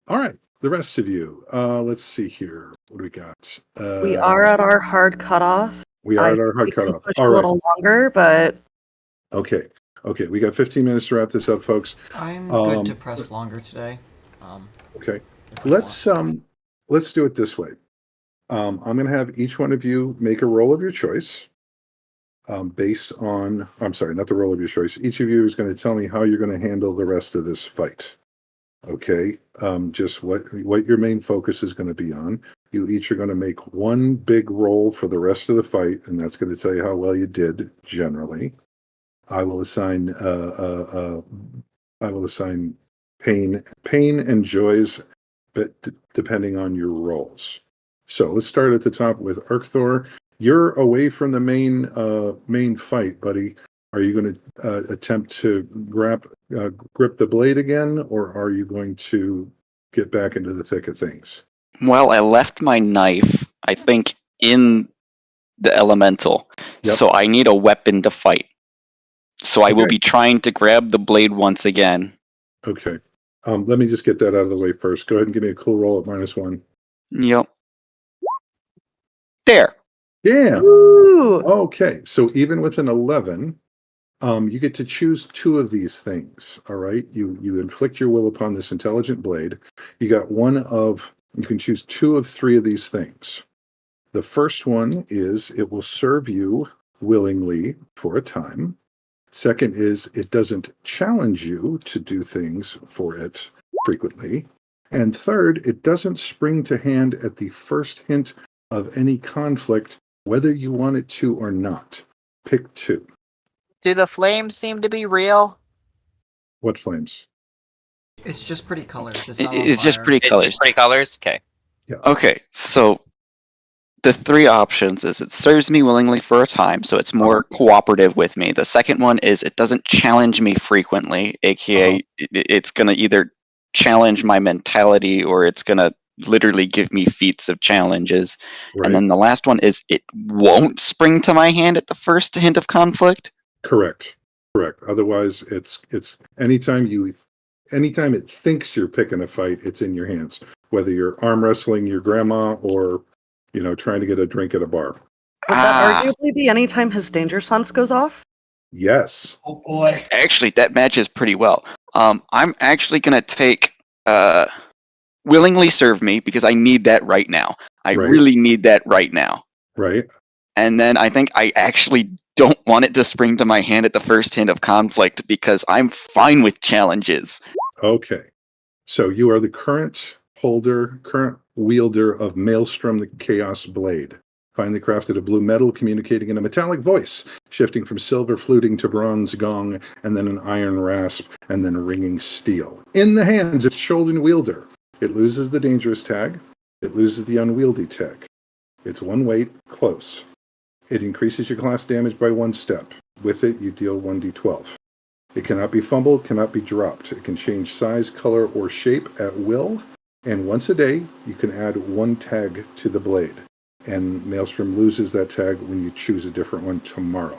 all right. The rest of you. Let's see here. What do we got? We are at our hard cutoff. We are at our hard cutoff. Push All a right. little longer, but Okay. We got 15 minutes to wrap this up, folks. I'm good to press longer today. Okay. if we Let's do it this way. I'm going to have each one of you make a roll of your choice. Based on, I'm sorry, not the roll of your choice. Each of you is going to tell me how you're going to handle the rest of this fight. Okay. Just what your main focus is going to be on. You each are going to make one big roll for the rest of the fight, and that's going to tell you how well you did generally. I will assign pain and joys, but depending on your rolls. So let's start at the top with Urkthor. You're away from the main fight, buddy. Are you going to attempt to grip the blade again, or are you going to get back into the thick of things? Well, I left my knife, I think, in the elemental. Yep. So I need a weapon to fight. So I will Okay. be trying to grab the blade once again. Okay. Let me just get that out of the way first. Go ahead and give me a cool roll at -1. Yep. There. Yeah. Ooh. Okay. So even with an 11, you get to choose 2 of these things. All right. You inflict your will upon this intelligent blade. You can choose 2 of 3 of these things. The first one is it will serve you willingly for a time. Second is it doesn't challenge you to do things for it frequently. And third, it doesn't spring to hand at the first hint of any conflict, whether you want it to or not. Pick 2. Do the flames seem to be real? What flames? It's just pretty colors. It's not on It's just fire. pretty colors. It's pretty colors? Okay. Okay, so the 3 options is it serves me willingly for a time, so it's more cooperative with me. The second one is it doesn't challenge me frequently, aka it's going to either challenge my mentality or it's going to literally give me feats of challenges. Right. And then the last one is it won't spring to my hand at the first hint of conflict. Correct. Otherwise, it's anytime it thinks you're picking a fight, it's in your hands. Whether you're arm wrestling your grandma or trying to get a drink at a bar. Would that arguably be anytime his danger sense goes off? Yes. Oh boy. Actually, that matches pretty well. I'm actually gonna take willingly serve me because I need that right now. I Right. really need that right now. Right. And then I think I actually don't want it to spring to my hand at the first hint of conflict because I'm fine with challenges. Okay. So you are the current wielder of Maelstrom the Chaos Blade. Finely crafted of blue metal, communicating in a metallic voice, shifting from silver fluting to bronze gong, and then an iron rasp, and then ringing steel. In the hands, its shoulder wielder. It loses the dangerous tag. It loses the unwieldy tag. It's one weight, close. It increases your class damage by 1 step. With it, you deal 1d12. It cannot be fumbled, cannot be dropped. It can change size, color, or shape at will. And once a day, you can add 1 tag to the blade. And Maelstrom loses that tag when you choose a different one tomorrow.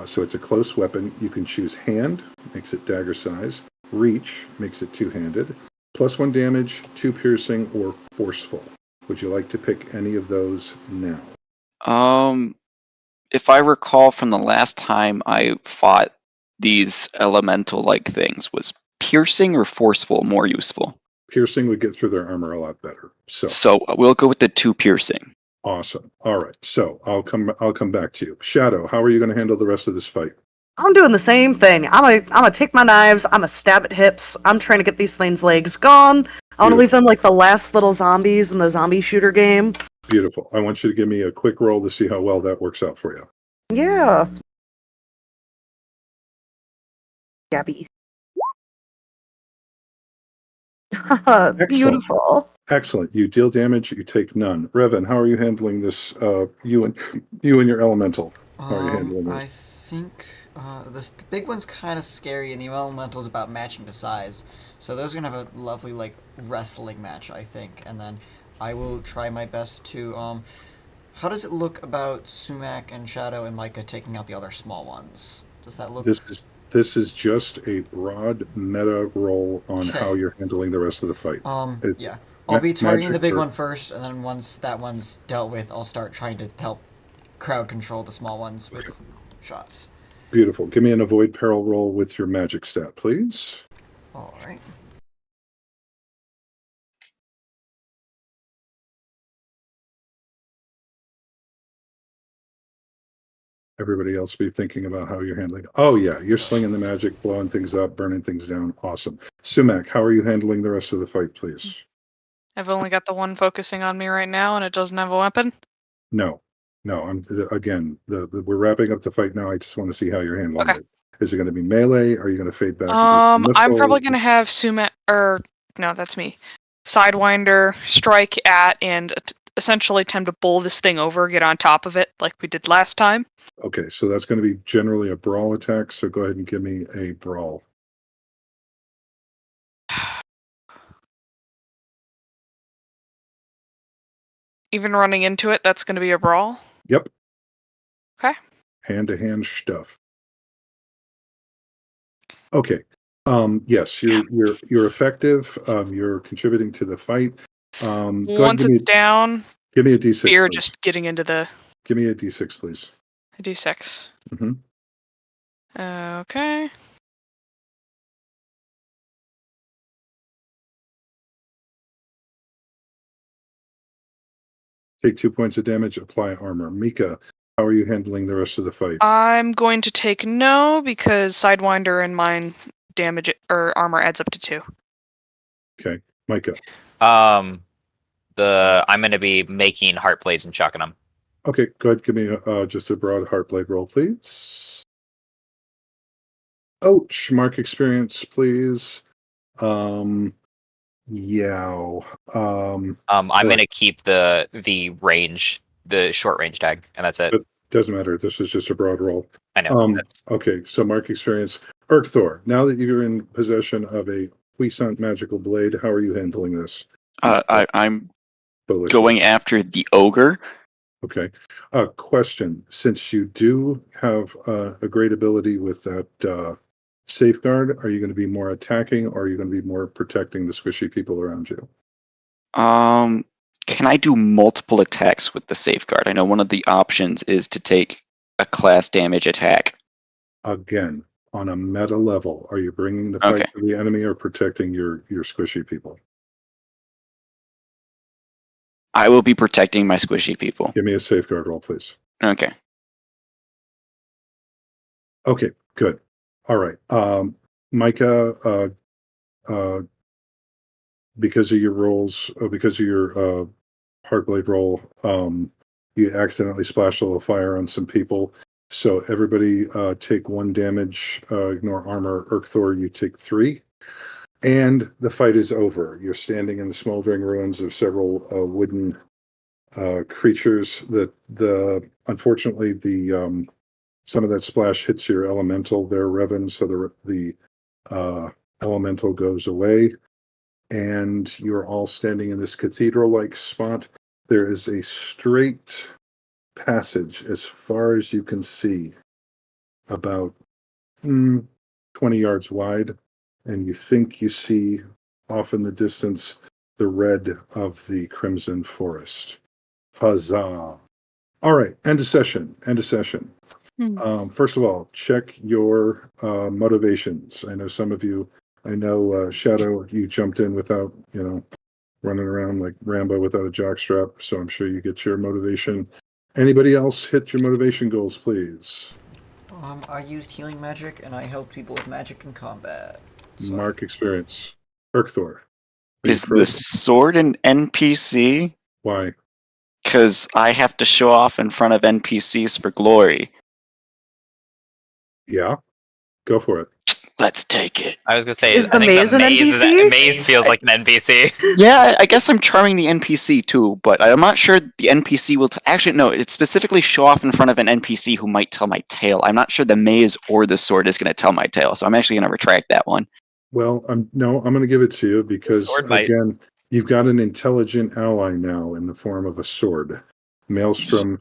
So it's a close weapon. You can choose hand, makes it dagger size. Reach, makes it 2-handed. +1 damage, 2 piercing, or forceful. Would you like to pick any of those now? If I recall from the last time I fought these elemental-like things, was piercing or forceful more useful? Piercing would get through their armor a lot better. So we'll go with the 2 piercing. Awesome. All right. So I'll come back to you. Shadow, how are you going to handle the rest of this fight? I'm doing the same thing. I'm gonna take my knives. I'm gonna stab at hips. I'm trying to get these things' legs gone. I want to leave them like the last little zombies in the zombie shooter game. Beautiful. I want you to give me a quick roll to see how well that works out for you. Yeah. Gabby. Beautiful. Excellent. You deal damage. You take none. Revan, how are you handling this? You and your elemental. How are you handling this? I think the big one's kind of scary, and the elemental's about matching the size. So those are gonna have a lovely like wrestling match, I think. And then I will try my best to. How does it look about Sumac and Shadow and Micah taking out the other small ones? Does that look? This is just a broad meta roll on how you're handling the rest of the fight. Yeah. I'll be targeting the big one first, and then once that one's dealt with, I'll start trying to help crowd control the small ones with shots. Beautiful. Give me an avoid peril roll with your magic stat, please. All right. Everybody else be thinking about how you're handling it. Oh, yeah. You're slinging the magic, blowing things up, burning things down. Awesome. Sumac, how are you handling the rest of the fight, please? I've only got the one focusing on me right now, and it doesn't have a weapon. No. We're wrapping up the fight now. I just want to see how you're handling it. Is it going to be melee? Are you going to fade back? I'm probably going to have that's me. Sidewinder strike at and essentially attempt to bowl this thing over, get on top of it like we did last time. Okay, so that's going to be generally a brawl attack. So go ahead and give me a brawl. Even running into it, that's going to be a brawl? Yep. Okay. Hand-to-hand stuff. Okay. Yes, you're effective. You're contributing to the fight. Once it's down, give me a d6. Fear please. just getting into the. Give me a d6, please. A d6. Mm-hmm. Okay. Take 2 points of damage. Apply armor. Mika, how are you handling the rest of the fight? I'm going to take no because Sidewinder and mine damage or armor adds up to 2. Okay, Micah. I'm going to be making heart blades and chucking them. Okay, go ahead. Give me just a broad heartblade roll, please. Ouch. Mark experience, please. Yeah. I'm going to keep the range, the short range tag, and that's it. It doesn't matter. This was just a broad roll. I know. Okay, so mark experience. Urkthor, now that you're in possession of a puissant magical blade, how are you handling this? I'm going after the ogre. Okay. Question. Since you do have a great ability with that safeguard, are you going to be more attacking or are you going to be more protecting the squishy people around you? Can I do multiple attacks with the safeguard? I know one of the options is to take a class damage attack. Again, on a meta level, are you bringing the fight Okay. to the enemy or protecting your squishy people? I will be protecting my squishy people. Give me a safeguard roll, please. Okay. Okay, good. All right. Micah, because of your rolls, because of your Heartblade roll, you accidentally splashed a little fire on some people. So everybody take 1 damage, ignore armor. Urkthor, you take 3. And the fight is over. You're standing in the smoldering ruins of several wooden creatures that unfortunately some of that splash hits your elemental there, Revan, so the elemental goes away. And you're all standing in this cathedral-like spot. There is a straight passage as far as you can see, about 20 yards wide, and you think you see off in the distance the red of the Crimson Forest. Huzzah! All right, end of session. First of all, check your motivations. I know some of you. I know Shadow, you jumped in without, running around like Rambo without a jockstrap. So I'm sure you get your motivation. Anybody else hit your motivation goals, please? I used healing magic, and I helped people with magic in combat. So. Mark experience. Urkthor. Is the sword an NPC? Why? Because I have to show off in front of NPCs for glory. Yeah, go for it. Let's take it. I was gonna say, Is I the think maze the an NPC? maze feels like an NPC. Yeah, I guess I'm charming the NPC too, but I'm not sure the NPC will. Actually, no, it's specifically show off in front of an NPC who might tell my tale. I'm not sure the maze or the sword is going to tell my tale, so I'm actually going to retract that one. Well, I'm going to give it to you because, Sword might. again, you've got an intelligent ally now in the form of a sword. Maelstrom.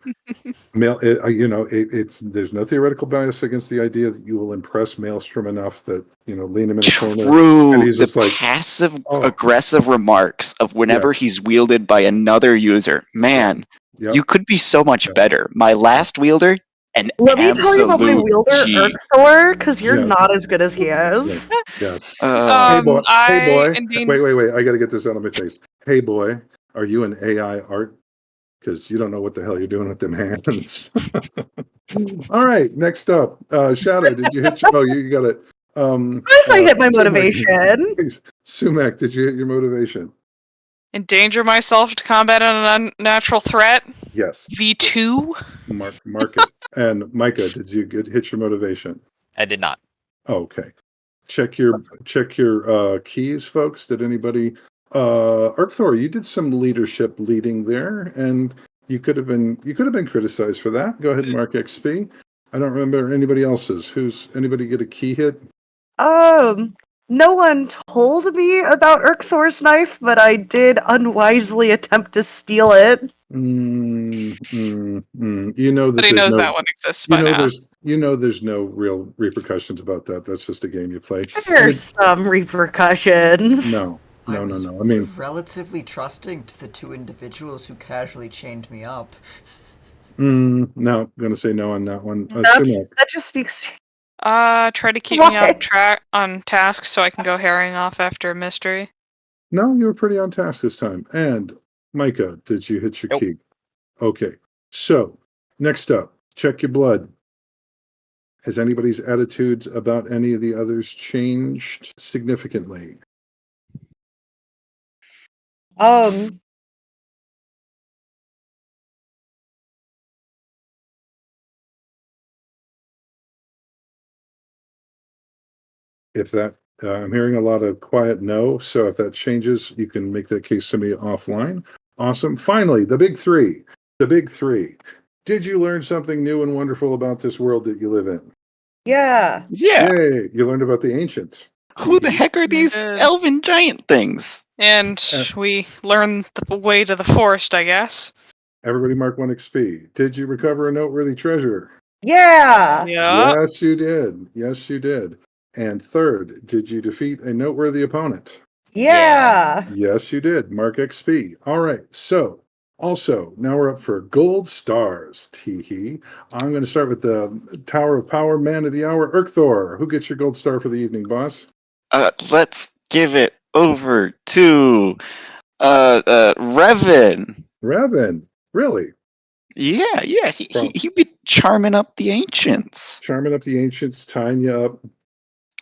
There's no theoretical bias against the idea that you will impress Maelstrom enough that, lean him in a corner. True. And he's The just like, passive oh. aggressive remarks of whenever Yes. he's wielded by another user. Man, Yep. you could be so much Yep. better. My last wielder, an Let me tell you about my absolute wielder, G. Urkthor, because you're Yes. not as good as he is. Yes. Uh, Hey boy. Hey boy. Indeed. Wait. I got to get this out of my face. Hey boy, are you an AI art? Because you don't know what the hell you're doing with them hands. All right, next up, Shadow. Did you hit? You got it. Of course, I hit my motivation. Sumac, did you hit your motivation? Endanger myself to combat an unnatural threat. Yes. V2. Mark it. And Micah, did you hit your motivation? I did not. Okay. Check your keys, folks. Did anybody? Urkthor, you did some leading there, and you could have been criticized for that. Go ahead and mark XP. I don't remember anybody else's. Anybody get a key hit? No one told me about Urkthor's knife, but I did unwisely attempt to steal it. You know that But he there's knows no, that one exists by now. there's no real repercussions about that. That's just a game you play. There's some repercussions. No. I mean, relatively trusting to the 2 individuals who casually chained me up. no, I'm gonna say no on that one. That just speaks. Try to keep me on task so I can go herring off after mystery. No, you were pretty on task this time. And Micah, did you hit your Nope. key? Okay. So next up, check your blood. Has anybody's attitudes about any of the others changed significantly? If that, I'm hearing a lot of quiet no. So if that changes, you can make that case to me offline. Awesome. Finally, the big three. Did you learn something new and wonderful about this world that you live in? Yeah. Yay, you learned about the ancients. Who the heck are these elven giant things? And we learned the way to the forest, I guess. Everybody mark 1 XP. Did you recover a noteworthy treasure? Yeah. Yes, you did. And third, did you defeat a noteworthy opponent? Yeah. Yes, you did. Mark XP. All right. So Also, now we're up for gold stars. Teehee. I'm going to start with the Tower of Power Man of the Hour, Urkthor. Who gets your gold star for the evening, boss? Let's give it over to Revan. Revan. Really? Yeah, he From he be charming up the ancients, charming up the ancients, tying you up,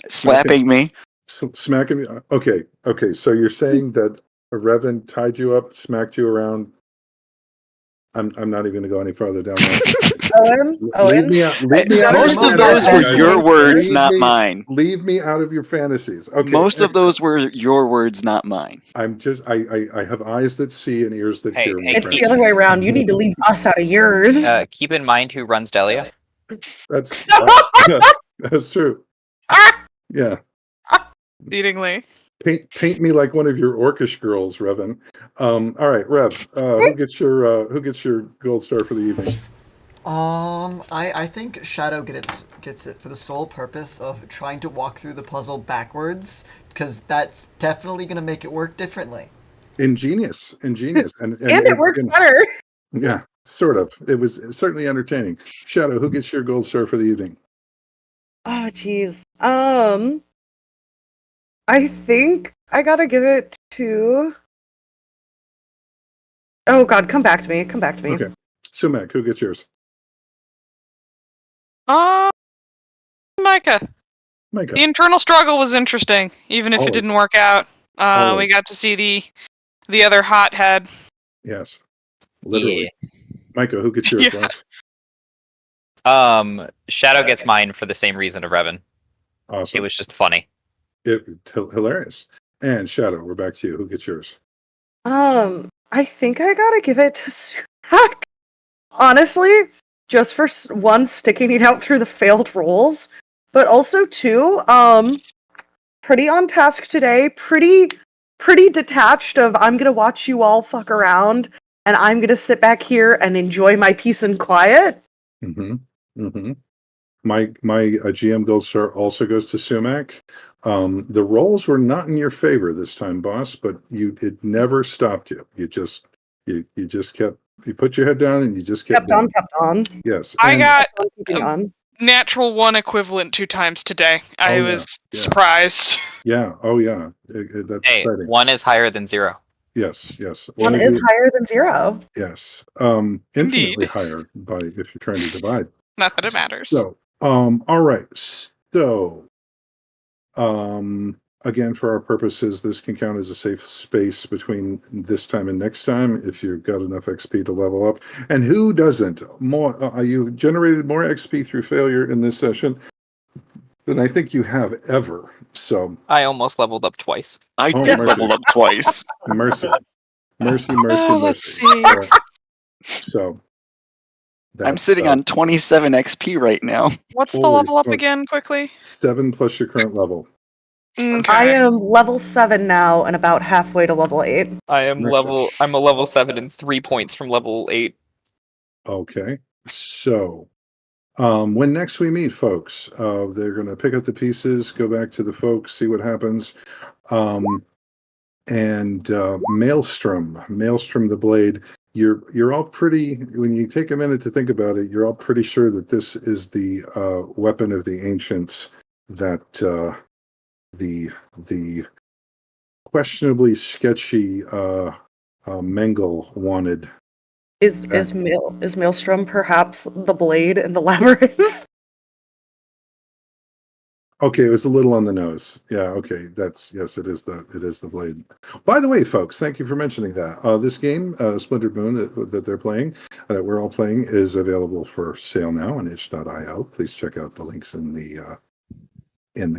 slapping me. smacking you. Okay. So you're saying that a Revan tied you up, smacked you around. I'm not even going to go any farther down that. Leave me out. Leave me out. Most your of those were fantasies, your guys. words, not mine. Leave me out of your fantasies. Okay. Most of those were your words, not mine. I'm just. I have eyes that see and ears that hear. my It's friend. the other way around. You need to leave us out of yours. Keep in mind who runs Delia. That's that's true. Yeah. Exceedingly. Paint me like one of your orcish girls, Revan. All right, Rev. Who gets your gold star for the evening? I think Shadow gets it for the sole purpose of trying to walk through the puzzle backwards, because that's definitely going to make it work differently. Ingenious, and it works better. Yeah, sort of. It was certainly entertaining. Shadow, who gets your gold star for the evening? Oh, jeez. I think I gotta give it to. Oh God, come back to me. Okay. Sumac, who gets yours? Micah. Micah. The internal struggle was interesting, even if it didn't work out. We got to see the other hothead. Yes. Literally. Yeah. Micah, who gets yours, boss? Shadow gets mine for the same reason of Revan. Awesome. It was just funny. Hilarious. And Shadow, we're back to you. Who gets yours? I think I gotta give it to Sumac. Honestly, just for one, sticking it out through the failed rolls, but also two, pretty on task today, pretty detached of I'm gonna watch you all fuck around, and I'm gonna sit back here and enjoy my peace and quiet. My GM gold star also goes to Sumac. The rolls were not in your favor this time, boss, but it never stopped you. You just kept. You put your head down and you just kept on. Yes. I got on. natural 1 equivalent 2 times today. I was surprised. Yeah. Oh yeah. That's exciting. 1 is higher than 0. Yes. 1 is higher than 0. Yes. Infinitely higher if you're trying to divide. Not that it matters. So, all right. So, again, for our purposes, this can count as a safe space between this time and next time if you've got enough XP to level up. And who doesn't? You generated more XP through failure in this session than I think you have ever. So I almost leveled up twice. I did level up twice. Mercy. Let's see. Right. So. I'm sitting on 27 XP right now. What's the level up again, quickly? 7 plus your current level. Okay. I am level 7 now and about halfway to level 8. I'm a level 7 and 3 points from level 8. Okay. So, when next we meet, folks, they're going to pick up the pieces, go back to the folks, see what happens. And Maelstrom the blade. You're all pretty. When you take a minute to think about it, you're all pretty sure that this is the weapon of the ancients that the questionably sketchy Mengel wanted. Is Maelstrom perhaps the blade in the labyrinth? Okay, it was a little on the nose. Yeah, okay. Yes, it is the blade. By the way, folks, thank you for mentioning that. This game, Splintered Moon, that they're playing, that we're all playing, is available for sale now on itch.io. Please check out the links in the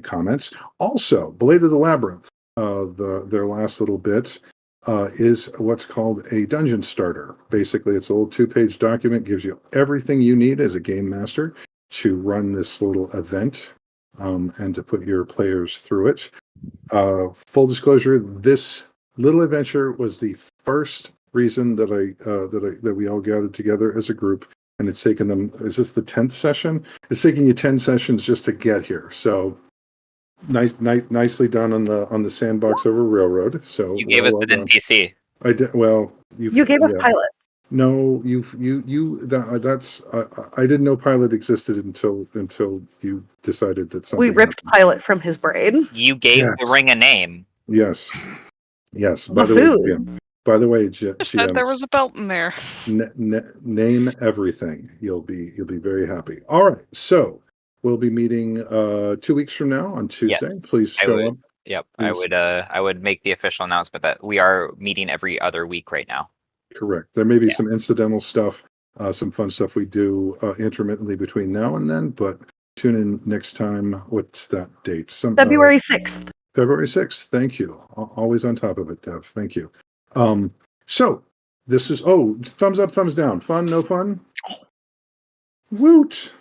comments. Also, Blade of the Labyrinth, their last little bit, is what's called a dungeon starter. Basically, it's a little 2-page document, gives you everything you need as a game master to run this little event. And to put your players through it. Full disclosure: this little adventure was the first reason that we all gathered together as a group, and it's taken them. Is this the 10th session? It's taking you 10 sessions just to get here. So nicely done on the sandbox over railroad. So you gave us an NPC. I did. Well, you gave us Pilate. No, that's I didn't know Pilate existed until you decided that something We ripped happened. Pilate from his brain. You gave the Yes. ring a name. Yes. The food. By the way, I said there GMs, was a belt in there. name everything. You'll be very happy. All right, so we'll be meeting 2 weeks from now on Tuesday. Yes, Please I show would. up. Yep, Please. I would make the official announcement that we are meeting every other week right now. Correct. There may be Yeah. some incidental stuff, some fun stuff we do intermittently between now and then, but tune in next time. What's that date? February 6th. February 6th. Thank you. Always on top of it, Dev. Thank you. So this is thumbs up, thumbs down. Fun, no fun? Woot.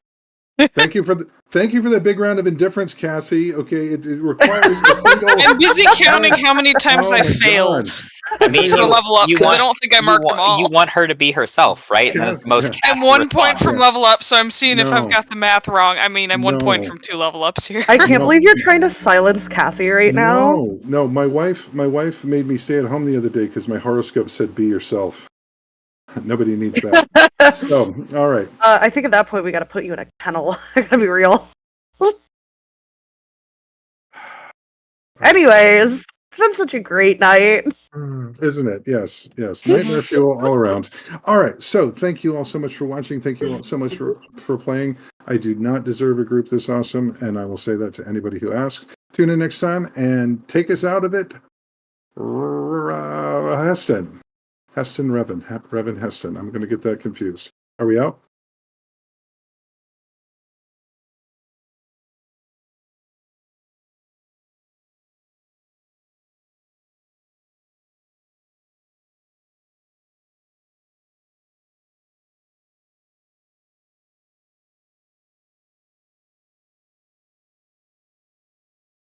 Thank you for that big round of indifference, Cassie. Okay, it requires a single. I'm busy counting how many times Oh I my failed. God. I mean, For level up, because I don't think I marked them all. You want her to be herself, right? And that is the most. Yeah. I'm Cassie 1 point response. from Yeah. level up, so I'm seeing if No. I've got the math wrong. I mean, I'm 1 point No. from 2 level ups here. I can't No. believe you're trying to silence Cassie right now. No. My wife made me stay at home the other day because my horoscope said be yourself. Nobody needs that. So, all right. I think at that point we gotta put you in a kennel. I gotta be real. Anyways, it's been such a great night. Isn't it? Yes. Nightmare fuel all around. All right. So thank you all so much for watching. Thank you all so much for playing. I do not deserve a group this awesome, and I will say that to anybody who asks. Tune in next time and take us out of it. Heston Revan Heston. I'm going to get that confused. Are we out?